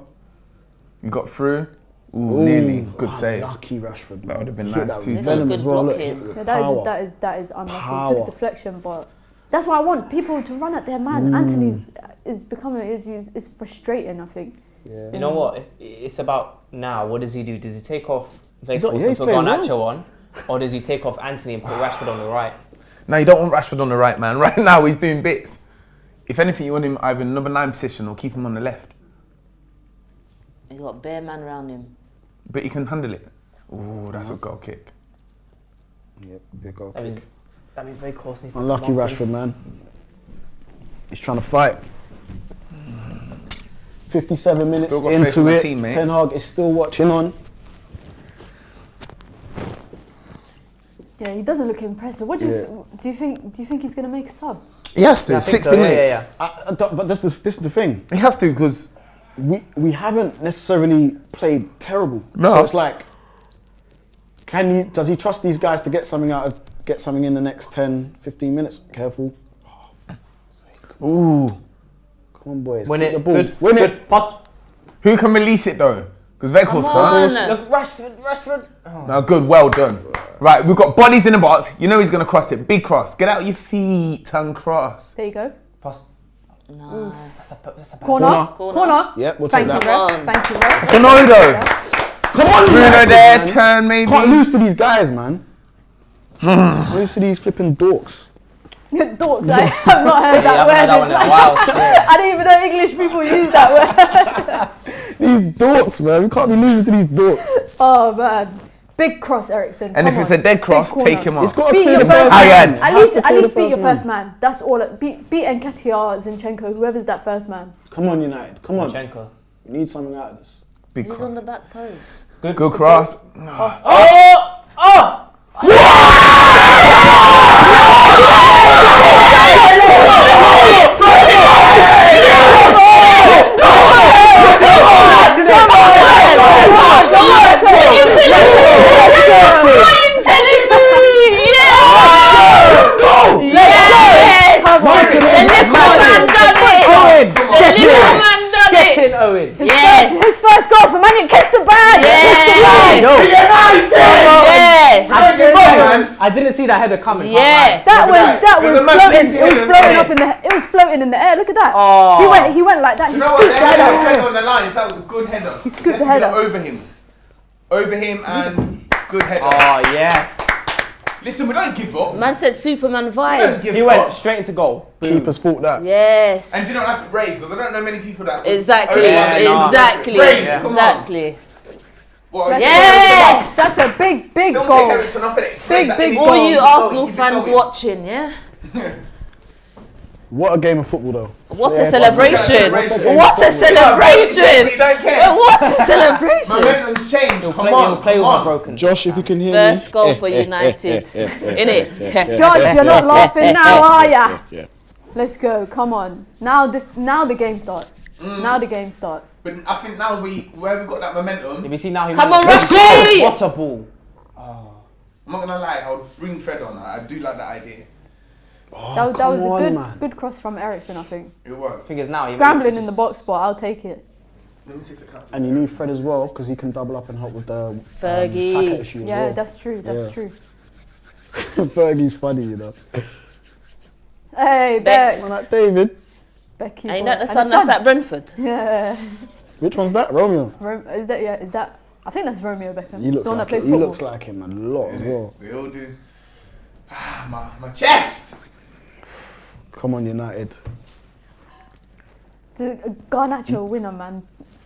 You got through. Ooh, nearly. Good save. Lucky Rashford. That would have been Hit nice that too. with This was a venom good as well. Look, blocking. hit with Yeah, power. that is unlucky. Power. Took a deflection, but that's why I want people to run at their man. Anthony's is becoming is frustrating. I think. You know what? If it's about now. What does he do? Does he take off got- Vegas yeah, and he's put playing Garnacho on, or does he take off Anthony and put Rashford on the right? No, you don't want Rashford on the right, man. Right now, he's doing bits. If anything, you want him either in number 9 position or keep him on the left. He's got bare man around him. But he can handle it. Ooh, that's a goal kick. Yep, big goal. That means Vegas needs to Unlucky come off Rashford, man. He's trying to fight. 57 minutes Still got faith in into my it. team, mate. Ten Hag is still watching on. Yeah, he doesn't look impressive. What do you Yeah. do? You think he's gonna make a sub? He has to. I think 60 so, yeah, minutes. yeah. But this is the thing. He has to because We haven't necessarily played terrible. No. So it's like, does he trust these guys to get something in the next 10, 15 minutes? Careful. ooh, Come on, boys. Win Keep it. the ball. Good. Win Good. it. Pass. who can release it though? Because Vegas Come can't. on. Look, Rashford. Oh. No, good, well done. Right, we've got bodies in the box. You know he's gonna cross it. Big cross. Get out your feet and cross. There you go. Pass. Nice. That's a bad. Corner. Corner. Yep, we'll take Thank you, that. Rev. Thank you, Rev. Ronaldo. Come on, Bruno United, there, man. turn maybe. Can't lose to these guys, man. Lose to these flipping dorks. Dorks. I have not heard Yeah, that word. I haven't had that one in a while. still. I didn't even know English people use that word. These dorks, man. We can't be losing to these dorks. Oh man, big cross, Ericsson. And if it's a dead cross, take him He's off. got to Beat clear your the first first man. man. At Has least to clear the beat your man. first man. That's all. Beat Nketiah, Zinchenko, whoever's that first man. Come on, United. Come on. Zinchenko. We need something out of this. Big He's on cross. the back post. Good cross. Get in, Owen. Yes. His first goal for Man United. Kiss the bag. Yes. I didn't see that header coming. Yeah. That There's was a man floating. peeping It was in floating the up in the. It was floating in the air. Look at that. Oh. He went like that. He You know what? scooped the header. On the lines. That was a good header. He scooped the Let's get it header. Over him and good header. Oh yes. Listen, we don't give up. Man said Superman We don't vibes. give He up. went straight into goal. Keeper's fault that. Yes. And do you know that's brave because I don't know many people that. Exactly. Yeah, no. Exactly. Brave, come on. Exactly. What, Yes. That's a big Don't goal. take Ericsson off it. Big All you Arsenal fans watching, yeah? What a game of football, though. What Yeah, a celebration! celebration. What a celebration! We don't care. What a celebration! Momentum's changed. He'll Come play, on, he'll play come with my on. broken. Josh, if you can hear First me. goal for United. Innit? Josh, you're not laughing now, are ya? Yeah. Let's go. Come on. Now the game starts. Now the game starts. But I think now is where we got that momentum. If you see now, he Come on, managed- Rashi! What a ball! I'm not gonna lie, I'll bring Fred on. I do like that idea. Oh, That was come a on, good cross from Ericsson, I think. It was. Thing is now, he Scrambling just- in the box spot, I'll take it. Let me see if the counts. And you need Fred as well, because he can double up and help with the Fergie. Saka issue as Yeah, well. that's true. That's Yeah. true. Fergie's funny, you know. Hey, Bex. Bex. Man, like David. Becky. Ain't boy. that the And son that's at Brentford? Yeah. Which one's that? Romeo. Is that? Yeah. Is that? I think that's Romeo Beckham. He looks the one that like plays him. He football. looks like him a lot as well. We all do. My chest! Come on, United. The Garnacho winner, man.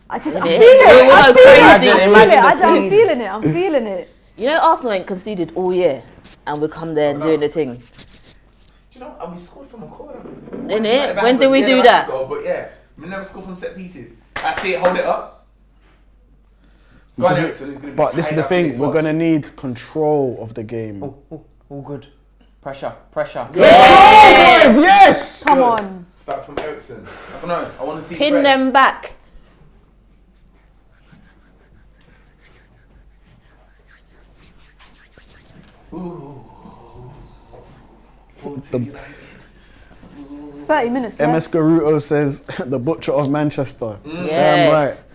I'm feeling Yeah. it. We'll I'm go feeling crazy. it. Imagine the I'm scene. feeling it. I'm feeling it. You know Arsenal ain't conceded all year, and we come there and doing the thing. Do you know, and we scored from a corner. Innit? When did we do that? But yeah, we never scored from set pieces. I see it, hold it up. Go on, Ericsson, he's gonna be But this is tied the up thing, in his we're watch. going to need control of the game. All good. Pressure, pressure. Guys, yes! Come Good. on. Start from Ericsson. I don't know, I want to see Pin Fred. them back. Ooh. 30 minutes MS left. Garuto says, the butcher of Manchester. Yes.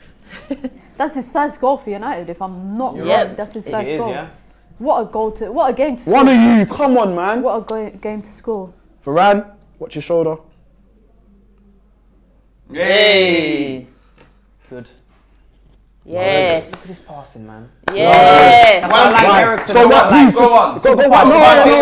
That's his first goal for United. If I'm not You're wrong, right. that's his It first is, goal. yeah. What a game to score. One of you, come on, man. What a game to score. Varane, watch your shoulder. Yay! Good. Look at Yes. this passing, man. Yes. That's why I like Right. Ericsson. Go That's why I back, like- please. Go on. Go back.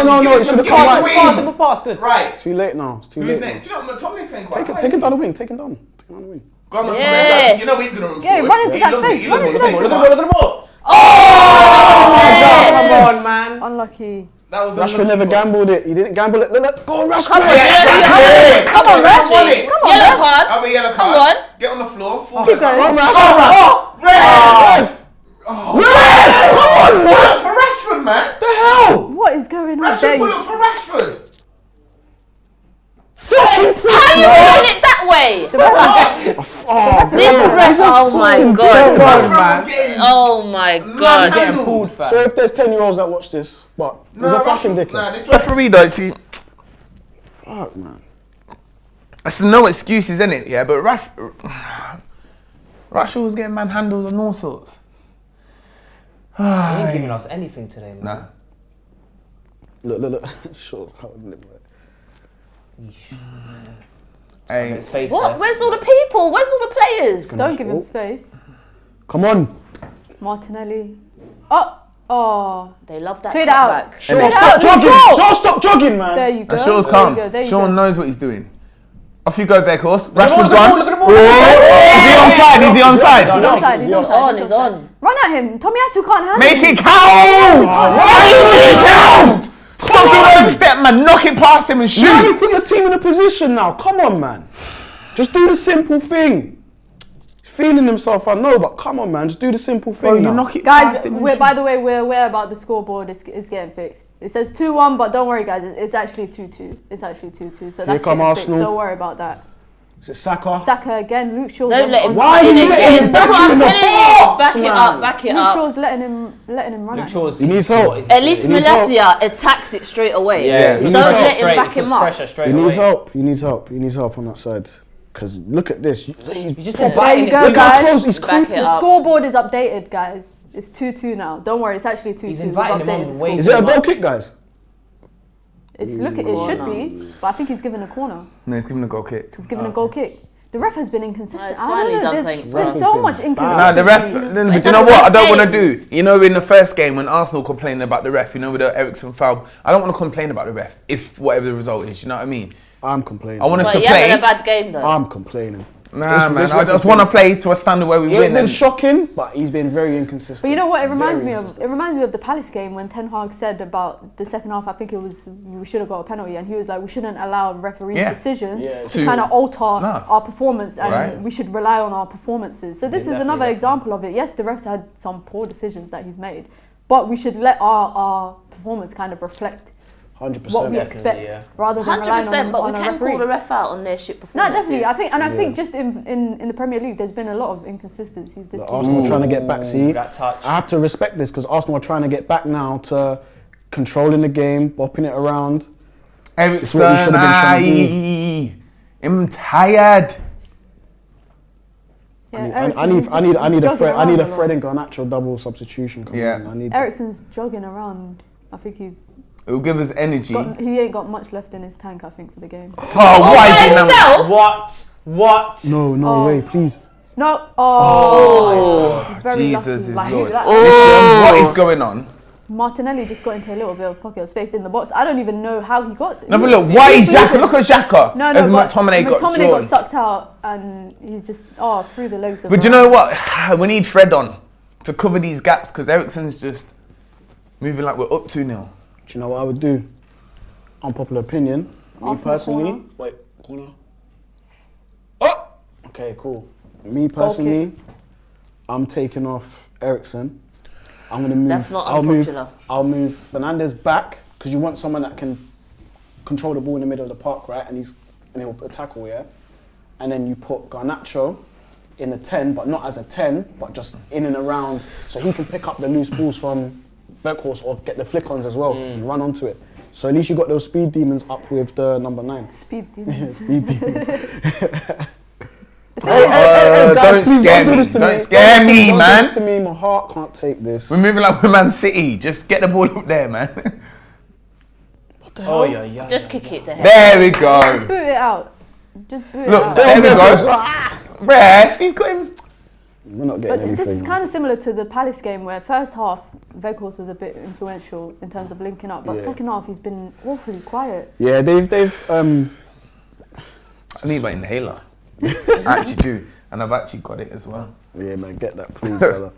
No, it should have Give come it back. to Pass, him. simple pass, good. Right. It's too late now. It's too Who's late. next? Do you know McTominay's playing quite Take high. him down the wing. Take him down. Take him down the wing. Go on, McTominay. Yes. You know he's going to run Yeah, forward. run into He that loves space, it. He run loves into it. that Take Look him at the ball, up. look at the ball. Oh! Come on, man. Unlucky. That was Rashford never gambled it. He didn't gamble it. Look. Go on, Rashford. Come on, Yeah. come on, Rashford. Rashford. Come on, Yellow Rash. card. Have a yellow Come card. on. Get on the floor. Fall Keep back. going. Ref! Come on, man! For Rashford, man! The hell? What is going on Rashford, there? pull up for Rashford! How you doing it that way? Oh, This ref. Oh my god. Rashford man. was getting Oh my man god. Getting handled. pulled, fam. So if there's 10-year-olds that watch this, but he's a fucking dickhead. Nah, this referee though, see, Fuck, man. that's no excuses, innit? Yeah, but Rashford was getting manhandled and all sorts. He ain't giving us anything today, man. Nah. Look. Sure. How would it work? Hey, His face What? there. Where's all the people? Where's all the players? Don't give him space. Come on. Martinelli. Oh. They love that Clear it out. cutback. Sean, Clear it stop out, jogging. Luke Shaw. Sean, stop jogging, man. There you go. and Sean's There calm. you go. There you Sean go. knows what he's doing. Off you go, Beckhorst. Look at the Rashford's ball, gone. look at the ball, Oh, look at the ball. is he onside? Is he onside? He's onside. He's He's onside. on, he's on. Run at him. Tomiyasu can't handle Make him. it count! Make it count! Stop the road step, man. Knock it past him and Now you shoot. put your team in a position now. Come on, man. Just do the simple thing. Feeling himself, I know, but come on, man. Just do the simple thing. Bro, you now. knock it Guys, past him and we're, shoot. by the way, we're aware about the scoreboard. It's getting fixed. It says 2-1, but don't worry, guys. It's actually 2-2. It's actually 2-2. So that's come getting fixed. Arsenal. Don't worry about that. Is it Saka? Saka again. Luke Shaw's Don't let him Why in are you letting again. him That's back what I'm in the telling you. box, Back it man? up, back it Luke up. Shaw's letting him run Luke at him. Shaw's. He needs help. At least He needs help. Malacia attacks it straight away. Yeah, he Don't needs let help. him back him up. Pressure straight He away. needs help. He needs help. He needs help on that side. Because look at this. You just Yeah. got There you it. go, Look how guys. close he's Back creeping. it The up. scoreboard is updated, guys. It's 2-2 now. Don't worry, it's actually 2-2. He's We've inviting him updated on the way Is scoreboard. it a goal kick, guys? It should be, but I think he's given a corner. No, he's giving a goal kick. He's given a goal kick. The ref has been inconsistent. It's I finally don't know. done There's something been for so us. much inconsistency. Nah, the ref. But It's you not know the what? I best don't want to game. do. You know, in the first game when Arsenal complaining about the ref, you know, with the Ericsson foul, I don't want to complain about the ref if whatever the result is. You know what I mean? I'm complaining. I want us But to he hasn't play. had a bad game though. I'm complaining. Nah, man. this I reference just want to play to a standard where we He ain't win. been And shocking, but he's been very inconsistent. But you know what? It reminds Very me of inconsistent. it reminds me of the Palace game when Ten Hag said about the second half. I think it was we should have got a penalty, and he was like, we shouldn't allow referee Yeah. decisions Yeah. to kind of alter No. our performance, and Right. we should rely on our performances. So this is Definitely, another definitely. example of it. Yes, the refs had some poor decisions that he's made, but we should let our performance kind of reflect 100%. what we Definitely, expect, yeah. rather than relying 100%, but we on a can referee. call the ref out on their shit No, performances. definitely. I think, and I Yeah. think just in the Premier League, there's been a lot of inconsistencies this Like, season. Arsenal are trying to get back. See, That touch. I have to respect this because Arsenal are trying to get back now to controlling the game, bopping it around. Ericsson, what we should have been I'm tired. Yeah, I Eriksen, need he's I need just- I need he's a Fred jogging I need a around Fred lot. and Garnacho double substitution. Come Yeah. on, I need. Eriksen's jogging around. I think It will give us energy. he ain't got much left in his tank. I think for the game. Oh, why is he now? himself? What? No Oh. way, please. No. Very Jesus lucky. is Lord. Like, Listen, what is going on? Martinelli just got into a little bit of pocket of space in the box. I don't even know how he got. No, but look, why is Xhaka? Look at Xhaka. No, as but McTominay got McTominay drawn. got sucked out, and he's just through the legs. Of But do you Varane. know what? We need Fred on to cover these gaps because Ericsson's just moving like we're up 2-0. Do you know what I would do? Unpopular opinion. Me Arsenal personally. corner. Wait, corner. Oh. Okay, cool. Me personally, I'm taking off Ericsson. I'm gonna move. That's not I'll unpopular. move Fernandez back because you want someone that can control the ball in the middle of the park, right? And he'll tackle, yeah. And then you put Garnacho in the 10, but not as a 10, but just in and around, so he can pick up the loose balls from Berghorst or get the flick-ons as well and run onto it. So at least you got those speed demons up with the number 9. Speed demons. Speed demons. Don't Guys, please scare do me. this to Don't scare me, Don't do man. this to me. My heart can't take this. We're moving like we're Man City. Just get the ball up there, man. Oh yeah. Just kick it to hell. There we go. Boot it out. Just boot Look, it out. there we go. Ref, he's got him. We're not But getting this is anything. kind of similar to the Palace game where first half Weghorst was a bit influential in terms of linking up, but Yeah. second half he's been awfully quiet. Yeah, they've I need my inhaler. I actually do. And I've actually got it as well. yeah, man, get that please, fella.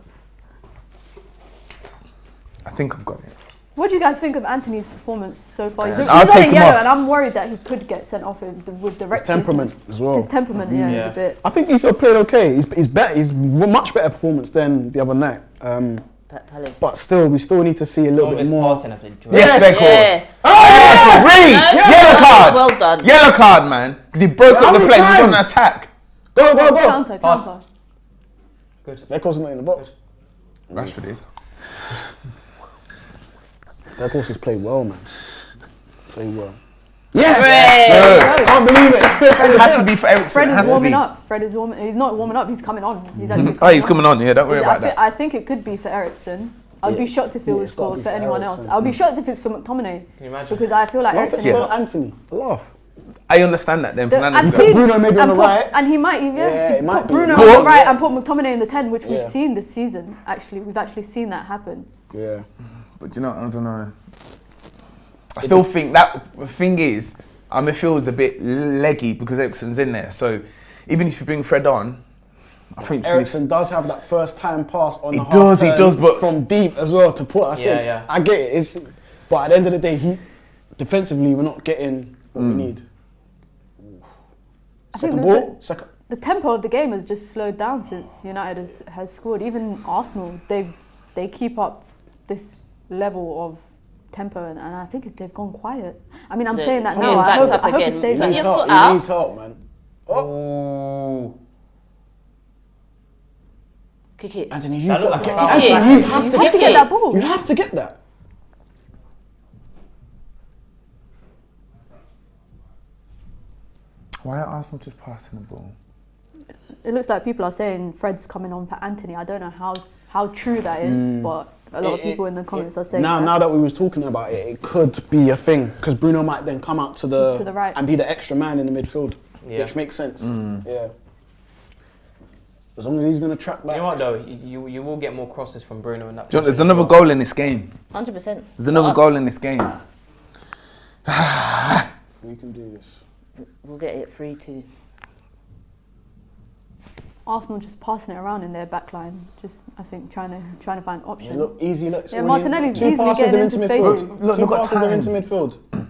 I think I've got it. What do you guys think of Anthony's performance so far? He's I'll on take a him yellow, off. and I'm worried that he could get sent off with the recklessness. temperament as well. His temperament, yeah, Yeah. is a bit. I think he's still played okay. He's better. He's much better performance than the other night. Palace. But still, we still need to see a Some little of bit his more. passing have been dry. Yes, Weghorst. Yes. Yes, No, yellow card. Well done. Yellow card, man. Because he broke How up the many play. He was on an times? attack. Go, go, go! Counter. Weghorst's not in the box. Rashford is. Weghorst has played well, man. Played well. Hooray. Good. Can't believe it. It has to be for Ericsson. Fred It is has to warming be. up. Fred is warming. He's not warming up. He's coming on. He's actually. Oh, he's coming on. Yeah, don't worry about that. I think it could be for Ericsson. I'd be Yeah. shocked if it Yeah, was it's gotta for be for anyone else. Eriksen. I'd be shocked if it's for McTominay Can you imagine? because I feel like Laugh Ericsson. for Anthony. Laugh. I understand that then. And Fernandes Put Bruno maybe on the right. and he might even Yeah, it might put be. Bruno But- on the right and put McTominay in the 10, which we've Yeah. seen this season. Actually, we've actually seen that happen. Yeah. But you know, I don't know. I still think that the thing is, our midfield is a bit leggy because Ericsson's in there. So even if you bring Fred on, I think Ericsson does have that first time pass on He the does, half he turn does, but- from deep as well to put us in. Yeah. I get it. But at the end of the day, defensively we're not getting what we need. I think Second the- ball, second. The tempo of the game has just slowed down since United has scored. Even Arsenal, they keep up this level of tempo, and I think they've gone quiet. I mean, I'm They're saying that getting now. I backed hope, up I hope again. it He stays Put needs like your help. foot out. He needs help, man. Oh, Oh. Kick it. Anthony, you've That got looked to like get. a Anthony, foul. you have to How get to get that ball. You have to get that. Why are Arsenal just passing the ball? It looks like people are saying Fred's coming on for Anthony. I don't know how true that is, but a lot of people in the comments are saying now that we was talking about it, it could be a thing because Bruno might then come out to the right. and be the extra man in the midfield, Yeah. which makes sense. Yeah. As long as he's gonna track back. You know what though? You will get more crosses from Bruno in that. Do you know, there's position another as well. goal in this game. 100%. There's another goal in this game. We can do this. We'll get it 3-2. Arsenal just passing it around in their back line. Just, I think, trying to find options. Look, easy looks. Yeah, Martinelli's two easily passes getting them into midfield. spaces. Look, Two got passes them time. into midfield.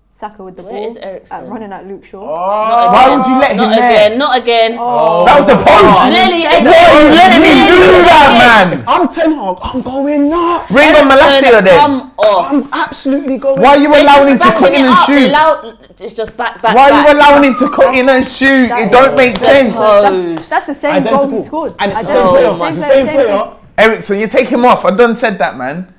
Saka with the Where is ball, Eriksen? running at Luke Shaw. Oh, Why would you let him Not there? again, not again. Oh. That was the post. Nearly Why are you letting him do that, man? I'm Ten Hag. I'm going nuts. Bring on Malacia then. Come off. I'm absolutely going. Why are you allowing him to Backing cut in it and up, shoot? It's just back. Why are you allowing him to cut in and shoot? It don't make sense. That's the same goal Identical. he scored. And it's the Identical. same player. It's the same player. Ericsson, you take him off. I done said that, man.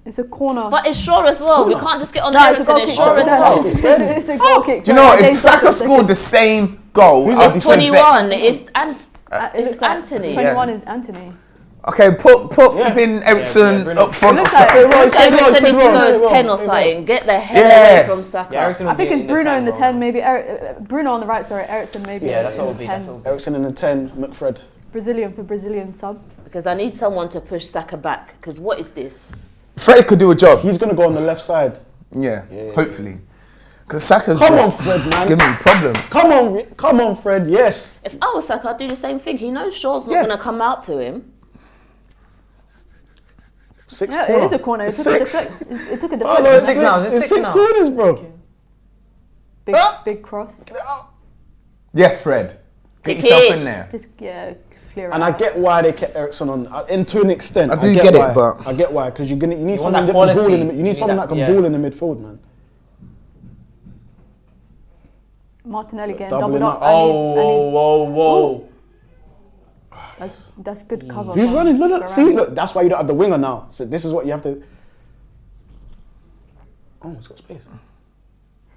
It's a corner. But it's Shaw as well. We can't just get on No, it's a Eriksen. goal It's kick. Shaw as well. It's a goal kick. Do you know what? Sorry, If James Douglas Saka second. scored the same goal, I'll be It's so 21. vexed. It's It looks like Anthony. 21 is Anthony. Okay, put flipping Ericsson Bruno. up front. It or looks like- something. Ericsson needs to go as Wrong. 10 or something. Get the hell Yeah. away from Saka. Eriksen I will think be it's Bruno in the 10, 10. maybe Bruno on the right, sorry, Eriksen maybe. Yeah, that's in what it the will be. 10. That's what it will be. Eriksen in the 10. McFred. Brazilian for Brazilian sub. Because I need someone to push Saka back. Because what is this? Fred could do a job. He's gonna go on the left side. Yeah, hopefully. Because Saka's Come just on, Fred, man. giving me problems. Come on, Fred. Yes. If I was Saka, I'd do the same thing. He knows Shaw's not Yeah. going to come out to him. Six. Yeah, it is a corner. It It's took a six. deflection. It took a Oh, no, deflection. it's six now, it's It's six six now. corners, bro. Big cross. Yes, Fred. Get Kick yourself it. in there. Just clear it And I out. get why they kept Eriksen on, and to an extent. I do get why. it, but- I get why, because you need want someone that that can ball quality. in the, you You need need someone that- that can yeah. ball in the midfield, man. Martinelli getting Doubling doubled up. up. Whoa. That's good cover. Who's from running? Look, see, Varane. look. That's why you don't have the winger now. So this is what you have to. Oh, it's got space.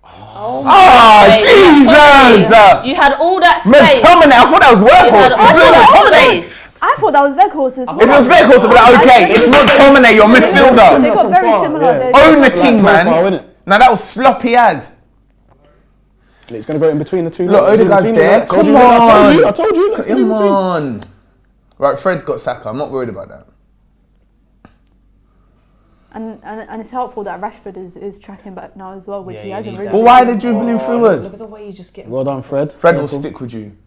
Oh, Oh, Jesus! You had all that space. McTominay, I thought that was You had Workhorse. all that space. I thought that was Weghorst as well. If it was Workhorse, I'd be like, okay, it's McTominay, your They midfielder. got very far, similar. yeah. They're Own the just- team, profile, man. innit? Now that was sloppy as. It's gonna go in between the two. Look, legs. Odegaard's In between there. the legs. I told Come you, on. I told you. It's in Come between. on. Right, Fred's got Saka. I'm not worried about that. And it's helpful that Rashford is tracking back now as well, which Yeah, he you hasn't need really. that. But why are they dribbling through us? Look at the way he's just getting. Well done, Fred. Fred will stick with you.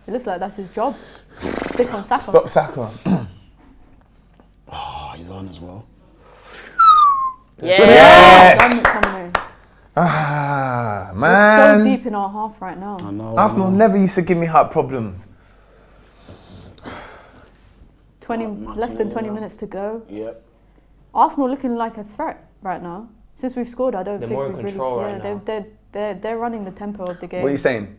It looks like that's his job. Stick on Saka. Stop Saka. Oh, he's on as well. Yeah. Yes! McTominay. Ah, We're so man. deep in our half right now. I know. Arsenal never used to give me heart problems. 20 less than 20 minutes to go. Yep. Arsenal looking like a threat right now. Since we've scored, I don't They're think more in we've control really. right Yeah, now. they're running the tempo of the game. What are you saying?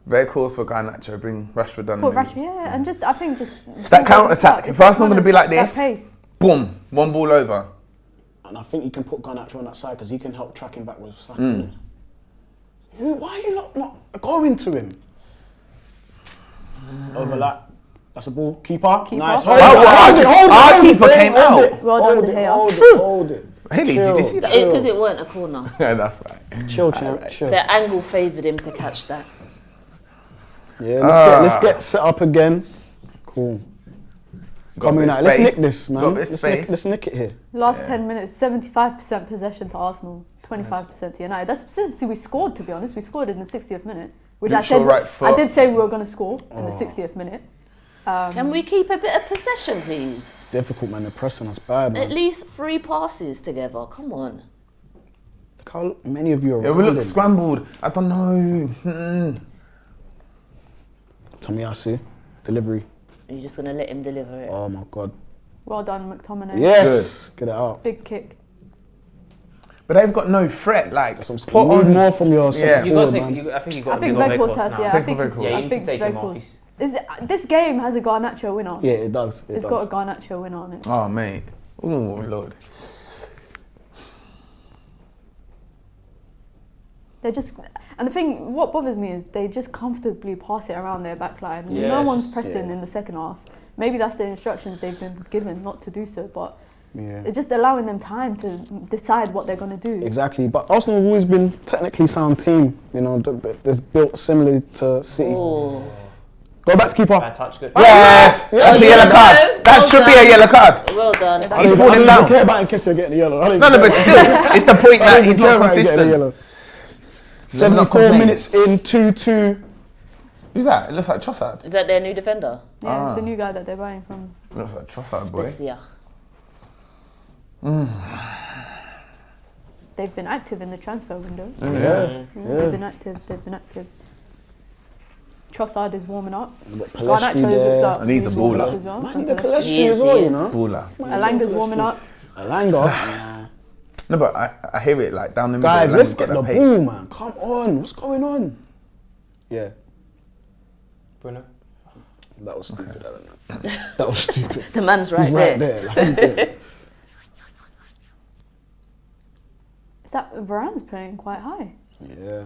Very course for Garnacho. Bring Rashford down. Put the middle. Rashford, yeah, and I think It's that counter-attack. If Arsenal gonna be like this- that pace. Boom. One ball over. And I think you can put Garnacho on that side because he can help track him back with Saka. Mm. Why are you not going to him? Overlap. That's a ball. Keeper. Nice. Hold Our hold keeper it, came hold out. it, Well hold done, it, De Gea. hold it, hold it. Haley, did you see that? Because it weren't a corner. Yeah, that's right. Chill, chill. The angle favoured him to catch that. Yeah, let's get set up again. Cool. Got a Coming bit of out. Let's nick space. this, man. Got a bit of space. Let's nick it here. Last 10 minutes, 75% possession to Arsenal, 25% to United. That's since we scored, to be honest. We scored in the 60th minute, which Luke I Shaw said. right foot. I did say we were going to score in the 60th minute. Can we keep a bit of possession, please? Difficult, man. They're pressing us bad, At man. least 3 passes together. Come on. Look how many of you are Yeah, we running. look scrambled. I don't know. Tomiyasu, delivery. You're just going to let him deliver it. Oh my god. Well done, McTominay. Yes. Get it out. Big kick. But they've got no threat. Like, That's what I'm saying. put You need on. more from your Yeah. second You got to forward, take. man. I think you got I to think take Weghorst Weghorst has, now. yeah. Take I think on it's- Weghorst. Yeah, you I need think to take him Weghorst- off. This game has a Garnacho win on Yeah, it does. It's got a Garnacho win on it. Oh, mate. Oh, Lord. They're just, and the thing, what bothers me is they just comfortably pass it around their back line. Yeah, No it's one's just- pressing in the second half. Maybe that's the instructions they've been given not to do so, but Yeah. it's just allowing them time to decide what they're going to do. Exactly, but Arsenal have always been technically sound team. You know, they're built similarly to City. Oh. Go back to keeper. Bad touch, good. Yeah, that's a yellow card. That Well should be done. a yellow card. Well done. He's I don't falling even down. care about Nketiah getting a yellow. I don't No, even but care still, it's the point I that don't he's even care not about getting a consistent. yellow. Let me not 74 complain. minutes in, 2-2. Who's that? It looks like Trossard. Is that their new defender? Yeah, it's the new guy that they're buying from. Looks like Trossard, boy. Specia. They've been active in the transfer window. Yeah. They've been active. Trossard is warming up. Pellestri Garnacho there. looks like And he's a warming baller. up as well. Man, you got He Pellestri is, as well, he you is. know. Baller. Alanga's warming up. Alanga. No, but I hear it like down the middle. Guys, let's get got the that ball, man. Come on. What's going on? Yeah. Bruno. That was stupid, I don't know. That was stupid. The man's right, He's right there. there. Like, Is that Varane's playing quite high? yeah.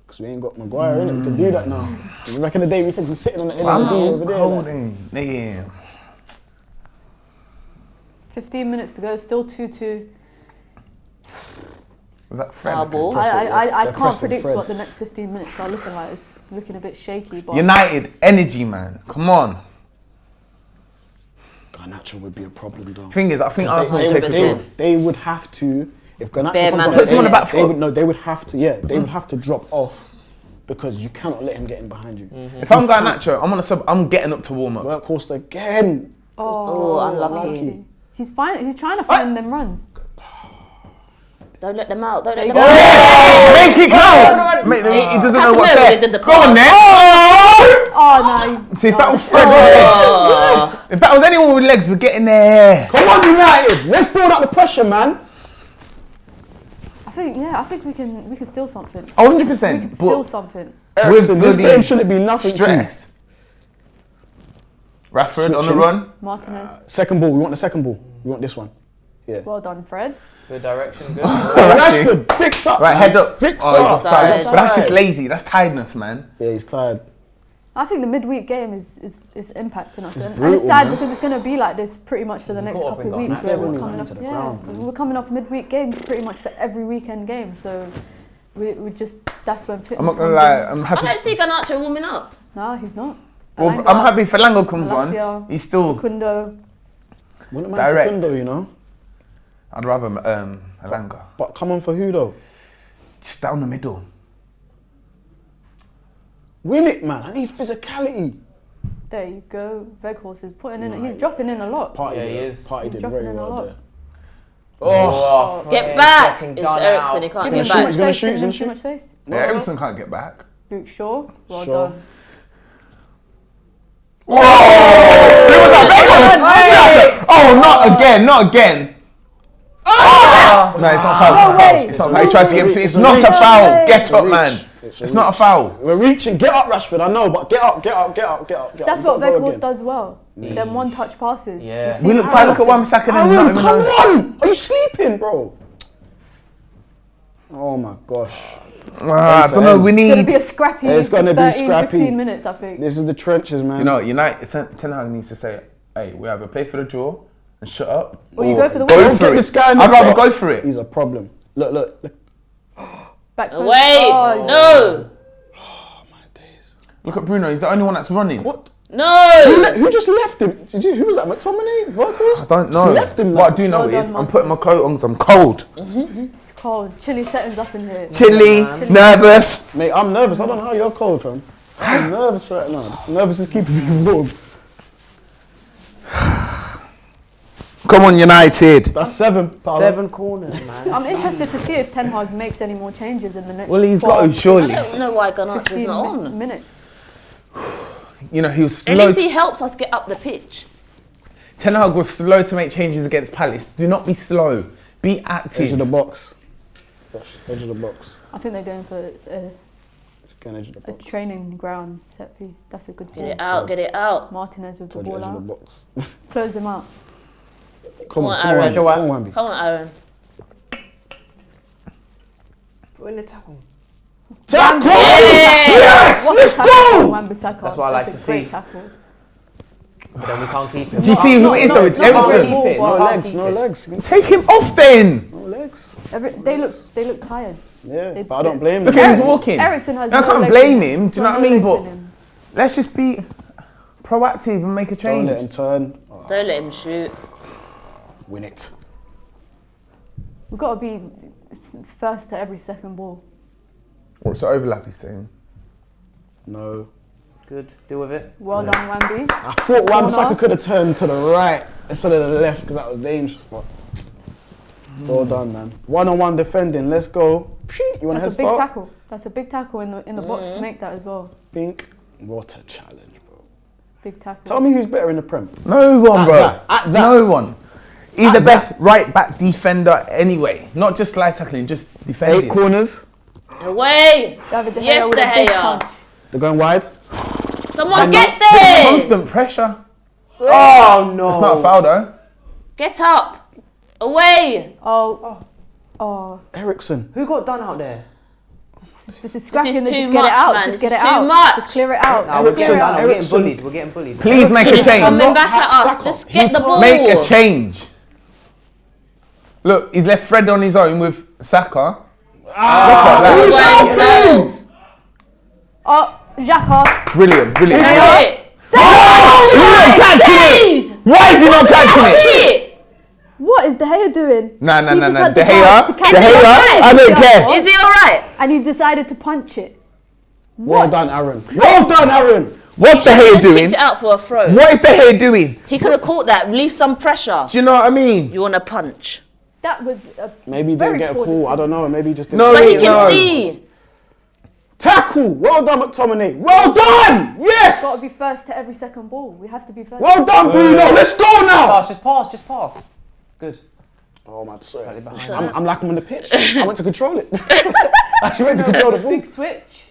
Because we ain't got Maguire in it. We can do that now. Back in the day, we said he's sitting on the LED I'm over there. holding. Yeah. 15 minutes to go, still 2-2. Was that Fred? Ball. I They're can't pressing predict Fred. what the next 15 minutes are looking like. It's looking a bit shaky. But United energy, man. Come on. Garnacho would be a problem, though. Thing is, I think Arsenal they- will take they- us on. They would have to, if Garnacho Bare comes man on, Puts him on the back they foot. would, no, they would have to, they would have to drop off because you cannot let him get in behind you. If I'm going Nacho, I'm on a sub. I'm getting up to warm up. Workhorse again. Oh, unlucky. He's trying to find them runs. Don't let them out. Don't There let you them go. out. Make it count. Mate, he doesn't know what's Casemiro there. did the Go on pass. then. Oh no! See, if that was Fred with legs, if that was anyone with legs, we're getting there. Come on, United. Let's build up the pressure, man. I think we can steal something. 100%. We can steal But something. Ericsson, this bloody game shouldn't be nothing to you. stress. Rashford on the run. Martinez, Second ball. We want the second ball. We want this one. Yeah. well done, Fred. Good direction, good. Rashford, fix up. Right, man. head up. Fix Oh, he's up. offside. Offside. But that's just lazy. That's tiredness, man. Yeah, he's tired. I think the midweek game is impacting us, and brutal, it's sad man. because it's going to be like this pretty much for the next got up couple of and got weeks. Matt's Where only we're coming went off, to the ground, man. we're coming off midweek games pretty much for every weekend game. So we just that's when fitness I'm not gonna comes lie. in. I'm I happy. don't see Garnacho warming up. No, he's not. Well, Alanga, I'm happy if Lango comes Malacia, on. He's still. Kundo. Wouldn't mind Direct. for Kundo, you know. I'd rather Alanga. But come on for who though? Just down the middle. Win it, man. I need physicality. There you go. Veghorst is putting in. He's dropping in a lot. Party Yeah, he did. is. Party He's did dropping very in a well lot. there. Oh, Get Fred, back. getting It's done Ericsson. out. He can't Give him get a back. shoot. He's gonna Space, shoot, he's giving gonna him shoot. too much space. Yeah, Ericsson can't get back. Luke Shaw. Well Shaw. done. Who was that? Oh, not again, not again. No, it's not foul. It's not foul. It's not foul. He tries to get him to. It's not a foul. Get up, man. It's not a foul. We're reaching. Get up, Rashford. I know, but get up, get up, get up, get up, get up. That's We've what got to go Veghorst again. does well. Them one-touch passes. Yeah. We've seen We look Aaron tired. Look at often. Wan-Bissaka and not Aaron, even come know. on! Are you sleeping, bro? Oh my gosh. I don't know. We It's going to be a need. scrappy. It's gonna be 13, scrappy. 15 minutes, I think. This is the trenches, man. You know, United. Ten Hag needs to say, "Hey, we either play for the draw and shut up, Or you go for the go win. Don't for get it." this guy in the I'd rather box. go for it. He's a problem. Look, look, look. Back post. Wait. Oh, No. Look at Bruno. He's the only one that's running. What? No. Who just left him? Who was that? McTominay? Workhorse? I don't know. Just left him. What I do know Well is done, I'm putting my coat on because I'm cold. It's cold. Chilly settings up in here. Chilly, nervous. Mate, I'm nervous. I don't know how you're cold, fam. I'm nervous right now. Nervous is keeping me warm. Come on, United. That's 7. Paulo. 7 corners, man. I'm interested to see if Ten Hag makes any more changes in the next. Well, he's got to 12, surely. I don't know why Garnacho's 15 not on. minutes. You know, he was At slow. least he helps us get up the pitch. Ten Hag was slow to make changes against Palace. Do not be slow. Be Edge of the active. box. Edge of the box. I think they're going for Again, edge of the a box. training ground set piece. That's a good Get it ball. out. Get it out. Martinez with the Told you, ball edge of the out. box. Close him out. Come on, on, come Aaron. on, come on, Wambi. Come on, Aaron. Put in the tackle. Tackle! Yes! Let's go! Wan-Bissaka. That's what I like That's to a great see. tackle. But then we can't keep him. Do you see who it is though? It's not Ericsson. really ball, Keep it. but No Can't legs, keep no it. legs. Take him off then. No legs. They look tired. Yeah, They- but I don't blame Look them. at him, he's walking. Ericsson has. I no can't legs blame in him. Do you know Got what I no mean? legs in But him. let's just be proactive and make a Don't let him change. turn. Oh, Don't let him shoot. win it. We've got to be first to every second ball. What's the overlap he's saying? No. Good. Deal with it. Well done, Wambi. I thought Wan-Bissaka Corner. could have turned to the right instead of the left because that was dangerous. But well done, man. One-on-one defending. Let's go. You want to head That's a big start? tackle. That's a big tackle in the box to make that as well. Pink. What a challenge, bro. Big tackle. Tell me who's better in the Prem. No one, bro. At that. No one. He's the best right back defender anyway. Not just slide tackling, just defending. 8 corners. Away! David De Gea Yes, with De a big Gea. punch. They're going wide. Someone get There's there! constant pressure. Oh no! It's not a foul though. Get up! Away! Oh, Ericsson. Who got done out there? this is scrapping. is Just too get much, it out. man. Just This get is it too out. much. Just clear it out. Nah, we're Clear getting it out. done. We're getting Ericsson. bullied. We're getting bullied. Please make a It's coming change. back at us. Saka. Just get the ball. Make a change. Look, he's left Fred on his own with Saka. Oh, Xhaka. Brilliant, brilliant. That's it. He's not catching it. Why is he not catching it? Shit! What is De Gea doing? No. He just had De the Gea, chance to catch De it. Gea, I don't care. Is he alright? And he decided to punch it. Well done, Aaron. Well done, Aaron. What's De Gea Just doing? kicked it out for a throw. What is De Gea doing? He could have caught that. Relieve some pressure. Do you know what I mean? You want to punch. That was a Maybe he very didn't get a poor call. I decision. don't know. Maybe he just didn't. No, But he No. can see. Tackle. Well done, McTominay. Well done. Yes. Got to be first to every second ball. We have to be first. Well done, Bruno. Let's go now. Just pass. Good. Oh man, sorry. Slightly behind. I'm like I'm on the pitch. I went to control it. Actually went to control the ball. Big switch.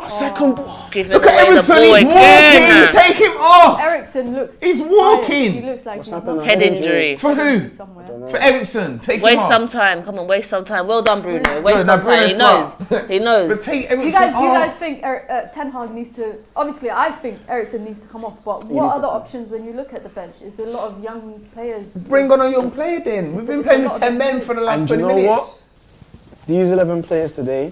Second ball. Giving Look away at the Emerson, ball he's walking. again. Take him off. Ericsson looks. He's tired. walking. He looks like What's he's happening? not Head injury. For who? somewhere. For Ericsson. Take him Waste off. some time. Come on, waste some time. Well done, Bruno. Waste no, some time. He Bruno's knows. smart. He knows. But take Do you Ericsson guys off. think Ten Hag needs to? Obviously, I think Ericsson needs to come off. But needs what to other come. options when you look at the bench? Is a lot of young players. Bring on a young player then. We've been It's playing a with lot 10 of men for the last And you 20 know minutes. what? These 11 players today,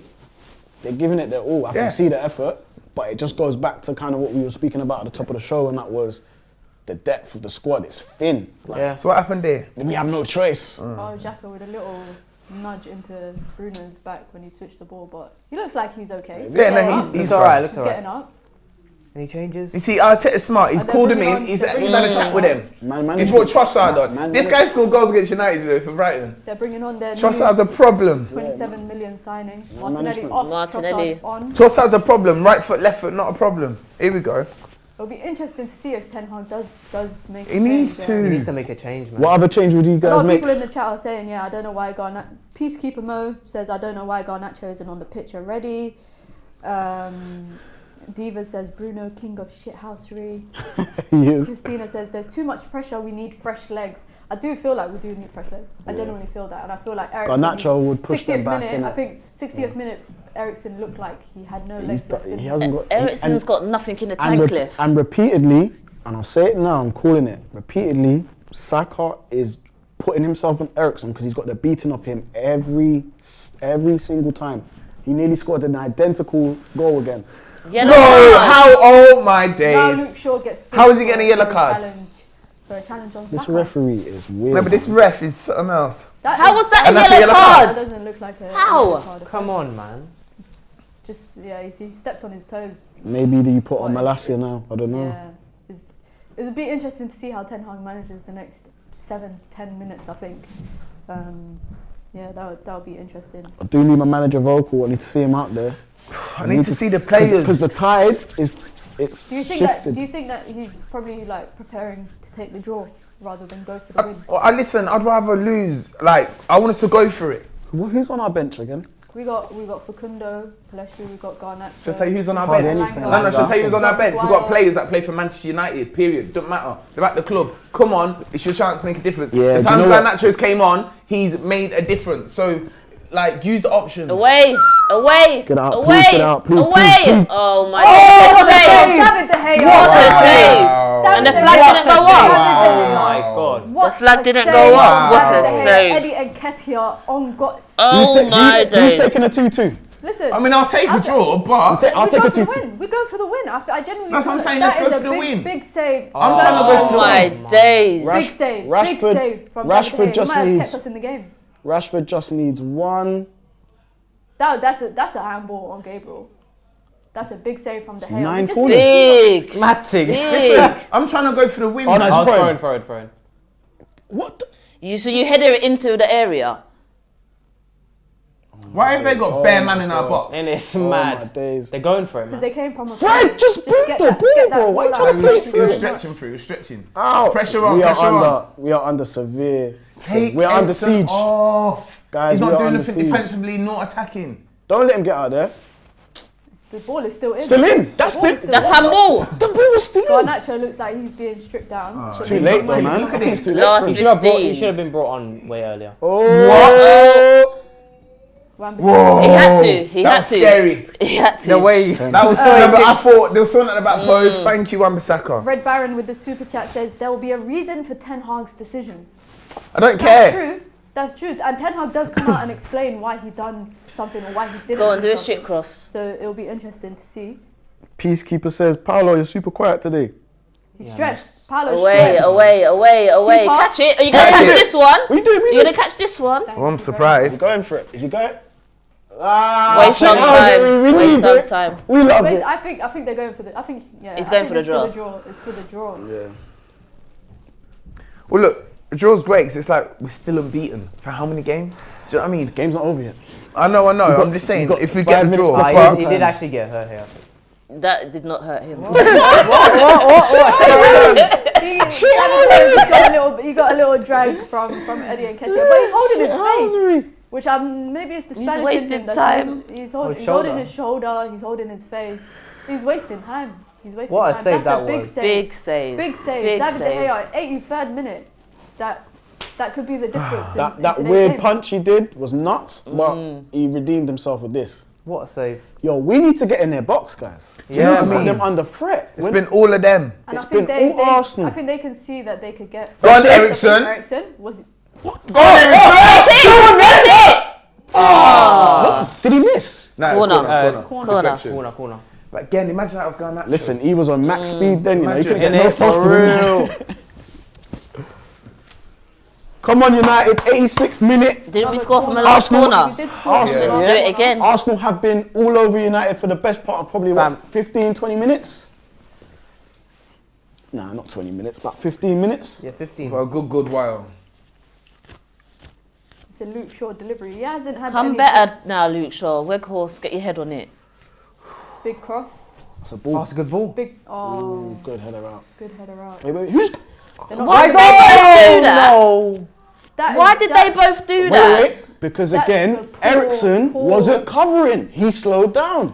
they're giving it their all. I Yeah. can see the effort, but it just goes back to kind of what we were speaking about at the top of the show, and that was the depth of the squad. It's thin. Like, Yeah. So what happened there? we have no choice. Oh, Xhaka with a little nudge into Bruno's back when he switched the ball, but he looks like he's okay. Yeah, Getting no, up. he's Looks alright. Looks He's alright. getting up. Any changes? You see, Arteta's smart. He's And they're called him bringing in. on- He's they're had bringing a on- chat with him. Man, He brought Trossard on. Man- This guy scored goals against United today for Brighton. They're bringing on their Trossard's new a problem. 27 million signing. Martinelli management. off, Martinelli. Trossard on. Trossard's a problem. Right foot, left foot, not a problem. Here we go. It'll be interesting to see if Ten Hag does make. He a needs change, to. He needs to make a change, man. What other change would you A lot guys of make? people in the chat are saying, yeah, I don't know why Peacekeeper Mo says, I don't know why Garnacho isn't on the pitch already. Diva says, Bruno, king of shithousery. He is. Christina says, there's too much pressure, we need fresh legs. I do feel like we do need fresh legs. I genuinely feel that. And I feel like Ericsson... Garnacho would push 60th them back, minute, innit? I think 60th minute, Ericsson looked like he had no legs left in He him. hasn't got. Ericsson's got nothing in the tank left. And repeatedly, and I'll say it now, I'm calling it. Repeatedly, Saka is putting himself on Ericsson because he's got the beating of him every single time. He nearly scored an identical goal again. Yellow No, card. how? Oh my Now days. Luke Shaw gets How is he picked getting a yellow for card? For a challenge on This Saka. referee is weird. No, but this ref is something else. How was that And a that's a yellow yellow card. That card? doesn't look like a How? yellow card. Come on, man. Just, yeah, he stepped on his toes. Maybe you put on What? Malacia now. I don't know. Yeah. It'll be interesting to see how Ten Hag manages the next 7-10 minutes, I think. Yeah, that would be interesting. I do need my manager vocal. I need to see him out there. I need to see the players. Because the tide is it's Do you think shifted. that? Do you think that he's probably like preparing to take the draw rather than go for the win? Listen, I'd rather lose. Like, I want us to go for it. Who's on our bench again? We got Facundo, Palestri, we got Garnacho. Should I tell you who's on our Hardly bench? anything. No, should I tell you who's on our bench? We've got Maguire. players that play for Manchester United, period. Don't matter. They're at the club. Come on, it's your chance to make a difference. Yeah, the do times you know what? Garnacho's came on, he's made a difference. So, like, use the options. Away, away, Get out, away, please, get out, please, away. please, please. Oh my Oh, God, save. David De Gea! What a save. David And the De flag Gea. didn't go What a up. save. David De Oh Gea. my God. What The flag a didn't save. go up. What David a De Gea, save. Eddie Nketiah on got. Oh my Who's days. taking a 2-2? Listen. I mean, I'll take a draw, but I'll we take go a for the 2-2. win. We go for the win. I genuinely. That's what I'm feel saying, that let's go is for a the big, win. Big save. I'm trying to go Oh for the my win. days. Big save. Big Rashford- save from Rashford David De Gea. just He might have needs- kept us in the game. Rashford just needs one. That's a handball on Gabriel. That's a big save from the Gea. 9 We just- corners. Big. Matting. Listen, I'm trying to go for the win. Oh, no, it's I was throwing. throwing. What? So you header it into the area. Why have they got bare man in our box? And it's Oh, my mad. days. They're going for it, Because man. they came from a Fred, just beat get the that- ball, get that bro. Why you ball trying out. to play He through? was stretching through. He was stretching. Out. Pressure on. We Pressure are on. We are under severe. Take we are under Ericsson siege. off. Guys, He's we not are doing under nothing siege. defensively, not attacking. Don't let him get out there. The ball is still in. Still in. That's The ball is it. still That's in. handball. The ball was still in. Garnacho looks like he's being stripped down. It's too late, though, man. Look at I think this. it's too late Last for him. fif- He should have been brought on way earlier. Oh. He had to. He That had was to. scary. He had to. The way That was but I thought there was something at the back post. Thank you, Wan-Bissaka. Red Baron with the super chat says there will be a reason for Ten Hag's decisions. I don't That's care. true. That's true. And Ten Hag does come out and explain why he done something or why he didn't. Go on, do a something. shit cross. So it'll be interesting to see. Peacekeeper says, Paulo, you're super quiet today. He's Yeah, stressed. Paulo's Away, stressed. away. Keep up. Catch it. Are you gonna Catch catch it. this one? What are you doing? You're gonna catch this one? Thank Oh, I'm you very Is surprised. he going for it? Is he going? Waste some shit, time. we Waste need some it. time. We love much. it. I think they're going for the. I think yeah. He's I going think for the it's draw. For the draw. It's for the draw. Yeah. Well, look, the draw's great 'cause it's like we're still unbeaten for how many games? Do you know what I mean? Game's not over yet. I know. got- I'm just saying, you've got if we 5 get the minutes draw, plus but he did actually get hurt here. That did not hurt him. He got a little drag from Eddie and Ketchup, but he's holding his face. Which maybe it's the He's Spanish in wasting him that's time. holding- He's, Oh, hold, his he's holding shoulder. his shoulder. He's holding his face. He's wasting time. He's wasting What a time. save That's that a big was. save. Big save. Big save. Big David De save. Gea, 83rd minute. That could be the difference. in That today's weird game. punch he did was nuts, but he redeemed himself with this. What a save. Yo, we need to get in their box, guys. We Yeah, need to man. put them under threat. it's been all of them. And It's I think been all Arsenal. I think they can see that they could get. Go on, I think Ericsson. Ericsson was. Go on, Ericsson! Did he miss? No, Corner. Corner. Deflection. Corner. But again, imagine that was going that. Listen, he was on max speed then, you know. He couldn't get Innit? no faster than that. Come on, United, 86th minute. Didn't we Another score from the corner. last Arsenal. corner? We did score. Arsenal, Let's do it again. Arsenal have been all over United for the best part of probably, Fam. 15, 20 minutes? Nah, not 20 minutes, about 15 minutes. Yeah, 15. For a good while. It's a Luke Shaw delivery. He hasn't had Come any better now, Luke Shaw. Weghorst, get your head on it. big cross. It's a ball. That's a good ball. Big Ooh, good header out. good header out. Wait, who's... They're not Why did really- they both do that? No. That Why is- did that- they both do that? Wait, because That's again, a poor- Ericsson poor- wasn't covering. He slowed down.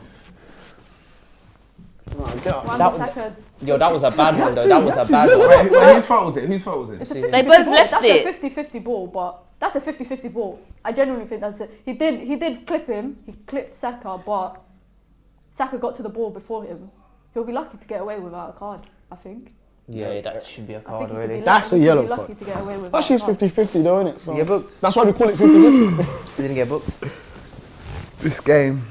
Right, get up. Wan-Bissaka- Yo, that was a bad one though. to, That you was had a to. bad Look, one. Wait, whose fault was it? Whose fault was It's it? a 50-50 They both ball. left That's it. a 50-50 ball, but that's a 50-50 ball. I genuinely think that's it. He did clip him. He clipped Saka, but Saka got to the ball before him. He'll be lucky to get away without a card, I think. Yeah, that should be a I think card he could already. be That's lucky, a yellow he'll be card. lucky to get away with Actually, it's 50-50 though, isn't it? So You get booked. that's why we call it 50-50. He didn't get booked. This game.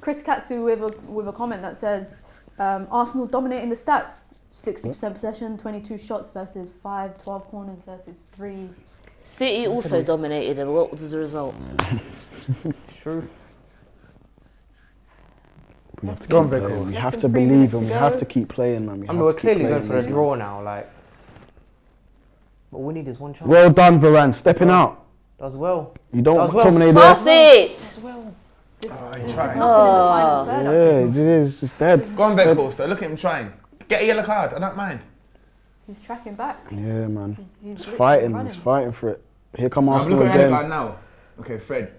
Chris Katsu with a comment that says Arsenal dominating the stats. 60% possession, 22 shots versus 5, 12 corners versus 3. City also dominated, and what was the result? True. We have to Go on, keep Beckham. playing. We Less have than to 3 believe minutes him. to We go. have to keep playing, man. We I have mean, we're to keep clearly going playing, for a man. draw now. Like, what we need is one chance. Well done, Varane. Stepping out. Does well. You don't Does well. dominate Pass there. it! He There's tried. nothing in the final third. Yeah, it is. It's dead. Go on, Weghorst. Look at him trying. Get a yellow card. I don't mind. He's tracking back. Yeah, man. He's He's literally fighting. running. He's fighting for it. Here come I'm Arsenal looking at the yellow again. card now. Okay, Fred.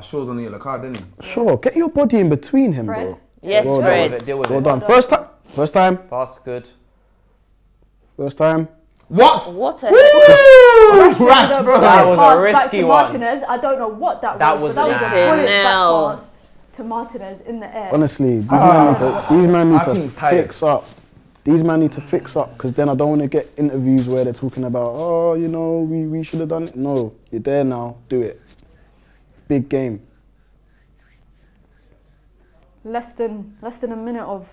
Shaw's on the yellow card, didn't he? Sure, get your body in between him, Fred? bro. Yes, Well done. Fred. Deal with it. Deal with Well it. done. First time. First time. Pass, good. First time. What? What a Rashford. That was a Pass back risky to one. Martinez. I don't know what that, That was. was But that was an a bullet hell. back pass to Martinez in the air. Honestly, these man Our need team's to tired. fix up. These man need to fix up because then I don't want to get interviews where they're talking about, oh, you know, we should have done it. No, you're there now. Do it. Big game. Less than a minute of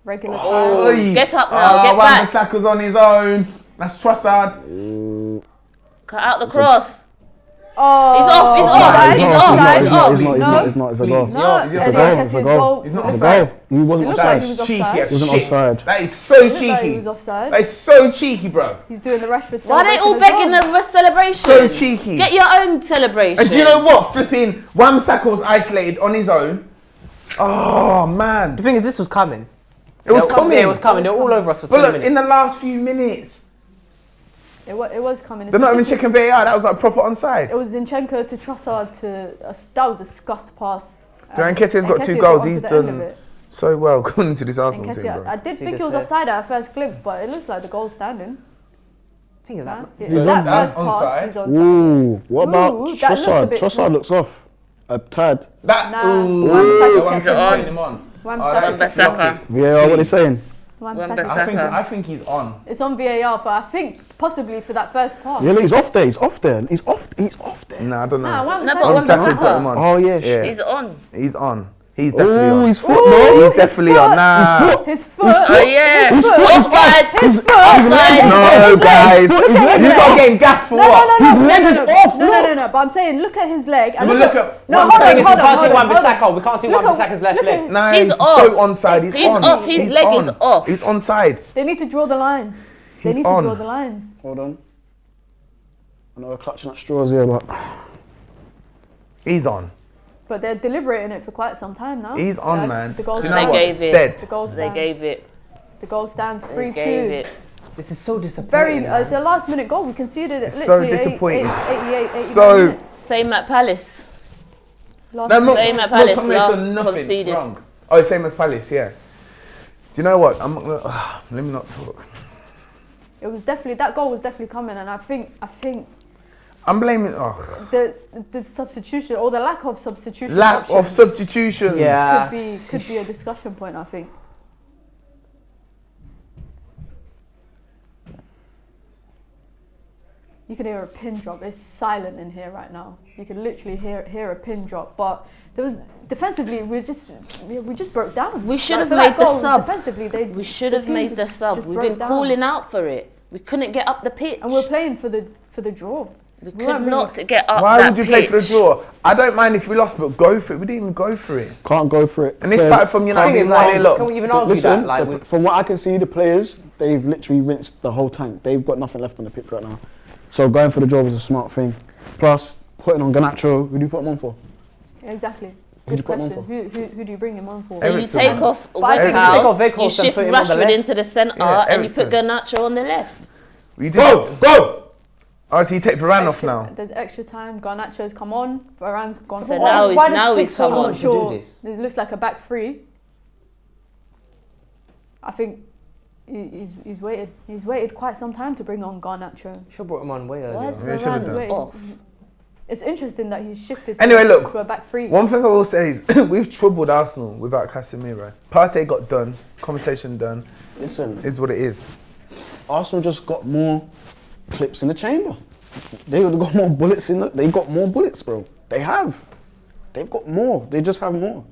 regular time. Oi. Get up now, get back. Wan-Bissaka's on his own. That's Trossard. Cut out the cross. Oh, He's off, he's offside. off, he's off, he's off. It's not. It's a goal. No, Is he Eddie offside? Nketiah's goal. He's not It's a offside. goal. He wasn't It looks That like offside. he was is cheeky offside. as Wasn't shit. offside. That is so It looked like he cheeky. was offside. That is so cheeky, bro. He's doing the Rashford Why are they all celebration as begging well. a celebration? So cheeky. Get your own celebration. And do you know what? Flipping Wan-Bissaka was isolated on his own. Oh man, The thing is, this was coming. it was Yeah, coming. It was coming. They were all over us for But 20 look, minutes. in the last few minutes, It was coming. they're not even It's- checking VAR. That was like proper onside. It was Zinchenko to Trossard to that was a scuffed pass. Joe Nketiah's got 2 Nketiah goals. got onto He's the end of done it. so well going into this Arsenal team, Nketiah, bro. I did See think this he was here? offside at first glimpse, but it looks like the goal's standing. The thing is that. Yeah, So that that's first pass, onside? he's onside. Ooh, what about Ooh, that looks a Trossard? bit- Trossard looks off. A tad. That Nah, ooh, Wan-Bissaka oh, kept I'm it putting on. him on. Wan-Bissaka. that is Wan-Bissaka. sloppy. VAR, what are they saying? Wan-Bissaka. I think he's on. It's on VAR, but I think possibly for that first pass. Really, he's off there. He's off there. He's off there. Nah, I don't know. Nah, No, Wan-Bissaka. but Wan-Bissaka's got him Wan-Bissaka. on. Oh yeah. Yeah. He's on. He's on. He's definitely Oh, on. his foot. Ooh, No. He's definitely on. Nah. His foot. Oh yeah. His foot. Offside. His foot. Offside. No, guys. Look at his You leg. start getting gas for No, what? no, no, His no, leg no, is no, off, No, no, no, no. But I'm saying, look at his leg. And But look at. No, what I'm hold saying on, is hold we on, can't see hold on, Wan-Bissaka. We can't see Look at- Wan-Bissaka's left look leg. at- Nah, He's he's off. so onside. He's He's on. off. His He's leg on. is off. He's onside. They need to draw the lines. They He's need on. to draw the lines. Hold on. I know we're clutching at straws here, but He's on. But they're deliberating it for quite some time now. He's on, Guys, man. The goal Do you They know stands. what? gave it. Dead. The goal They stands. gave it. The goal stands They 3-2. gave it. This is so disappointing. Very, man. it's a last minute goal. We conceded it It's so literally disappointing. 88, 89 So- minutes. Same at Palace. Last No, minute. Same at Palace, Tottenham last done nothing conceded. wrong. Oh, same as Palace, yeah. Do you know what? I'm not gonna, let me not talk. It was definitely, that goal was definitely coming, and I think I'm blaming the substitution or the lack of substitution lack of options substitutions. Yeah. could be a discussion point. I think. You can hear a pin drop. It's silent in here right now. You can literally hear a pin drop. But there was defensively, we just broke down. We should Like, have for that made the goal, sub. Defensively, We should have team made the just sub. We've broke been down. calling out for it. We couldn't get up the pitch. and we're playing for the draw. We weren't could really- not get up Why that would you play for the pitch. draw? I don't mind if we lost, but go for it. We didn't even go for it. can't go for it. And this Players- started from United Thing is, being like, 1-0 can up. we even argue Listen, that? Like, from what I can see, the players, they've literally rinsed the whole tank. They've got nothing left on the pitch right now. So going for the draw was a smart thing. Plus, putting on Garnacho, who do you put him on for? Exactly. Who'd you Good put him on question. Who do you bring him on for? So you Eriksen. take off But I think- Take Whitehouse, off Weghorst you and shift put him on the Rashford left. into the centre, Yeah, and you put Eriksen. Garnacho on the left. We just go! Oh, so you take Varane off now. There's extra time. Garnacho's come on. Varane's gone So off. now he's- why does now it take he's so come long on. to do this? It looks like a back three. I think he's waited. He's waited quite some time to bring on Garnacho. Should have brought him on way Why earlier. is Yeah, should've Varane done. Wait. off? It's interesting that he's shifted Anyway, look, to a back three. One thing I will say is we've troubled Arsenal without Casemiro. Partey got done, conversation done, Listen, is what it is. Arsenal just got more clips in the chamber. They've got more bullets in the. They got more bullets, bro. They have. They've got more. They just have more.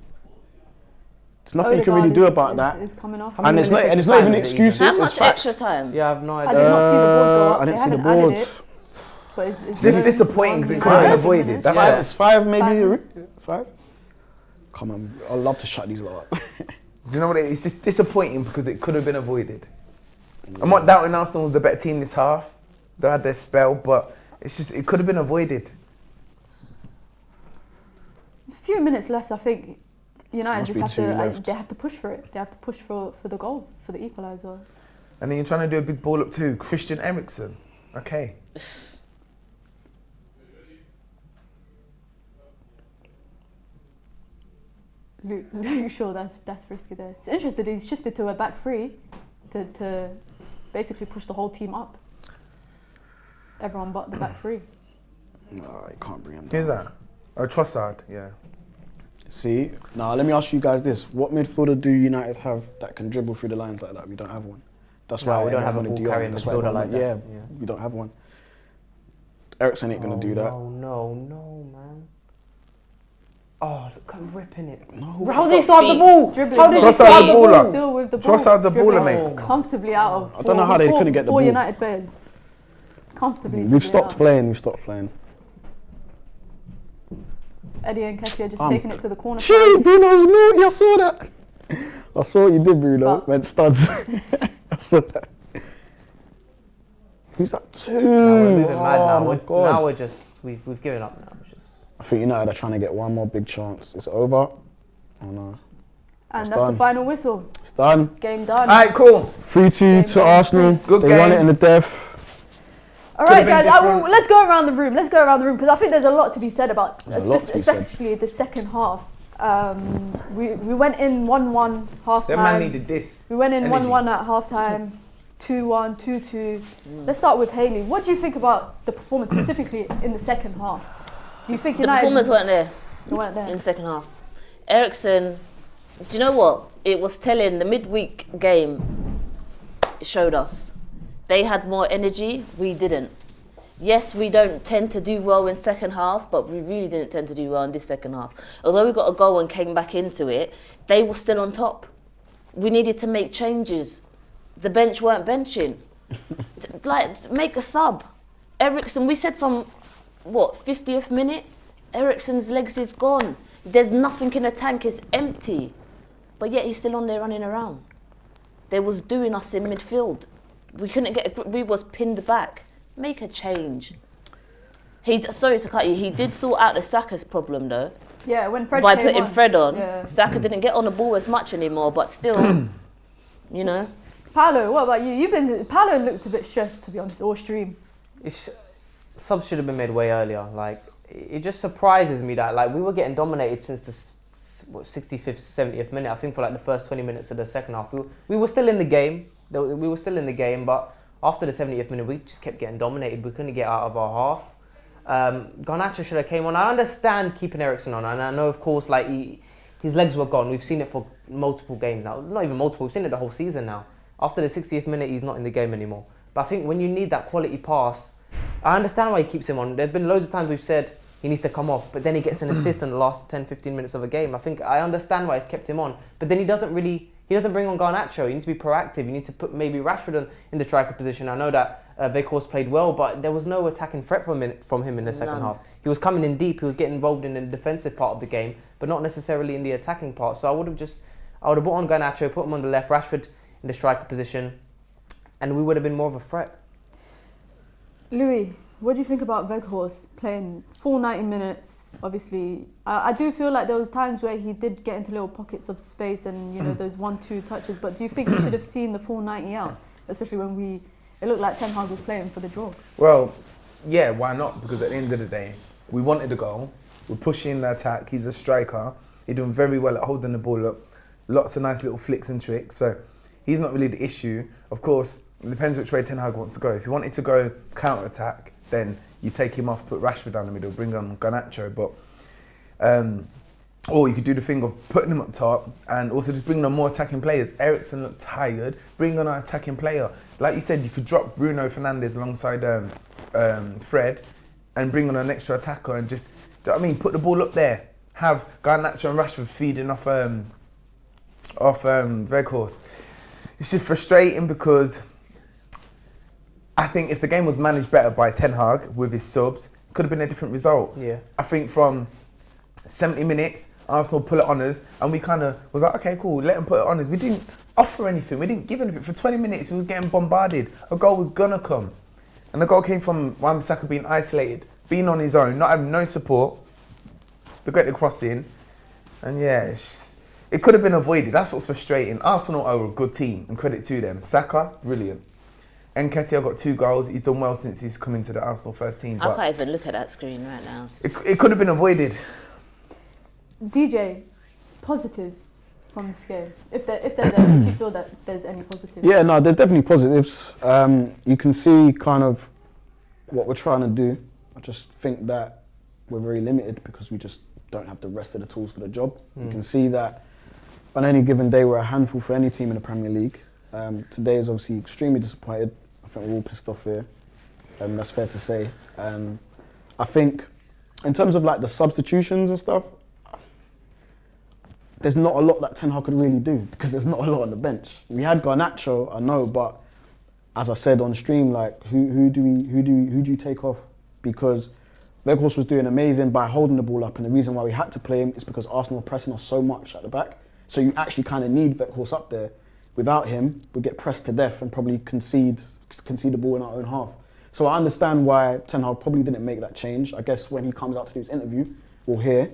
There's nothing you can really do about that. Is coming off. And it's not even times excuses. How it's much facts. extra time? Yeah, I have no I idea. did not see the board go up. I They didn't see the haven't added board. it. But it's It's just disappointing because it could have been avoided. That's Yeah. all. It's five, maybe. 5 minutes. Five. Come on, I'd love to shut these lot up. Do you know what it is? It's just disappointing because it could have been avoided. I'm not doubting Arsenal was the better team this half. They had their spell, but it's just it could have been avoided. A few minutes left. I think United Must just be have two to. left. They have to push for it. They have to push for the goal, for the equaliser. And then you're trying to do a big ball up too. Christian Eriksen. Okay. Luke Shaw, that's risky there. It's interesting. He's shifted to a back three to basically push the whole team up. Everyone but the back three. No, you can't bring him down. Who's that? Oh, Trossard. Yeah. See, now let me ask you guys this: what midfielder do United have that can dribble through the lines like that? We don't have one. That's No, why we don't have a everyone wanted ball Dion. carrying That's why midfielder everyone like wanted- that. Yeah, Yeah. we don't have one. Eriksen ain't gonna do that. No, man. Oh, look, I'm ripping it. No. How does he still have the ball? Dribbling. How does he Trossard's still have a the baller. ball? Still with the ball. Trossard's a baller, dribbling mate. Comfortably out of. I don't know how they couldn't get the four ball. United players. Comfortably. We've dribbling stopped out. playing. We've stopped playing. Eddie and Kessie are just Um, taking it to the corner. Shit, Bruno's naughty. I saw that. I saw what you did, Bruno. Stop. Went studs. I saw that. Who's that? Two. Now we're moving mad now. Oh my God. Now we're just we've given up now. It's just I think United are trying to get one more big chance. It's over. Oh no. And It's that's done. the final whistle. It's done. Game done. Alright, cool. 3-2 to Arsenal. Good They won game. it in the death. All Could've right, been guys. different. Let's go around the room. Let's go around the room because I think there's a lot to be said about, There's a lot to be said. especially the second half. We went in 1-1 half That man time. needed this. We went in energy. 1-1 at half time. 2-1, 2-2. Let's start with Hayley. What do you think about the performance specifically in the second half? Do you think The United performance weren't there weren't in there? the second half. Eriksen, do you know what? It was telling. The midweek game showed us. They had more energy, we didn't. Yes, we don't tend to do well in second halves, but we really didn't tend to do well in this second half. Although we got a goal and came back into it, they were still on top. We needed to make changes. The bench weren't benching. Like, make a sub. Eriksen, we said from, 50th minute? Eriksen's legs is gone. There's nothing in the tank, it's empty. But yet he's still on there running around. They was doing us in midfield. We couldn't get a grip, we was pinned back. Make a change. Sorry to cut you, he did sort out the Saka's problem though. Yeah, when Fred By came putting on. Fred on. Yeah. Saka didn't get on the ball as much anymore, but still, you know. Paulo, what about you? Paulo looked a bit stressed, to be honest, all stream. subs should have been made way earlier. Like, it just surprises me that like we were getting dominated since the 65th, 70th minute. I think for like the first 20 minutes of the second half, we were still in the game. We were still in the game, but after the 70th minute, we just kept getting dominated. We couldn't get out of our half. Garnacho should have came on. I understand keeping Eriksen on, and I know, of course, like his legs were gone. We've seen it for multiple games now. Not even multiple. We've seen it the whole season now. After the 60th minute, he's not in the game anymore. But I think when you need that quality pass, I understand why he keeps him on. There's been loads of times we've said he needs to come off, but then he gets an assist in the last 10, 15 minutes of a game. I think I understand why he's kept him on, but then he doesn't bring on Garnacho. You need to be proactive. You need to put maybe Rashford in the striker position. I know that Weghorst played well, but there was no attacking threat from him in the second half. He was coming in deep. He was getting involved in the defensive part of the game, but not necessarily in the attacking part. So I would have brought on Garnacho, put him on the left, Rashford in the striker position, and we would have been more of a threat. Louis, what do you think about Weghorst playing full 90 minutes? Obviously, I do feel like there was times where he did get into little pockets of space and those 1-2 touches. But do you think he should have seen the full 90 out, especially when it looked like Ten Hag was playing for the draw? Well, yeah, why not? Because at the end of the day, we wanted a goal. We're pushing the attack. He's a striker. He's doing very well at holding the ball up. Lots of nice little flicks and tricks. So he's not really the issue. Of course, it depends which way Ten Hag wants to go. If he wanted to go counter-attack, then you take him off, put Rashford down the middle, bring on Garnacho. But or you could do the thing of putting him up top and also just bringing on more attacking players. Eriksen looked tired. Bring on an attacking player. Like you said, you could drop Bruno Fernandes alongside Fred and bring on an extra attacker and just, do you know what I mean? Put the ball up there. Have Garnacho and Rashford feeding off Weghorst. It's just frustrating because I think if the game was managed better by Ten Hag with his subs, it could have been a different result. Yeah. I think from 70 minutes, Arsenal pull it on us, and we kind of was like, okay, cool, let them put it on us. We didn't offer anything. We didn't give anything. For 20 minutes, we was getting bombarded. A goal was gonna come. And the goal came from Wan-Bissaka being isolated, being on his own, not having no support. They get the cross in. And yeah, it could have been avoided. That's what's frustrating. Arsenal are a good team, and credit to them. Saka, brilliant. Nketiah got 2 goals. He's done well since he's come into the Arsenal first team. I can't even look at that screen right now. It could have been avoided. DJ, positives from this game, if you feel that there's any positives. Yeah, no, there's definitely positives. You can see kind of what we're trying to do. I just think that we're very limited because we just don't have the rest of the tools for the job. You can see that on any given day we're a handful for any team in the Premier League. Today is obviously extremely disappointed. I think we're all pissed off here. That's fair to say. I think in terms of like the substitutions and stuff, there's not a lot that Ten Hag could really do because there's not a lot on the bench. We had Garnacho, I know, but as I said on stream, like who do you take off? Because Weghorst was doing amazing by holding the ball up, and the reason why we had to play him is because Arsenal were pressing us so much at the back. So you actually kind of need Weghorst up there. Without him, we get pressed to death and probably concede the ball in our own half. So I understand why Ten Hag probably didn't make that change. I guess when he comes out to do his interview, we'll hear.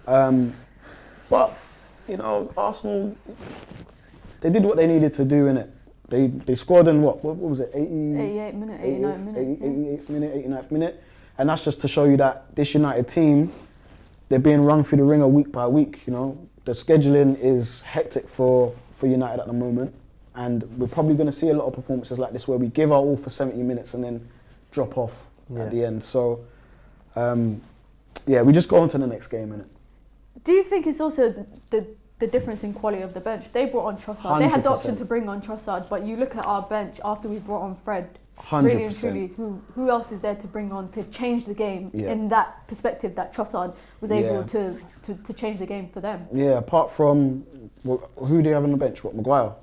But, you know, Arsenal, they did what they needed to do, innit? They scored in what was it, 88 minute, 89 minute. 88th minute, 89th minute. And that's just to show you that this United team, they're being rung through the ringer week by week, you know. The scheduling is hectic for United at the moment. And we're probably going to see a lot of performances like this where we give our all for 70 minutes and then drop off at the end. So, we just go on to the next game, innit? Do you think it's also the difference in quality of the bench? They brought on Trossard. They had the option to bring on Trossard, but you look at our bench after we brought on Fred. 100%. Really and truly, who else is there to bring on to change the game in that perspective that Trossard was able to change the game for them? Yeah, apart from who do you have on the bench? Maguire,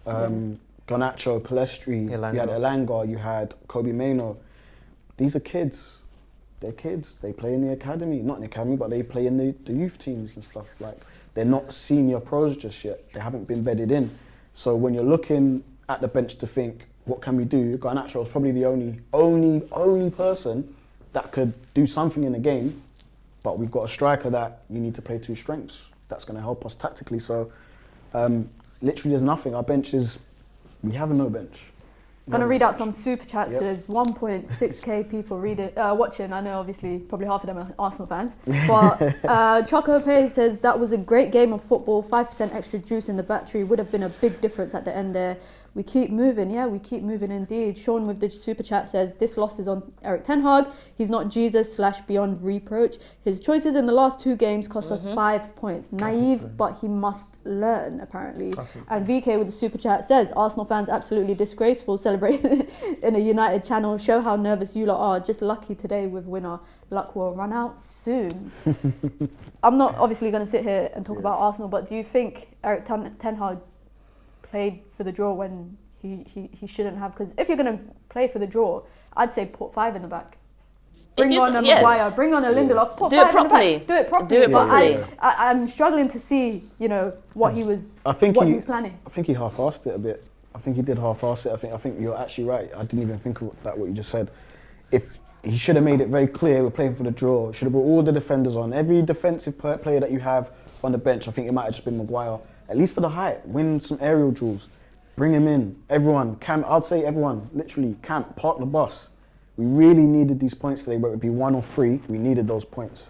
Garnacho, Palestri, you had Elanga, you had Kobe Mainoo. These are kids. They're kids. They play in the academy, not in the academy, but they play in the youth teams and stuff. Like, they're not senior pros just yet. They haven't been bedded in. So when you're looking at the bench to think, what can we do? Garnacho was probably the only person that could do something in the game, but we've got a striker that you need to play to strengths. That's going to help us tactically. So literally there's nothing. Our bench is, we have no bench. I'm going to read out some super chats. Yep. So there's 1.6k people watching. I know obviously probably half of them are Arsenal fans. But Choco Pay says that was a great game of football. 5% extra juice in the battery would have been a big difference at the end there. We keep moving, we keep moving indeed. Sean with the super chat says, this loss is on Erik Ten Hag. He's not Jesus / beyond reproach. His choices in the last 2 games cost us 5 points. Naive, but he must learn, apparently. And VK with the super chat says, Arsenal fans absolutely disgraceful, celebrating in a United channel. Show how nervous you lot are. Just lucky today with winner. Luck will run out soon. I'm not obviously going to sit here and talk about Arsenal, but do you think Erik Ten Hag played for the draw when he shouldn't have? Because if you're going to play for the draw, I'd say put 5 in the back. Bring on a Maguire, bring on a Lindelof, put 5 in the back. Do it properly. But I'm struggling to see, what he was planning. I think he half-assed it a bit. I think he did half-ass it. I think you're actually right. I didn't even think of that, what you just said. If he should have made it very clear we're playing for the draw. Should have brought all the defenders on. Every defensive player that you have on the bench, I think it might have just been Maguire. At least for the height, win some aerial duels, bring him in. Everyone, I'd say everyone, literally, park the bus. We really needed these points today, whether it be 1 or 3, we needed those points.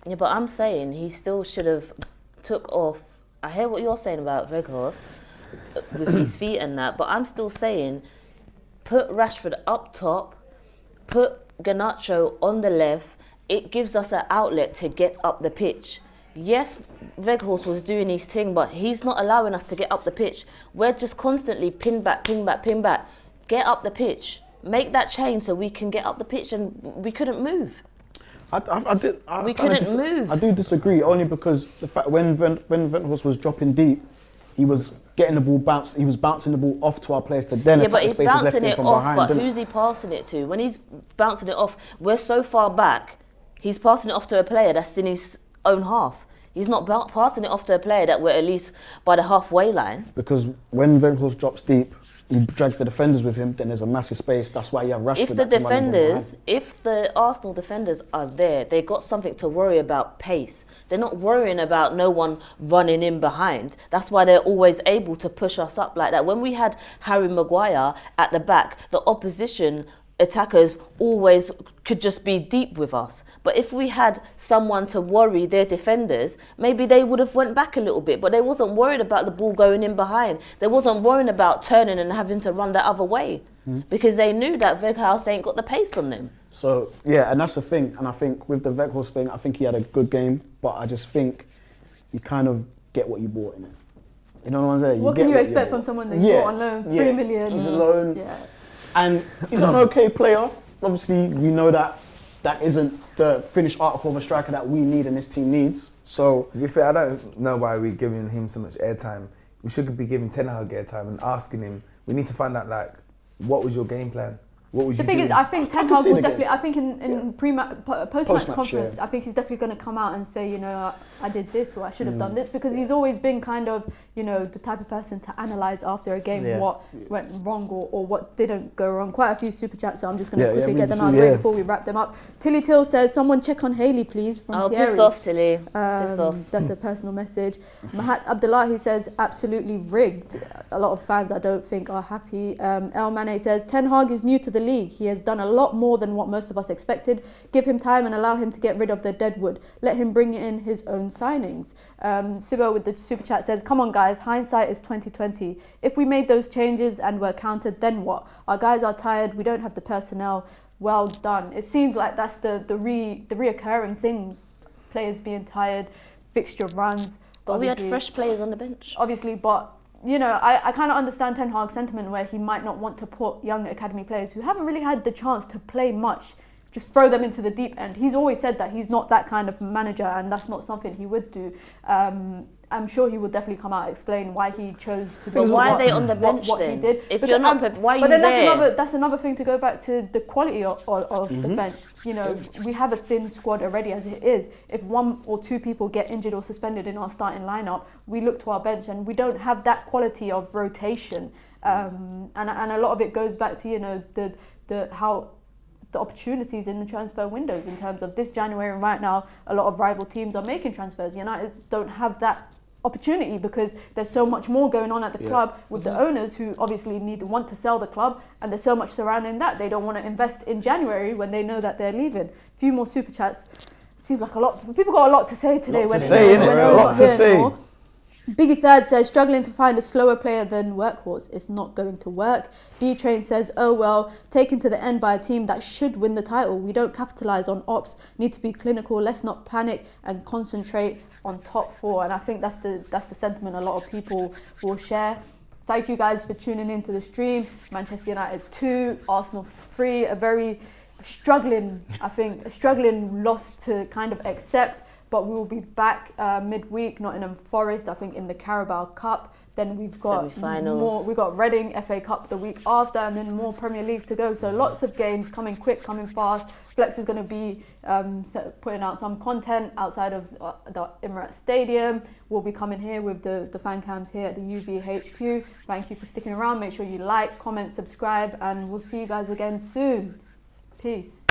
Yeah, but I'm saying he still should have took off. I hear what you're saying about Weghorst with his feet and that, but I'm still saying put Rashford up top, put Garnacho on the left. It gives us an outlet to get up the pitch. Yes, Weghorst was doing his thing, but he's not allowing us to get up the pitch. We're just constantly pin back. Get up the pitch. Make that change so we can get up the pitch, and we couldn't move. We couldn't move. I do disagree, only because the fact when Weghorst was dropping deep, he was getting the ball bounced. He was bouncing the ball off to our players to then attack the spaces left in from behind. Yeah, but he's bouncing it off. But who's he passing it to? When he's bouncing it off, we're so far back. He's passing it off to a player that's in his own half. He's not passing it off to a player that we're at least by the halfway line. Because when Weghorst drops deep, he drags the defenders with him, then there's a massive space. That's why you have Rashford. If the Arsenal defenders are there, they got something to worry about pace. They're not worrying about no one running in behind. That's why they're always able to push us up like that. When we had Harry Maguire at the back, the opposition attackers always could just be deep with us. But if we had someone to worry their defenders, maybe they would have went back a little bit, but they wasn't worried about the ball going in behind. They wasn't worrying about turning and having to run the other way because they knew that Weghorst ain't got the pace on them. So, yeah, and that's the thing. And I think with the Weghorst thing, I think he had a good game, but I just think you kind of get what you bought in it. You know what I'm saying? What can you expect from someone that you bought on loan? 3 million. He's a loan. Yeah. And he's an okay player. Obviously, we know that that isn't the finished article of a striker that we need and this team needs. So, to be fair, I don't know why we're giving him so much airtime. We should be giving Ten Hag airtime and asking him. We need to find out, like, what was your game plan? What would The you thing do? is, I think Ten can Hag see will it again. definitely. I think in post-match Post-match, conference, yeah. I think he's definitely going to come out and say, you know, I did this or I should have done this, because he's always been kind of, you know, the type of person to analyse after a game Yeah. what went wrong or what didn't go wrong. Quite a few super chats, so I'm just going to Yeah, quickly yeah, get them maybe out of so, the way yeah. before we wrap them up. Tilly Till says, "Someone check on Hayley, please." From Oh, Thierry. piss off, Tilly. Piss off. That's a personal message. Mahat Abdullahi says, absolutely rigged. A lot of fans, I don't think, are happy. El Mane says, Ten Hag is new to the league. He has done a lot more than what most of us expected. Give him time and allow him to get rid of the deadwood. Let him bring in his own signings. Sibo with the super chat says, come on guys, hindsight is 2020. If we made those changes and were countered, then what? Our guys are tired. We don't have the personnel. Well done. It seems like that's the reoccurring thing. Players being tired, fixture runs. But we had obviously- fresh players on the bench. Obviously, but you know, I kind of understand Ten Hag's sentiment where he might not want to put young academy players who haven't really had the chance to play much, just throw them into the deep end. He's always said that he's not that kind of manager, and that's not something he would do. I'm sure he will definitely come out and explain why he chose to do But why are what- they on the bench what then? he did. If Because you're not, why are you but then there? that's another thing to go back to the quality of the bench. You know, we have a thin squad already as it is. If one or two people get injured or suspended in our starting lineup, we look to our bench and we don't have that quality of rotation. And a lot of it goes back to, you know, the how the opportunities in the transfer windows in terms of this January, and right now a lot of rival teams are making transfers. United don't have that opportunity because there's so much more going on at the club with the owners who obviously want to sell the club, and there's so much surrounding that. They don't want to invest in January when they know that they're leaving. A few more super chats. Seems like a lot. People got a lot to say today. Lot to say, innit? A lot to say. Biggie Third says, struggling to find a slower player than Workhorse. It's not going to work. D-Train says, oh well, taken to the end by a team that should win the title. We don't capitalise on ops, need to be clinical, let's not panic and concentrate on top four. And I think that's the sentiment a lot of people will share. Thank you guys for tuning into the stream. Manchester United 2, Arsenal 3, a very struggling loss to kind of accept. But we will be back midweek, Nottingham Forest, I think in the Carabao Cup. Then we've got Semi-finals. we've got Reading FA Cup the week after, and then more Premier Leagues to go. So lots of games coming quick, coming fast. Flex is going to be putting out some content outside of the Emirates Stadium. We'll be coming here with the fan cams here at the UVHQ. Thank you for sticking around. Make sure you like, comment, subscribe, and we'll see you guys again soon. Peace.